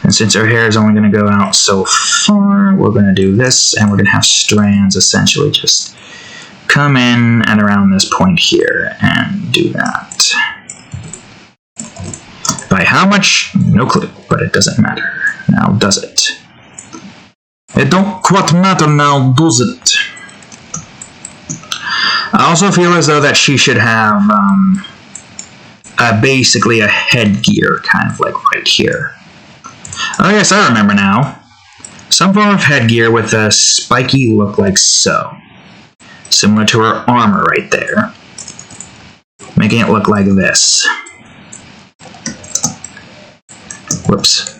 And since our hair is only going to go out so far, we're going to do this, and we're going to have strands essentially just come in and around this point here and do that. By how much? No clue, but it doesn't matter. Now does it? It don't quite matter now, does it? I also feel as though that she should have basically a headgear, kind of like right here. Oh yes, I remember now. Some form of headgear with a spiky look like so. Similar to her armor right there. Making it look like this. Whoops.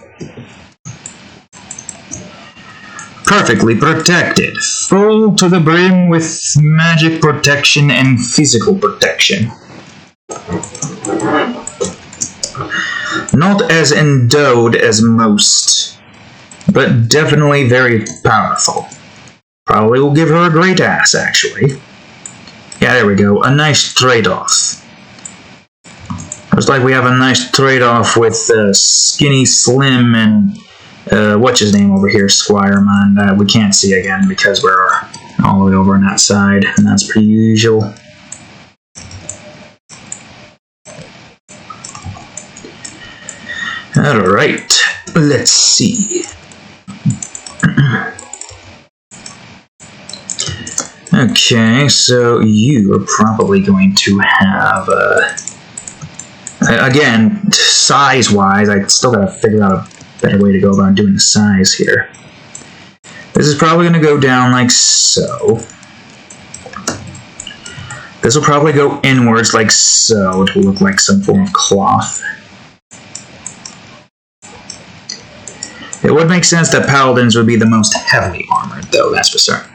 Perfectly protected. Full to the brim with magic protection and physical protection. Not as endowed as most, but definitely very powerful. Probably will give her a great ass, actually. Yeah, there we go. A nice trade-off. Looks like we have a nice trade-off with Skinny Slim and what's his name over here, Squireman, that we can't see again because we're all the way over on that side, and that's pretty usual. Alright, let's see. Okay, so you are probably going to have, again, size-wise, I still gotta figure out a better way to go about doing the size here. This is probably going to go down like so. This will probably go inwards like so. It will look like some form of cloth. It would make sense that paladins would be the most heavily armored, though, that's for certain.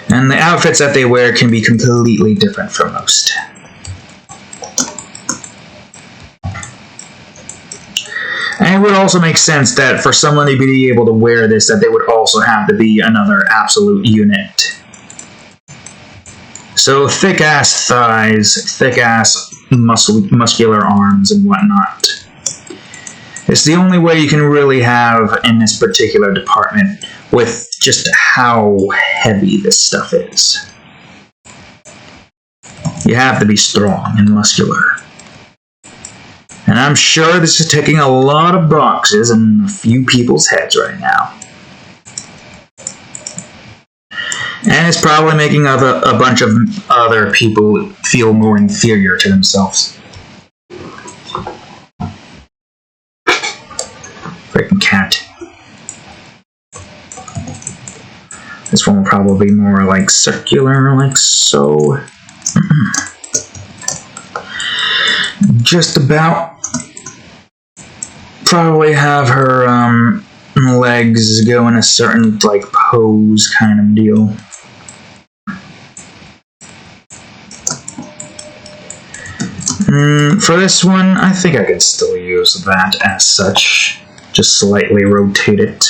And the outfits that they wear can be completely different from most. And it would also make sense that for someone to be able to wear this, that they would also have to be another absolute unit. So thick-ass thighs, thick-ass muscular arms and whatnot. It's the only way you can really have in this particular department with just how heavy this stuff is. You have to be strong and muscular. And I'm sure this is taking a lot of boxes and a few people's heads right now. And it's probably making a bunch of other people feel more inferior to themselves. Freaking cat. This one will probably be more like circular, like so. Just about. Probably have her legs go in a certain like pose kind of deal. For this one, I think I could still use that as such. Just slightly rotate it.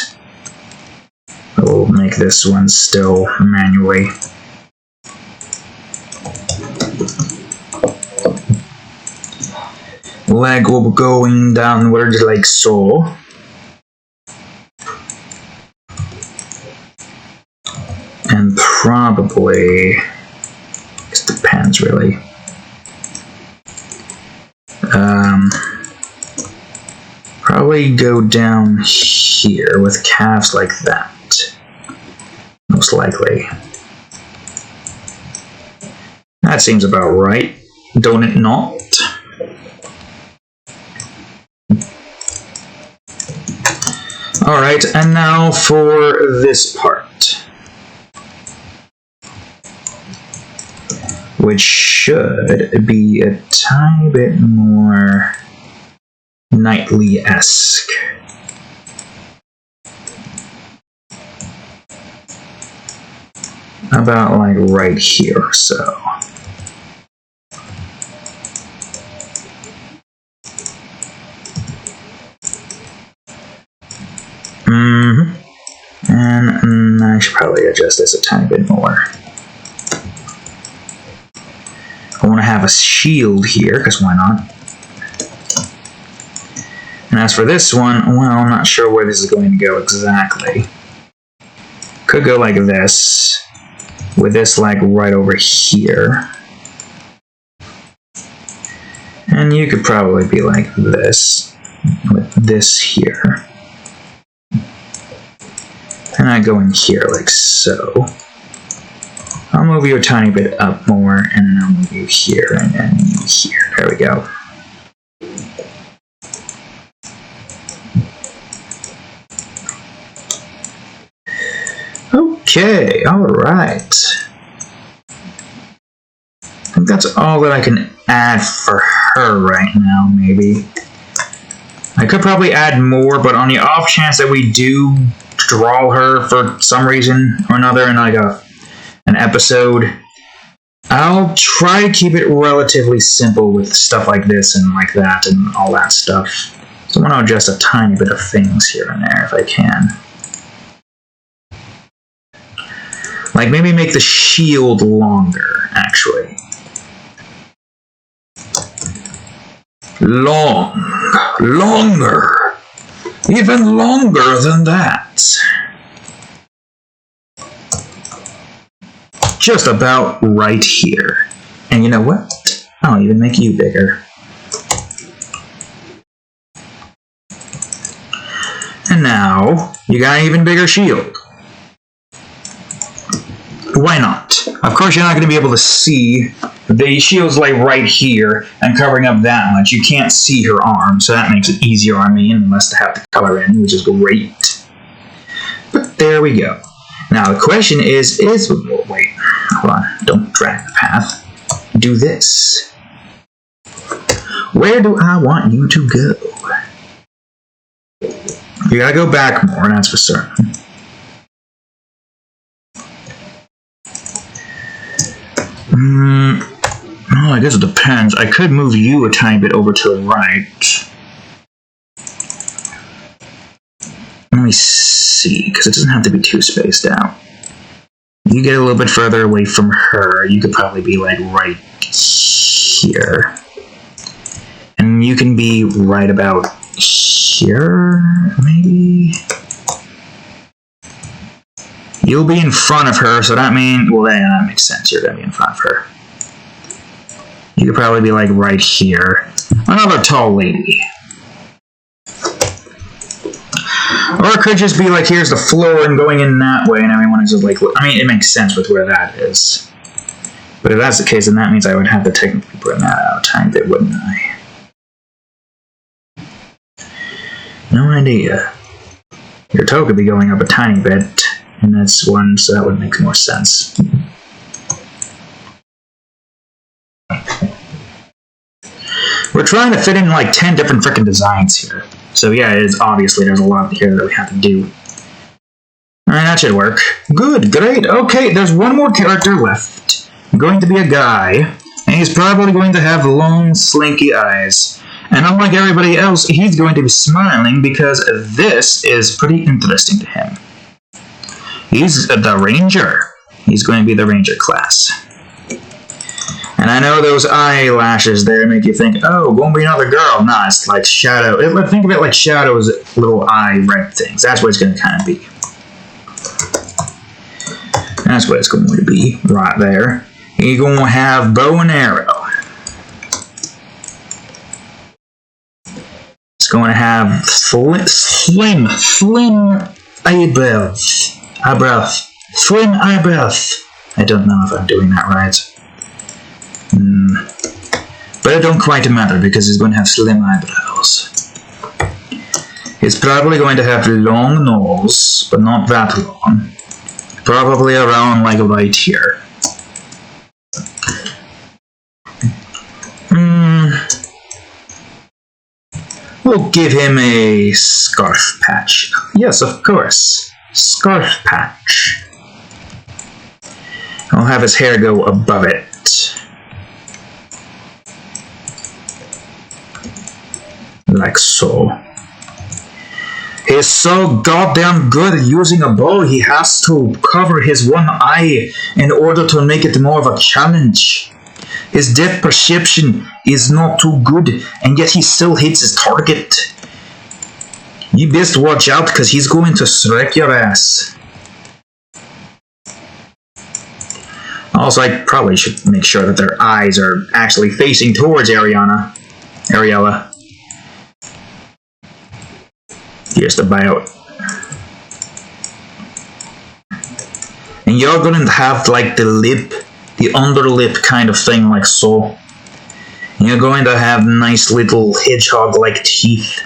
We'll make this one still manually. Leg will be going downward like so. And probably, it depends really. Probably go down here with calves like that. Most likely. That seems about right. Don't it not? Alright, and now for this part. Which should be a tiny bit more knightly-esque. About like right here or so. And I should probably adjust this a tiny bit more. I want to have a shield here, because why not? And as for this one, well, I'm not sure where this is going to go exactly. Could go like this, with this like right over here. And you could probably be like this, with this here. And I go in here like so. I'll move you a tiny bit up more, and then I'll move you here, and then here. There we go. Okay, alright. I think that's all that I can add for her right now, maybe. I could probably add more, but on the off chance that we do draw her for some reason or another in like an episode, I'll try to keep it relatively simple with stuff like this and like that and all that stuff. So I want to adjust a tiny bit of things here and there if I can. Like maybe make the shield longer, actually. Longer. Even longer than that. Just about right here. And you know what? I'll even make you bigger. And now, you got an even bigger shield. Why not? Of course you're not going to be able to see. The shield's like right here and covering up that much. You can't see her arm, so that makes it easier on me and less to have to color in, which is great. But there we go. Now the question is wait, hold on, don't drag the path. Do this. Where do I want you to go? You gotta go back more, that's for certain. Well, I guess it depends. I could move you a tiny bit over to the right. Let me see, because it doesn't have to be too spaced out. You get a little bit further away from her. You could probably be like right here. And you can be right about here, maybe? You'll be in front of her, so that means, well, that makes sense. You're going to be in front of her. You could probably be like right here. Another tall lady. Or it could just be like, here's the floor and going in that way, and everyone is just like, I mean, it makes sense with where that is. But if that's the case, then that means I would have to technically bring that out a tiny bit, wouldn't I? No idea. Your toe could be going up a tiny bit, and that's one, so that would make more sense. We're trying to fit in like 10 different frickin' designs here. So yeah, it is obviously there's a lot here that we have to do. Alright, that should work. Good, great, okay, there's one more character left. Going to be a guy, and he's probably going to have long, slinky eyes. And unlike everybody else, he's going to be smiling because this is pretty interesting to him. He's the Ranger. He's going to be the Ranger class. And I know those eyelashes there make you think, oh, won't be another girl. Nah, it's like Shadow. Think of it like Shadow's little eye red things. That's what it's going to kind of be. That's what it's going to be right there. He's going to have bow and arrow. It's going to have slim eyebrows. Slim eyebrows. I don't know if I'm doing that right. But it don't quite matter because he's going to have slim eyebrows. He's probably going to have long nose, but not that long. Probably around like right here. We'll give him a scarf patch. Yes, of course. Scarf patch. I'll have his hair go above it. Like so. He's so goddamn good at using a bow, he has to cover his one eye in order to make it more of a challenge. His depth perception is not too good, and yet he still hits his target. You best watch out, because he's going to strike your ass. Also, I probably should make sure that their eyes are actually facing towards Ariella. Here's the buyout. And you're going to have like the lip, the underlip kind of thing like so. And you're going to have nice little hedgehog-like teeth.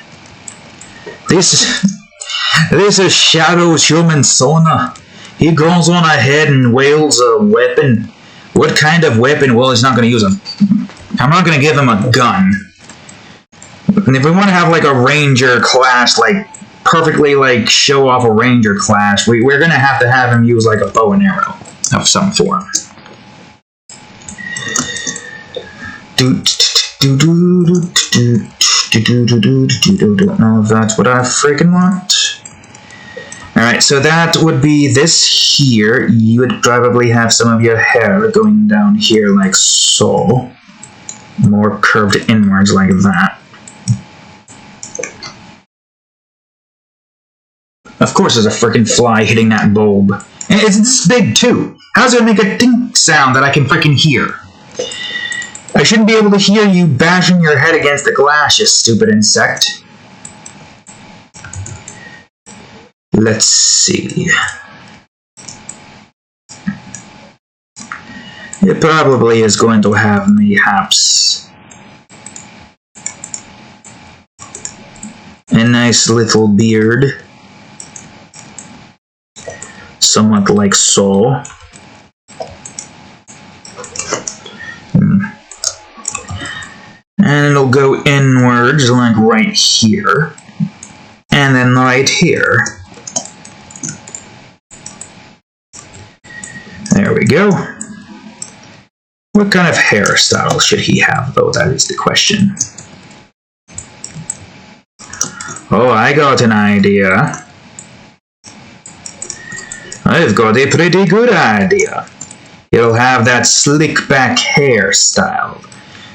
This is Shadow's human Sona. He goes on ahead and wields a weapon. What kind of weapon? Well, he's not going to use them. I'm not going to give him a gun. And if we want to have like a ranger class, like perfectly like show off a ranger class, we're going to have him use like a bow and arrow of some form. Don't know if that's what I freaking want. Alright, so that would be this here. You would probably have some of your hair going down here like so. More curved inwards like that. Of course there's a freaking fly hitting that bulb. And it's this big too. How's it make a dink sound that I can freaking hear? I shouldn't be able to hear you bashing your head against the glass, you stupid insect. Let's see. It probably is going to have mayhaps a nice little beard. Somewhat like so. And it'll go inwards like right here. And then right here. There we go. What kind of hairstyle should he have, though? That is the question. Oh, I got an idea. I've got a pretty good idea. He'll have that slick back hairstyle.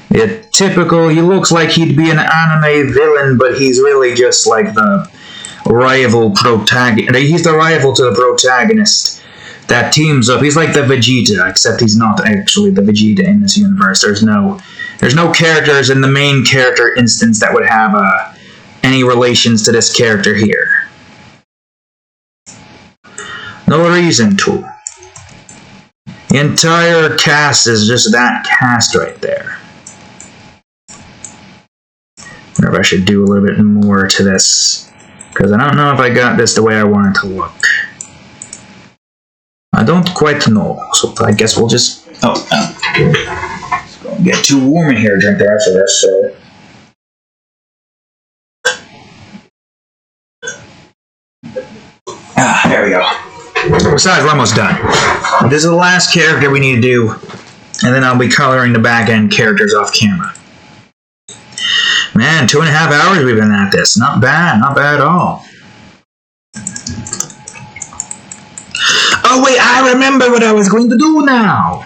The typical, he looks like he'd be an anime villain, but he's really just like the rival protagonist. He's the rival to the protagonist that teams up. He's like the Vegeta, except he's not actually the Vegeta in this universe. There's no characters in the main character instance that would have any relations to this character here. No reason to. The entire cast is just that cast right there. I wonder if I should do a little bit more to this, because I don't know if I got this the way I want it to look. I don't quite know, so I guess we'll just... Oh, it's going to get too warm in here to drink the rest of this, so... Ah, there we go. Besides, we're almost done. This is the last character we need to do, and then I'll be coloring the back-end characters off camera. Man, 2.5 hours we've been at this. Not bad at all. Oh wait, I remember what I was going to do now.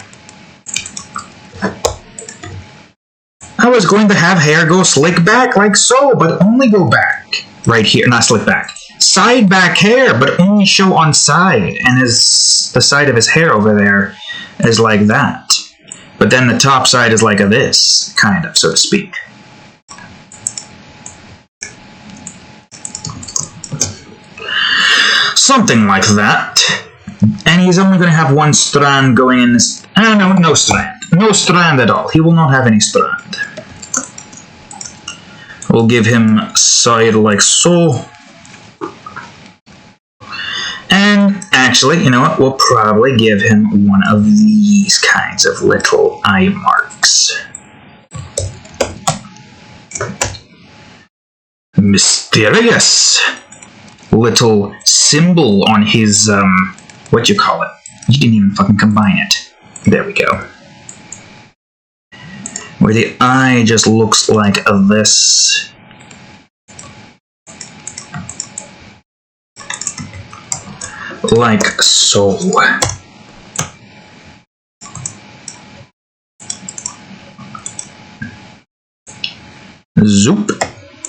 I was going to have hair go slick back like so, but only go back. Right here, not slick back. Side back hair, but only show on side. And the side of his hair over there is like that. But then the top side is like this, kind of, so to speak. Something like that. And he's only going to have one strand going in this... no strand. No strand at all. He will not have any strand. We'll give him side like so. And actually, you know what? We'll probably give him one of these kinds of little eye marks. Mysterious. Little symbol on his, what you call it? You didn't even fucking combine it. There we go. Where the eye just looks like this. Like so. Zoop.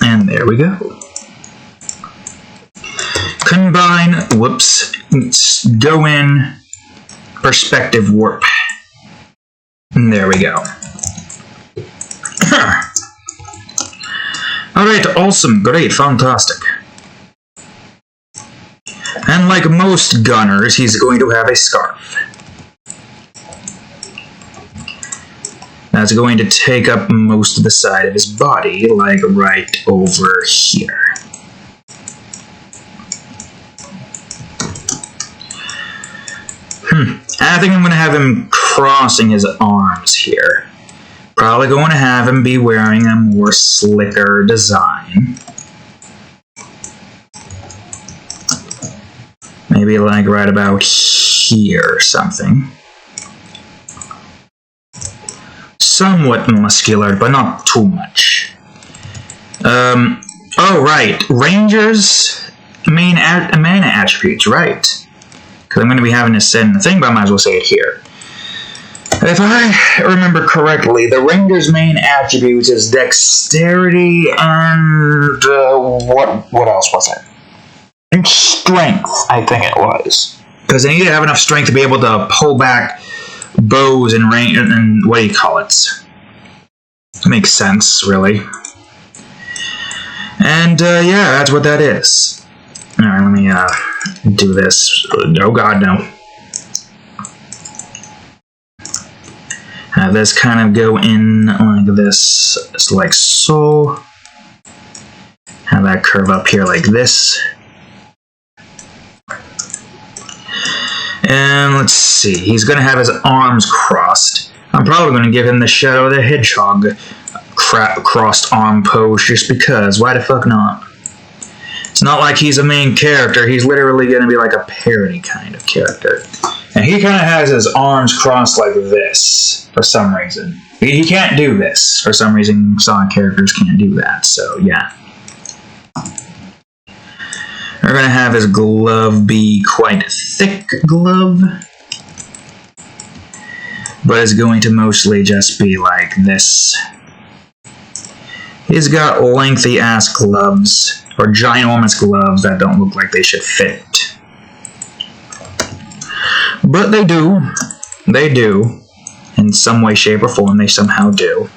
And there we go. Combine, whoops, go in, perspective warp. And there we go. Alright, awesome, great, fantastic. And And like most gunners, he's going to have a scarf. That's going to take up most of the side of his body, like right over here. I think I'm going to have him crossing his arms here. Probably going to have him be wearing a more slicker design. Maybe like right about here or something. Somewhat muscular, but not too much. Oh, right. Rangers' main attributes, right. Because I'm going to be having this said in the thing, but I might as well say it here. If I remember correctly, the Ranger's main attributes is dexterity and what else was it? And strength, I think it was. Because they need to have enough strength to be able to pull back bows and range and what do you call it? Makes sense, really. And yeah, that's what that is. Alright, let me do this. Oh god, no. Have this kind of go in like this. It's like so. Have that curve up here like this. And let's see. He's going to have his arms crossed. I'm probably going to give him the Shadow the Hedgehog crossed arm pose just because. Why the fuck not? It's not like he's a main character. He's literally going to be like a parody kind of character. And he kind of has his arms crossed like this for some reason. He can't do this. For some reason, Sonic characters can't do that. So, yeah. We're going to have his glove be quite thick glove. But it's going to mostly just be like this. He's got lengthy ass gloves. Or ginormous gloves that don't look like they should fit. But they do. They do. In some way, shape, or form, they somehow do.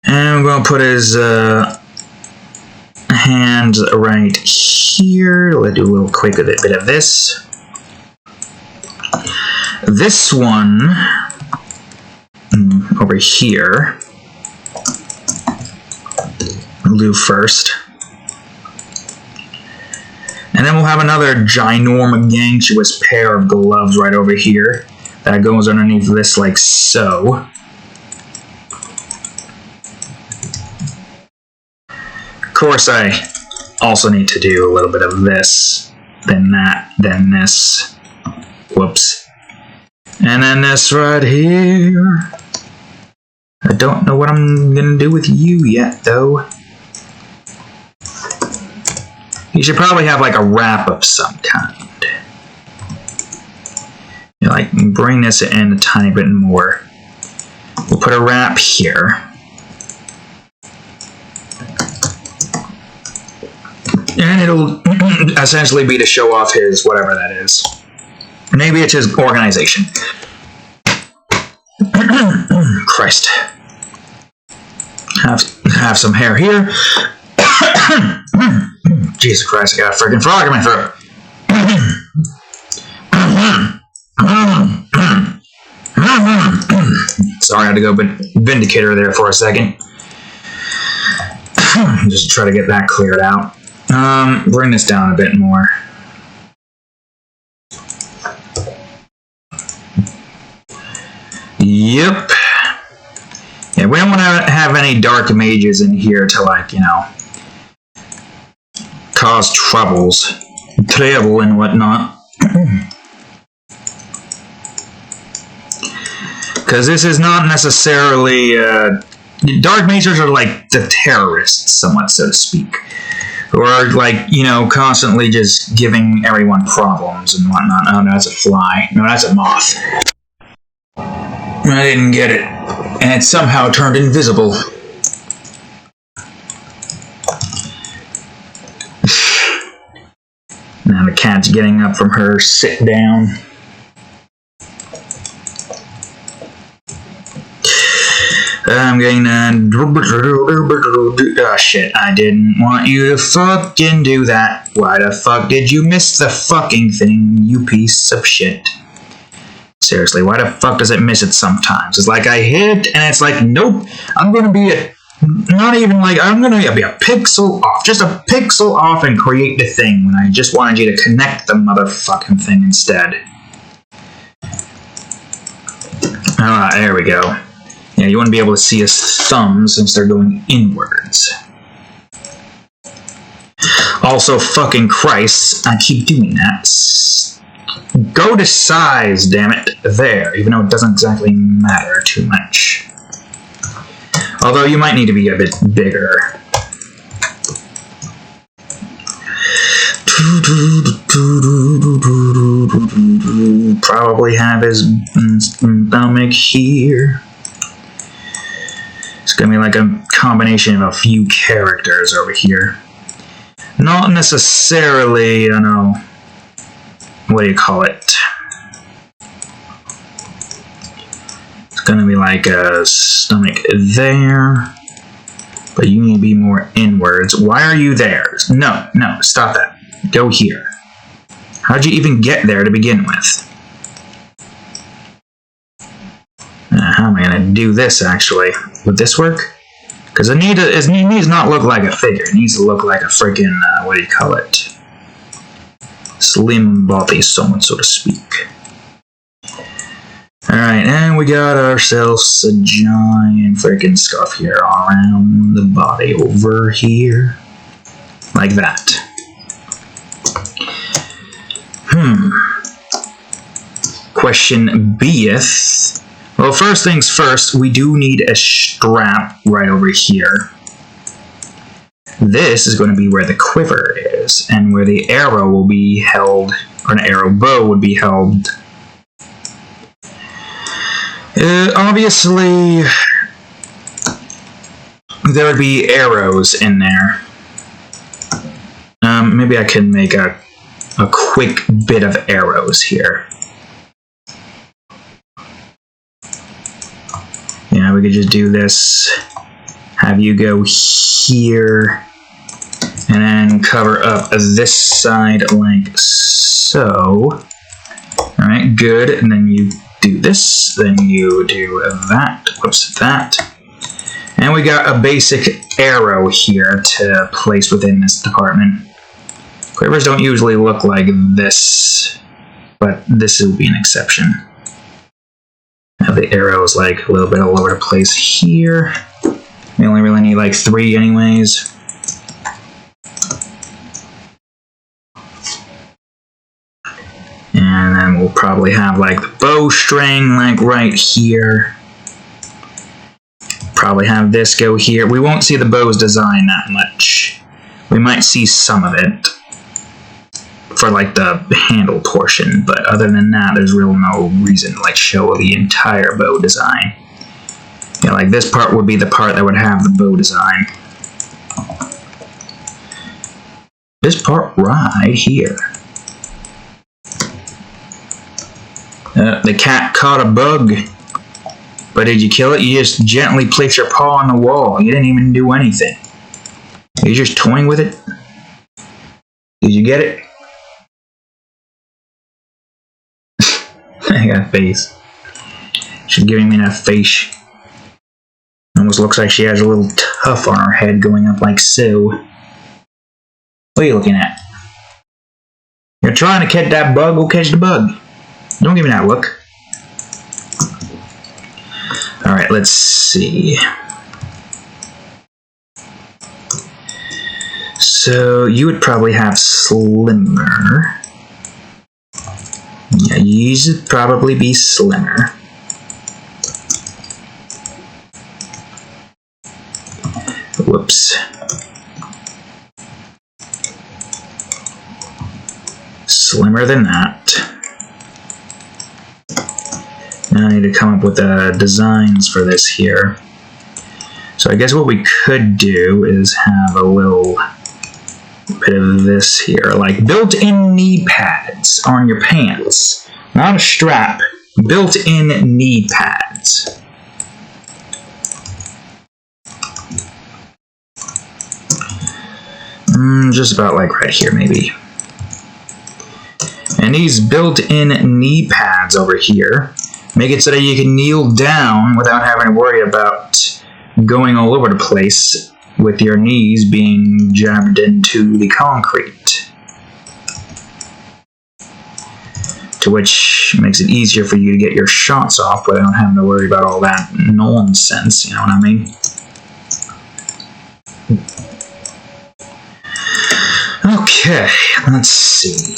And we're going to put his hands right here. Let's do a little quick bit of this. This one over here. We'll do first. And then we'll have another ginormous pair of gloves right over here that goes underneath this like so. Of course, I also need to do a little bit of this, then that, then this. Whoops. And then this right here. I don't know what I'm going to do with you yet, though. You should probably have like a wrap of some kind. You like bring this in a tiny bit more. We'll put a wrap here. And it'll essentially be to show off his whatever that is. Maybe it's his organization. Christ. Have some hair here. Jesus Christ, I got a freaking frog in my throat. Sorry, I had to go Vindicator there for a second. Just try to get that cleared out. Bring this down a bit more. Yep. Yeah, we don't want to have any dark mages in here to, like, you know, cause trouble and whatnot. Because this is not necessarily... dark mages are like the terrorists, somewhat, so to speak. Who are, like, you know, constantly just giving everyone problems and whatnot. Oh, no, that's a fly. No, that's a moth. I didn't get it. And it somehow turned invisible. Now the cat's getting up from her sit down. I'm getting oh shit, I didn't want you to fucking do that. Why the fuck did you miss the fucking thing, you piece of shit? Seriously, why the fuck does it miss it sometimes? It's like I hit and it's like, nope, I'm gonna be not even like, I'm gonna be a pixel off. Just a pixel off and create the thing when I just wanted you to connect the motherfucking thing instead. Alright, there we go. Yeah, you want to be able to see his thumbs since they're going inwards. Also, fucking Christ, I keep doing that. Go to size, damn it. There, even though it doesn't exactly matter too much. Although you might need to be a bit bigger. Probably have his stomach here. It's gonna be like a combination of a few characters over here. Not necessarily, I don't know, what do you call it? It's gonna be like a stomach there, but you need to be more inwards. Why are you there? No, stop that. Go here. How'd you even get there to begin with? How am I gonna do this actually? Would this work? Because it needs not look like a figure. It needs to look like a freaking, what do you call it? Slim body, so to speak. Alright, and we got ourselves a giant freaking scarf here around the body over here. Like that. Question beeth. Well, first things first, we do need a strap right over here. This is going to be where the quiver is, and where the arrow will be held, or an arrow bow would be held. Obviously, there would be arrows in there. Maybe I can make a quick bit of arrows here. Yeah, we could just do this. Have you go here, and then cover up this side like so. Alright, good. And then you do this, then you do that. Whoops, that. And we got a basic arrow here to place within this department. Quivers don't usually look like this, but this will be an exception. Now the arrow is like a little bit all over the place here. We only really need like 3 anyways. And then we'll probably have like the bowstring like right here. Probably have this go here. We won't see the bow's design that much. We might see some of it for like the handle portion, but other than that, there's really no reason to like show the entire bow design. Yeah, like this part would be the part that would have the bow design. This part right here. The cat caught a bug. But did you kill it? You just gently place your paw on the wall. You didn't even do anything. You're just toying with it? Did you get it? I got a face. She's giving me that face. Almost looks like she has a little tuft on her head going up like so. What are you looking at? You're trying to catch that bug, go catch the bug. Don't give me that look. Alright, let's see. So, you would probably have slimmer. Yeah, you should probably be slimmer. Whoops. Slimmer than that. Now I need to come up with designs for this here. So I guess what we could do is have a little bit of this here, like built-in knee pads on your pants. Not a strap, built-in knee pads. Just about like right here, maybe. And these built-in knee pads over here make it so that you can kneel down without having to worry about going all over the place with your knees being jammed into the concrete. To which makes it easier for you to get your shots off without having to worry about all that nonsense, you know what I mean? Okay, let's see.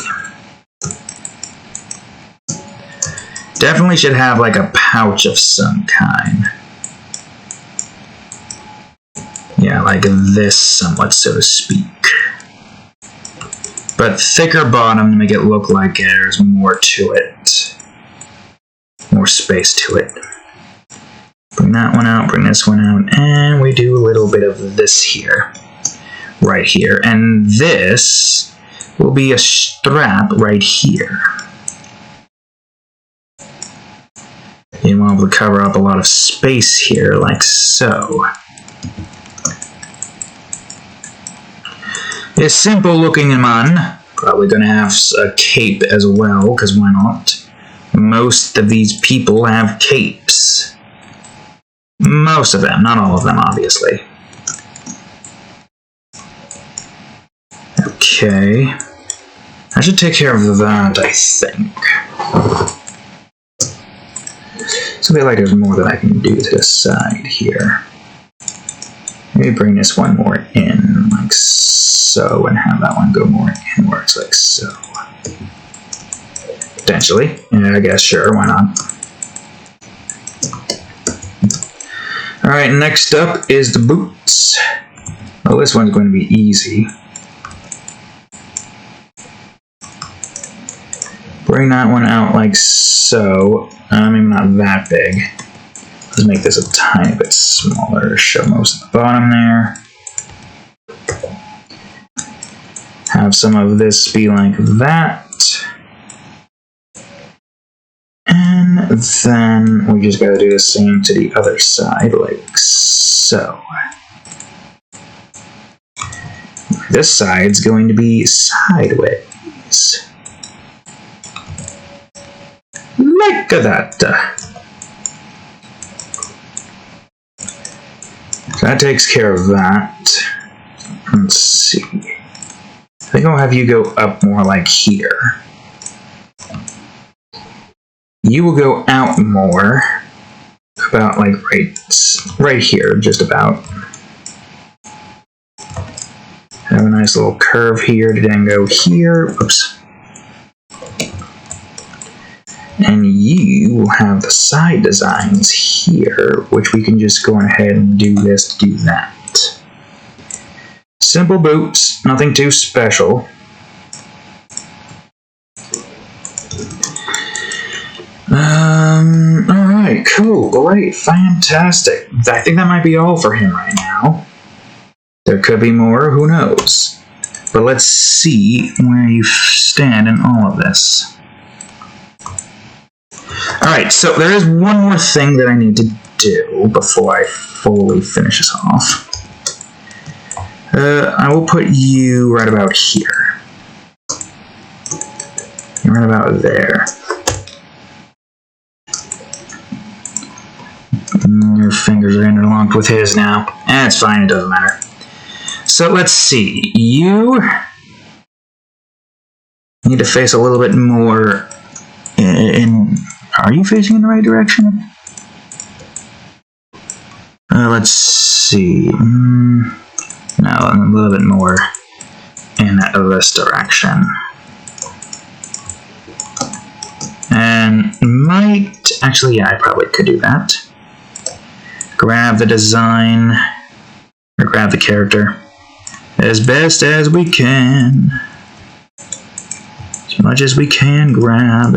Definitely should have like a pouch of some kind. Yeah, like this somewhat, so to speak. But thicker bottom to make it look like there's more to it. More space to it. Bring that one out, bring this one out, and we do a little bit of this here. Right here. And this will be a strap right here. You want to cover up a lot of space here, like so. A simple looking man. Probably gonna have a cape as well, because why not? Most of these people have capes. Most of them, not all of them, obviously. Okay. I should take care of that, I think. So I feel like there's more that I can do to the side here. Maybe bring this one more in, like so, and have that one go more inwards, like so. Potentially. Yeah, I guess, sure, why not? Alright, next up is the boots. Well, this one's going to be easy. Bring that one out like so. Maybe not that big. Let's make this a tiny bit smaller. Show most of the bottom there. Have some of this be like that. And then we just gotta do the same to the other side, like so. This side's going to be sideways. Like that. So that takes care of that. Let's see. I think I'll have you go up more like here. You will go out more. About like right here, just about. Have a nice little curve here to then go here. Whoops. And you will have the side designs here, which we can just go ahead and do this, do that. Simple boots, nothing too special. Alright, cool, great, fantastic. I think that might be all for him right now. There could be more, who knows. But let's see where you stand in all of this. Alright, so there is one more thing that I need to do before I fully finish this off. I will put you right about here. You're right about there. Your fingers are interlocked with his now. It's fine, it doesn't matter. So let's see. You need to face a little bit more in... Are you facing in the right direction? Let's see. No, a little bit more in this direction. And might... Actually, yeah, I probably could do that. Grab the design, or grab the character, as best as we can. As much as we can grab.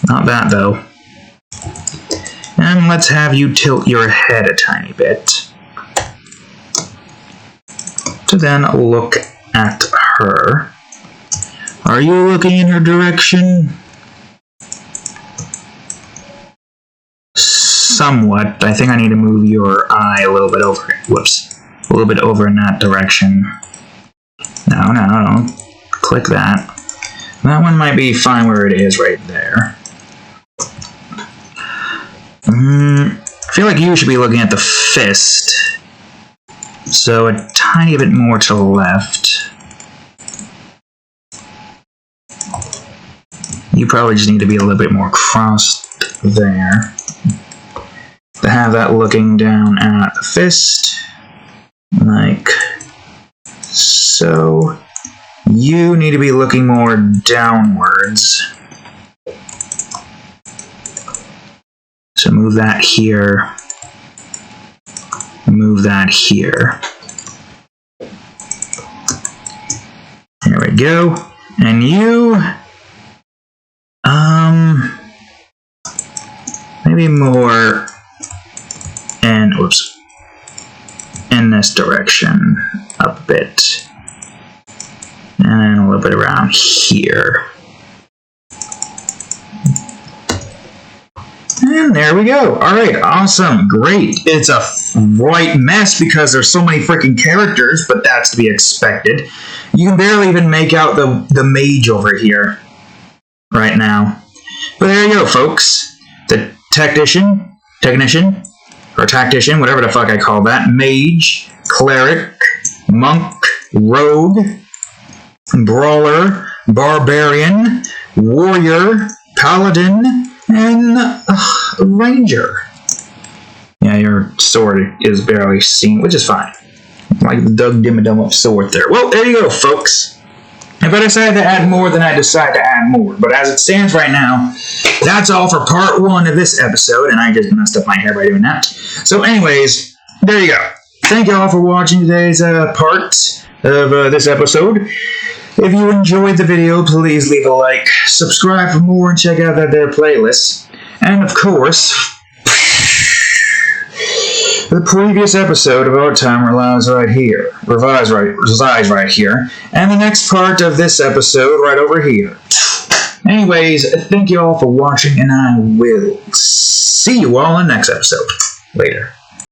Not that, though. And let's have you tilt your head a tiny bit. To then look at her. Are you looking in her direction? Somewhat. I think I need to move your eye a little bit over. Whoops. A little bit over in that direction. No, don't click that. That one might be fine where it is right there. I feel like you should be looking at the fist. So a tiny bit more to the left. You probably just need to be a little bit more crossed there. To have that looking down at the fist. Like so. You need to be looking more downwards. So move that here. Move that here. There we go. And you, maybe more in, in this direction a bit. And a little bit around here. And there we go. Alright, awesome, great. It's a right mess because there's so many freaking characters, but that's to be expected. You can barely even make out the mage over here right now. But there you go, folks. The technician, or tactician, whatever the fuck I call that, mage, cleric, monk, rogue, brawler, barbarian, warrior, paladin, and ranger. Yeah, your sword is barely seen, which is fine. Like the Doug Dimmadome of sword there. Well, there you go, folks. If I decide to add more, then I decide to add more. But as it stands right now, that's all for part 1 of this episode, and I just messed up my hair by doing that. So anyways, there you go. Thank you all for watching today's part of this episode. If you enjoyed the video, please leave a like, subscribe for more, and check out their playlist. And of course, the previous episode of Art Time resides right here, and the next part of this episode right over here. Anyways, thank you all for watching, and I will see you all in the next episode. Later.